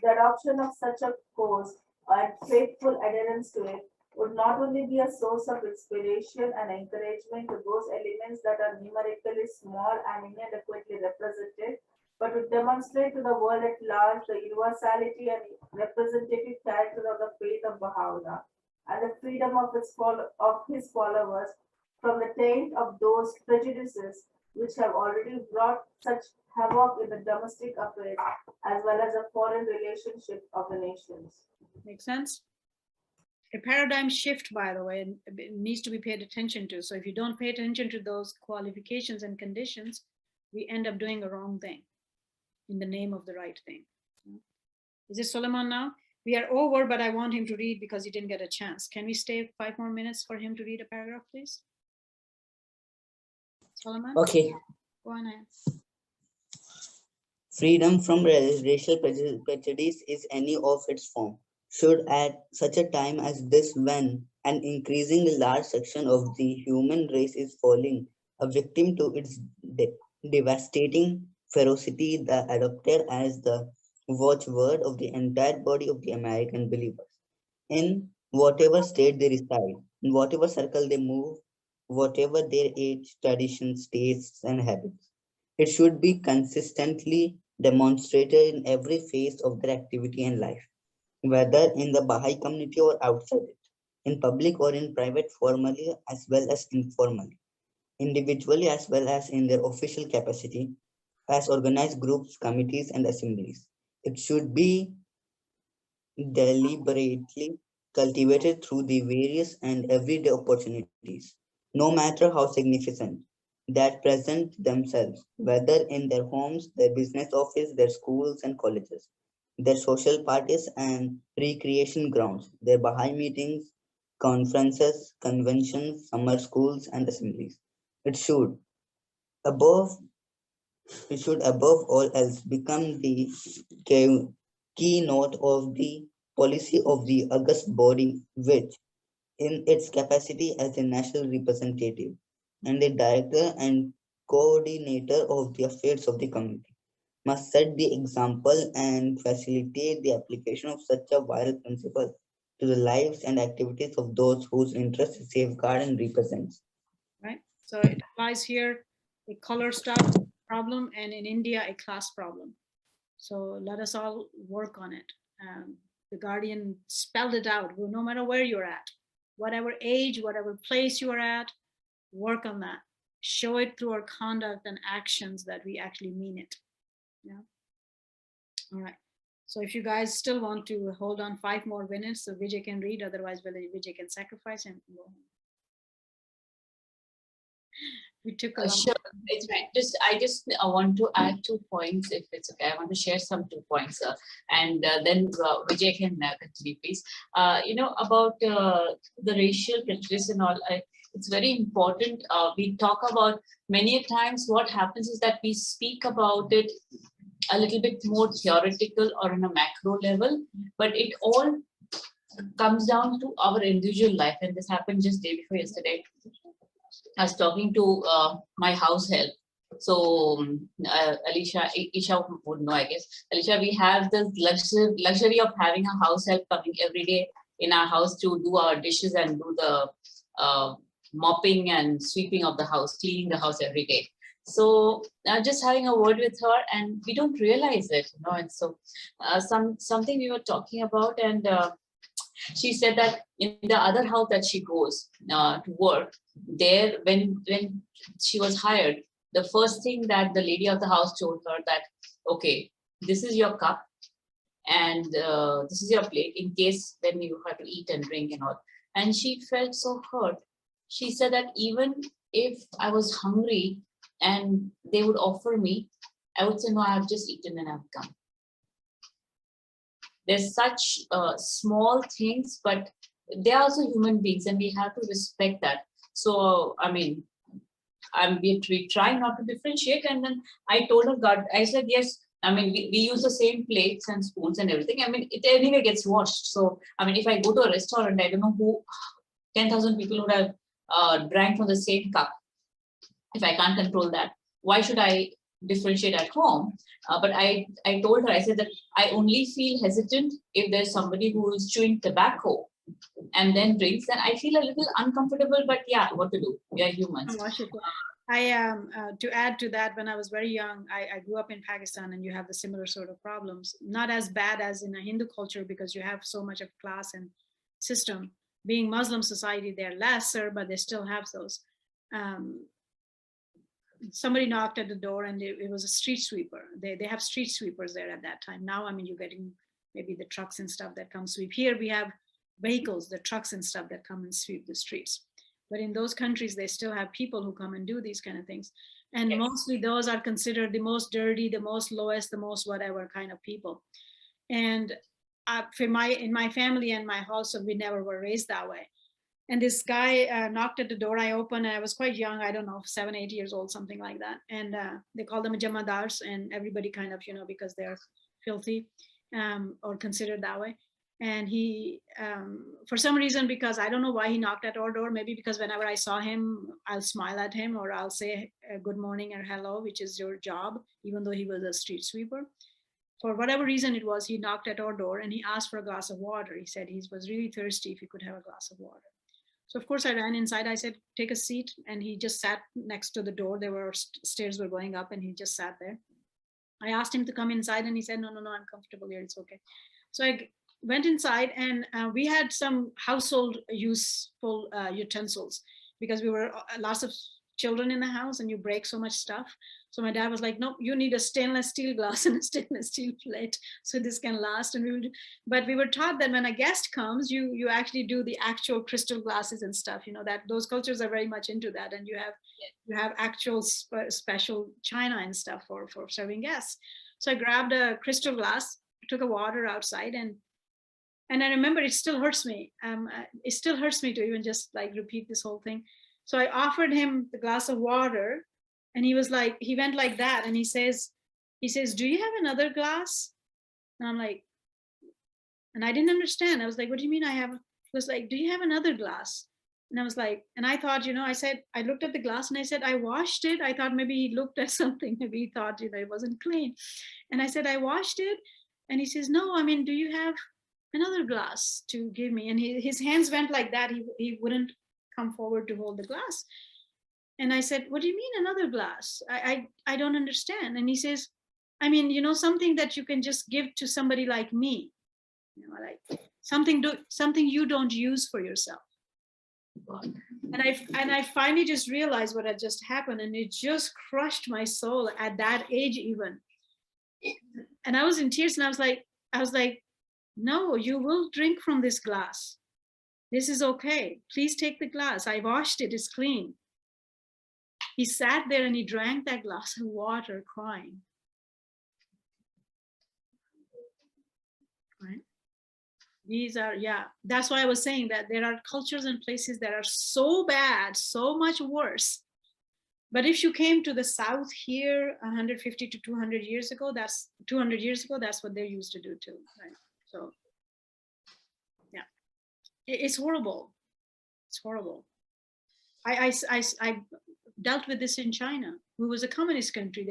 The adoption of such a course and faithful adherence to it would not only be a source of inspiration and encouragement to those elements that are numerically small and inadequately represented, but would demonstrate to the world at large the universality and representative character of the faith of Baha'u'lláh and the freedom of his followers from the taint of those prejudices which have already brought such havoc in the domestic affairs as well as the foreign relationship of the nations. Make sense? A paradigm shift, by the way, needs to be paid attention to. So if you don't pay attention to those qualifications and conditions, we end up doing a wrong thing in the name of the right thing. Is it Solomon now? We are over, but I want him to read because he didn't get a chance. Can we stay 5 more minutes for him to read a paragraph, please? Solomon? Okay. Go on ahead. Freedom from racial prejudice is any of its form, should at such a time as this, when an increasingly large section of the human race is falling a victim to its devastating ferocity, the adopted as the watchword of the entire body of the American believers. In whatever state they reside, in whatever circle they move, whatever their age, traditions, tastes, and habits, it should be consistently demonstrated in every phase of their activity and life, whether in the Baha'i community or outside it, in public or in private, formally as well as informally, individually as well as in their official capacity, as organized groups, committees, and assemblies. It should be deliberately cultivated through the various and everyday opportunities, no matter how significant, that present themselves, whether in their homes, their business office, their schools and colleges, their social parties and recreation grounds, their Baha'i meetings, conferences, conventions, summer schools, and assemblies. It should, above all else, become the keynote of the policy of the august body, which, in its capacity as a national representative and the director and coordinator of the affairs of the community, must set the example and facilitate the application of such a vital principle to the lives and activities of those whose interests it safeguards and represents. Right. So it applies here a color stuff problem, and in India a class problem. So let us all work on it. The Guardian spelled it out. Well, no matter where you're at, whatever age, whatever place you are at, work on that. Show it through our conduct and actions that we actually mean it. Yeah. All right. So if you guys still want to hold on 5 more minutes, so Vijay can read, otherwise Vijay can sacrifice and go home. We took a Sure, it's right. I just want to add 2 points, if it's okay. I want to share some 2 points, and then Vijay can continue, please. About the racial prejudice and all. It's very important. We talk about many times. What happens is that we speak about it a little bit more theoretical or on a macro level, but it all comes down to our individual life. And this happened just day before yesterday. I was talking to my house help. So Isha would know, I guess. Alicia, we have the luxury of having a house help coming every day in our house to do our dishes and do the mopping and sweeping of the house, cleaning the house every day. So just having a word with her, and we don't realize it, and so something we were talking about, and she said that in the other house that she goes to work, there when she was hired, the first thing that the lady of the house told her that, okay, this is your cup and this is your plate in case when you have to eat and drink and all. And she felt so hurt. She said that even if I was hungry and they would offer me, I would say, no, I have just eaten and I've come. There's such small things, but they're also human beings and we have to respect that. So, I mean, we try not to differentiate. And then I told her, God, I said, yes, I mean, we use the same plates and spoons and everything. I mean, it anyway gets washed. So, I mean, if I go to a restaurant, I don't know who, 10,000 people would have drank from the same cup. If I can't control that, why should I differentiate at home? But I told her, I said that I only feel hesitant if there's somebody who is chewing tobacco, and then drinks, then I feel a little uncomfortable, but yeah, what to do? We are humans. To add to that, when I was very young, I grew up in Pakistan, and you have the similar sort of problems, not as bad as in a Hindu culture because you have so much of class and system. Being Muslim society, they're lesser, but they still have those. Somebody knocked at the door, and it was a street sweeper. They have street sweepers there at that time. Now, I mean, you're getting maybe the trucks and stuff that come sweep. Here we have vehicles, the trucks and stuff that come and sweep the streets. But in those countries, they still have people who come and do these kind of things. And Yes. mostly those are considered the most dirty, the most lowest, the most whatever kind of people. And in my family and my house, we never were raised that way. And this guy knocked at the door. I opened, and I was quite young. I don't know, 7, 8 years old, something like that. And they call them jamadars, and everybody kind of, because they're filthy or considered that way. And he, for some reason, because I don't know why he knocked at our door, maybe because whenever I saw him, I'll smile at him, or I'll say good morning or hello, which is your job, even though he was a street sweeper. For whatever reason it was, he knocked at our door and he asked for a glass of water. He said he was really thirsty if he could have a glass of water. So of course I ran inside. I said, take a seat. And he just sat next to the door. There were stairs were going up, and he just sat there. I asked him to come inside, and he said, no, I'm comfortable here. It's okay. So I went inside, and we had some household useful utensils because we were lots of children in the house, and you break so much stuff. So my dad was like, no, you need a stainless steel glass and a stainless steel plate so this can last. And but we were taught that when a guest comes, you actually do the actual crystal glasses and stuff, that those cultures are very much into that. And you have actual special china and stuff for serving guests. So I grabbed a crystal glass, took a water outside, and I remember it still hurts me. It still hurts me to even just like repeat this whole thing. So I offered him the glass of water, and he went like that. And he says, do you have another glass? And I'm like, and I didn't understand. I was like, what do you mean I have? He was like, do you have another glass? And I was like, and I thought, I looked at the glass and I said, I washed it. I thought maybe he looked at something. Maybe he thought, it wasn't clean. And I said, I washed it. And he says, no, I mean, do you have another glass to give me? And his hands went like that. He wouldn't come forward to hold the glass. And I said, what do you mean another glass? I don't understand. And he says, I mean, something that you can just give to somebody like me, like something you don't use for yourself. And I finally just realized what had just happened, and it just crushed my soul at that age even. And I was in tears, and I was like, no, you will drink from this glass. This is okay. Please take the glass. I washed it. It's clean. He sat there and he drank that glass of water crying. Right? These are, that's why I was saying that there are cultures and places that are so bad, so much worse. But if you came to the South here 150 to 200 years ago, that's what they used to do too, right? So, yeah, it's horrible. It's horrible. I dealt with this in China, who was a communist country.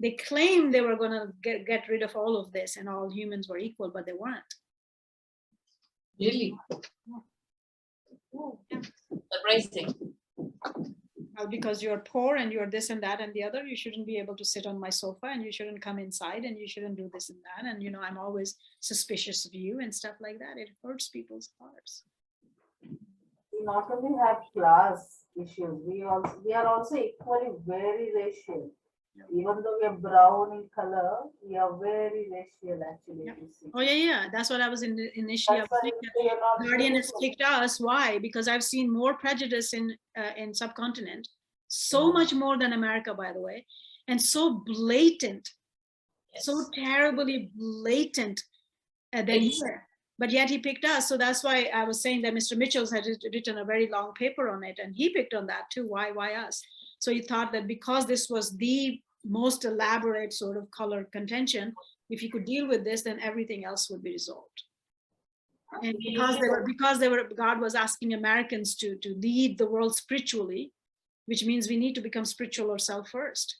They claimed they were going to get rid of all of this and all humans were equal, but they weren't. Really? Yeah. Surprising. Well, because you're poor and you're this and that and the other, you shouldn't be able to sit on my sofa, and you shouldn't come inside, and you shouldn't do this and that. And, I'm always suspicious of you and stuff like that. It hurts people's hearts. We not only have class issues, we are also equally very racial. Even though we are brown in color, we are very racial actually. Oh yeah. That's what I was initially. Guardian has kicked us. Why? Because I've seen more prejudice in subcontinent, so much more than America, by the way, and so blatant, so terribly blatant than here. But yet he picked us. So that's why I was saying that Mr. Mitchell's had written a very long paper on it, and he picked on that too. Why us? So he thought that because this was the most elaborate sort of color contention, if he could deal with this, then everything else would be resolved. And because God was asking Americans to lead the world spiritually, which means we need to become spiritual ourselves first,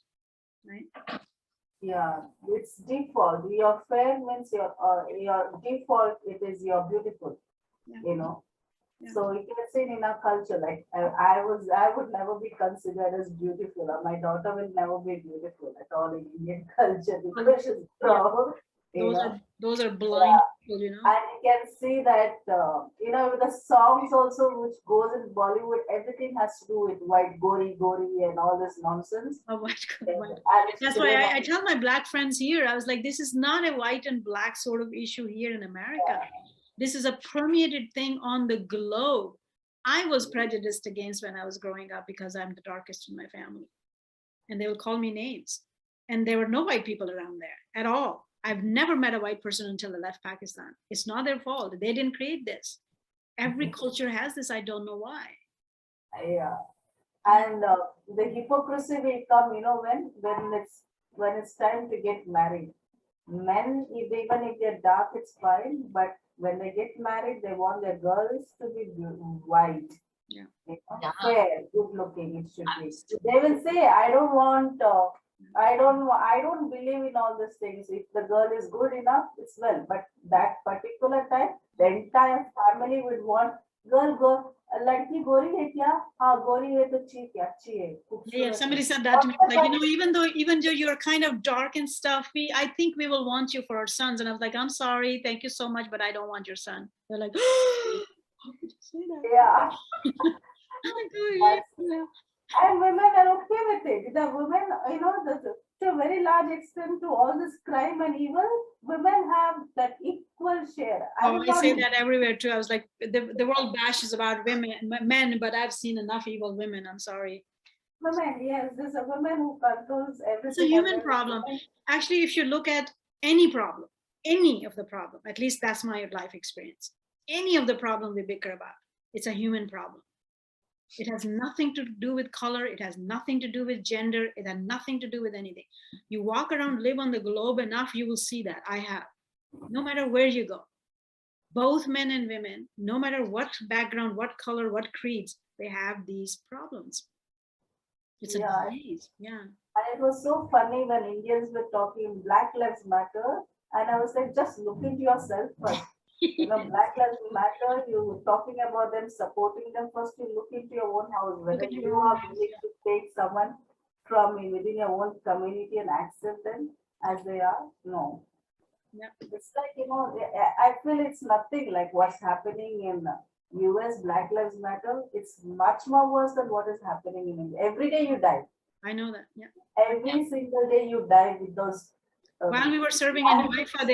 right? Yeah, it's default. Your fair means your default. It is you're beautiful. Yeah. you know. Yeah. So you can see in our culture, like I would never be considered as beautiful. Or my daughter will never be beautiful at all in Indian culture because she's brown. You know? Those are blind people, you know. And you can see that, you know, with the songs also which goes in Bollywood, everything has to do with white, gory, and all this nonsense. Oh, white. And it's That's still why I tell my black friends here, I was like, this is not a white and black sort of issue here in America. This is a permeated thing on the globe. I was prejudiced against when I was growing up because I'm the darkest in my family. And they will call me names. And there were no white people around there at all. I've never met a white person until I left Pakistan. It's not their fault. They didn't create this. Every culture has this. I don't know why. Yeah. And the hypocrisy will come, you know, when it's time to get married. Men, even if they're dark, it's fine. But when they get married, they want their girls to be white, yeah, you know, fair, good looking. It should be. They will say, I don't want. I don't believe in all these things. If the girl is good enough, it's well. But that particular time, the entire family would want girl. Ladki gori hai kya? हाँ gori hai to ठीक है, अच्छी है. Yeah, somebody said that to me. Like, you know, even though you're kind of dark and stuffy, I think we will want you for our sons. And I was like, I'm sorry, thank you so much, but I don't want your son. They're like, how could you say that? Yeah. I'm like, oh, yeah. And women are okay with it. The women, you know, to a very large extent to all this crime and evil, women have that equal share. Oh, I say that everywhere too. I was like, the world bashes about men, but I've seen enough evil women. I'm sorry. Women, yes, there's a woman who controls everything. It's a human problem. Actually, if you look at any problem, any of the problem, at least that's my life experience, any of the problem we bicker about, it's a human problem. It has nothing to do with color. It has nothing to do with gender. It has nothing to do with anything. You walk around, live on the globe enough, you will see that. I have. No matter where you go, both men and women, no matter what background, what color, what creeds, they have these problems. It's a disease. Yeah. And it was so funny when Indians were talking Black Lives Matter. And I was like, just look into yourself first. You know, Black Lives Matter, you were talking about them, supporting them. First, you look into your own house, whether you are willing to take someone from within your own community and accept them as they are. No. Yeah. It's like, you know, I feel it's nothing like what's happening in US, Black Lives Matter. It's much more worse than what is happening in India. Every day you die. I know that. Yeah. Every single day you die with those. While we were serving in Haifa,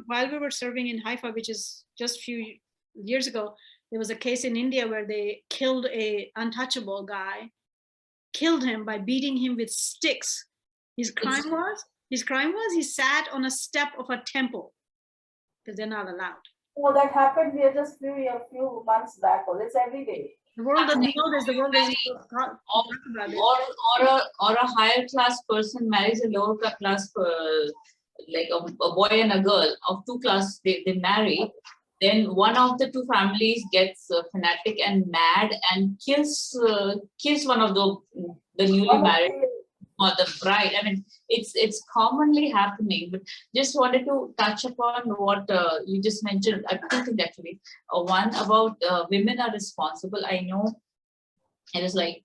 while we were serving in Haifa, which is just a few years ago, there was a case in India where they killed a untouchable guy, killed him by beating him with sticks. His crime was he sat on a step of a temple because they're not allowed. Oh, that happened here just a few months back. Oh, it's every day. The world doesn't know this. The world doesn't talk about it. Or a higher class person marries a lower class, like a boy and a girl of two classes. They marry. Then one of the two families gets fanatic and mad and kills one of the newly married or the bride. I mean, it's commonly happening. But just wanted to touch upon what you just mentioned. Two things actually. One about women are responsible. I know it was like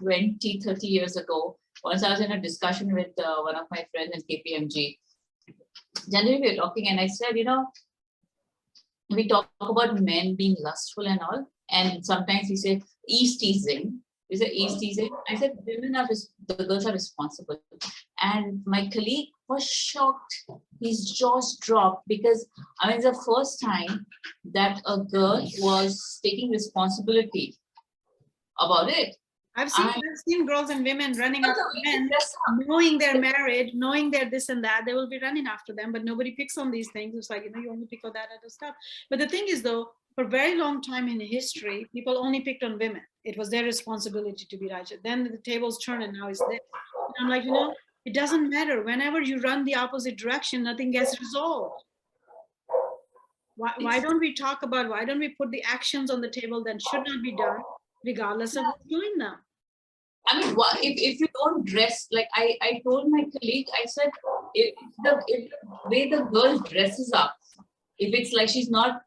20, 30 years ago. Once I was in a discussion with one of my friends in KPMG. Generally, we were talking, and I said, you know, we talk about men being lustful and all, and sometimes we say teasing. We say teasing. I said the girls are responsible, and my colleague was shocked. His jaws dropped because I mean, it's the first time that a girl was taking responsibility about it. I've seen girls and women running after men, knowing they're married, knowing they're this and that. They will be running after them, but nobody picks on these things. It's like, you know, you only pick on that other stuff. But the thing is, though, for a very long time in history, people only picked on women. It was their responsibility to be righteous. Then the tables turn, and now it's this. And I'm like, you know, it doesn't matter. Whenever you run the opposite direction, nothing gets resolved. Why don't we talk about, why don't we put the actions on the table that should not be done, regardless of who's doing them? I mean, if you don't dress, like I told my colleague, I said, if the way the girl dresses up if it's like she's not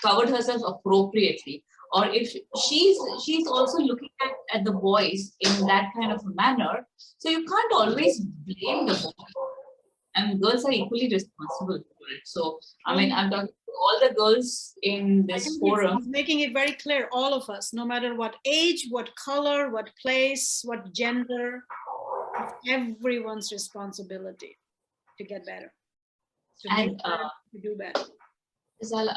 covered herself appropriately, or if she's also looking at the boys in that kind of a manner, so you can't always blame the boys. And girls are equally responsible for it. So I mean, I'm talking to all the girls in this forum. It's making it very clear, all of us, no matter what age, what color, what place, what gender, everyone's responsibility to get better, to make better, to do better.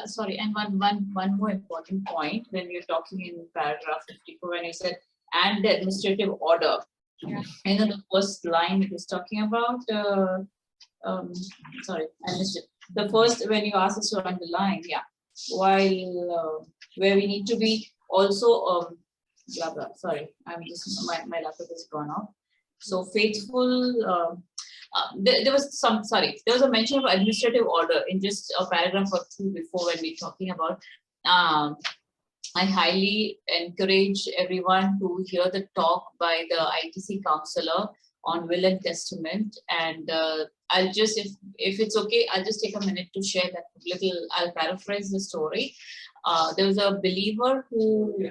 Sorry, and one more important point when you're talking in paragraph 54, when you said, and the administrative order. Yeah. And then the first line it was talking about, sorry, I missed it. The first, when you asked us to underline, yeah, while where we need to be also, blah, blah, sorry, I'm just, my laptop is gone off. So faithful, there was some, sorry, there was a mention of administrative order in just a paragraph or two before when we're talking about, I highly encourage everyone to hear the talk by the ITC counselor on will and testament, and I'll just, if it's okay, I'll just take a minute to share that little, I'll paraphrase the story. There was a believer who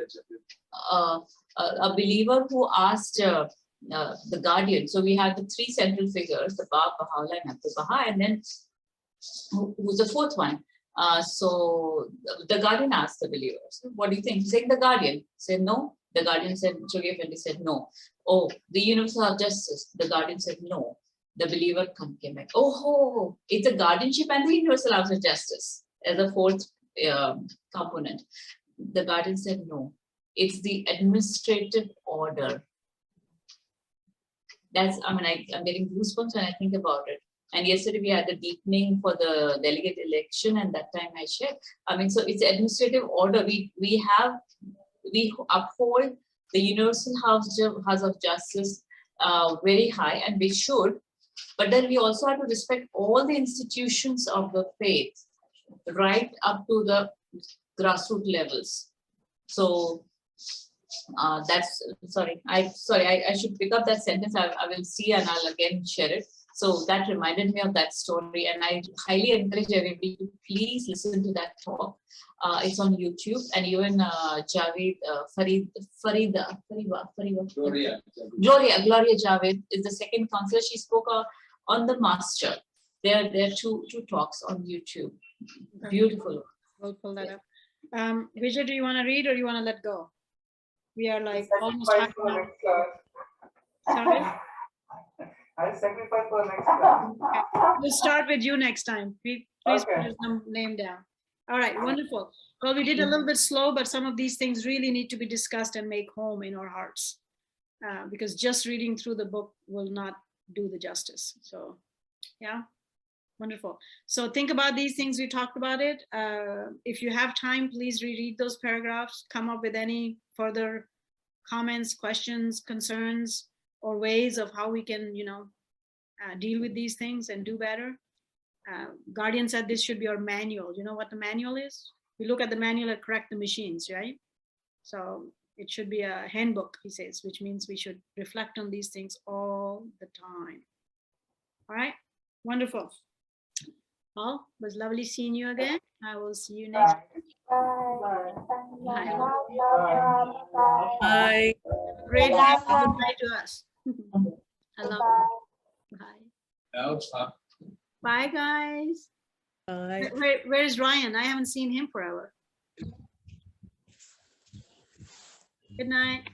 asked the guardian. So we have the three central figures, the Bab, Baha'u'lláh, and Abdul Baha, and then who's the fourth one? So the guardian asked the believers, what do you think? Saying the guardian said no. The guardian said, Shoghi Effendi said no. Oh, the universal of justice. The guardian said no. The believer came back. Oh, it's a guardianship and the universal house of justice as a fourth component. The guardian said no. It's the administrative order. That's, I mean, I'm getting goosebumps when I think about it. And yesterday we had the deepening for the delegate election, and that time I shared. I mean, so it's administrative order. We uphold the universal house of justice very high, and we should. But then we also have to respect all the institutions of the faith, right up to the grassroots levels. So that's, sorry, I should pick up that sentence. I will see, and I'll again share it. So that reminded me of that story, and I highly encourage everybody to please listen to that talk. It's on YouTube, and even Javed, Gloria Javed is the second counselor. She spoke on the master. There are two talks on YouTube. Beautiful. We'll pull that up. Vijay, do you want to read or you want to let go? We are like almost half an hour. Sorry? I'll sacrifice for next class. Okay. We'll start with you next time. Please put your name down. All right, wonderful. Well, we did a little bit slow, but some of these things really need to be discussed and make home in our hearts, because just reading through the book will not do the justice. So, yeah, wonderful. So think about these things. We talked about it. If you have time, please reread those paragraphs. Come up with any further comments, questions, concerns, or ways of how we can, deal with these things and do better. Guardian said this should be our manual. You know what the manual is? We look at the manual and correct the machines, right? So it should be a handbook, he says, which means we should reflect on these things all the time. All right, wonderful. Well, it was lovely seeing you again. I will see you next time. Bye. Bye. Bye. Great day. Goodbye to us. I love you. Bye. Bye, guys. Bye. Where's Ryan? I haven't seen him forever. Good night.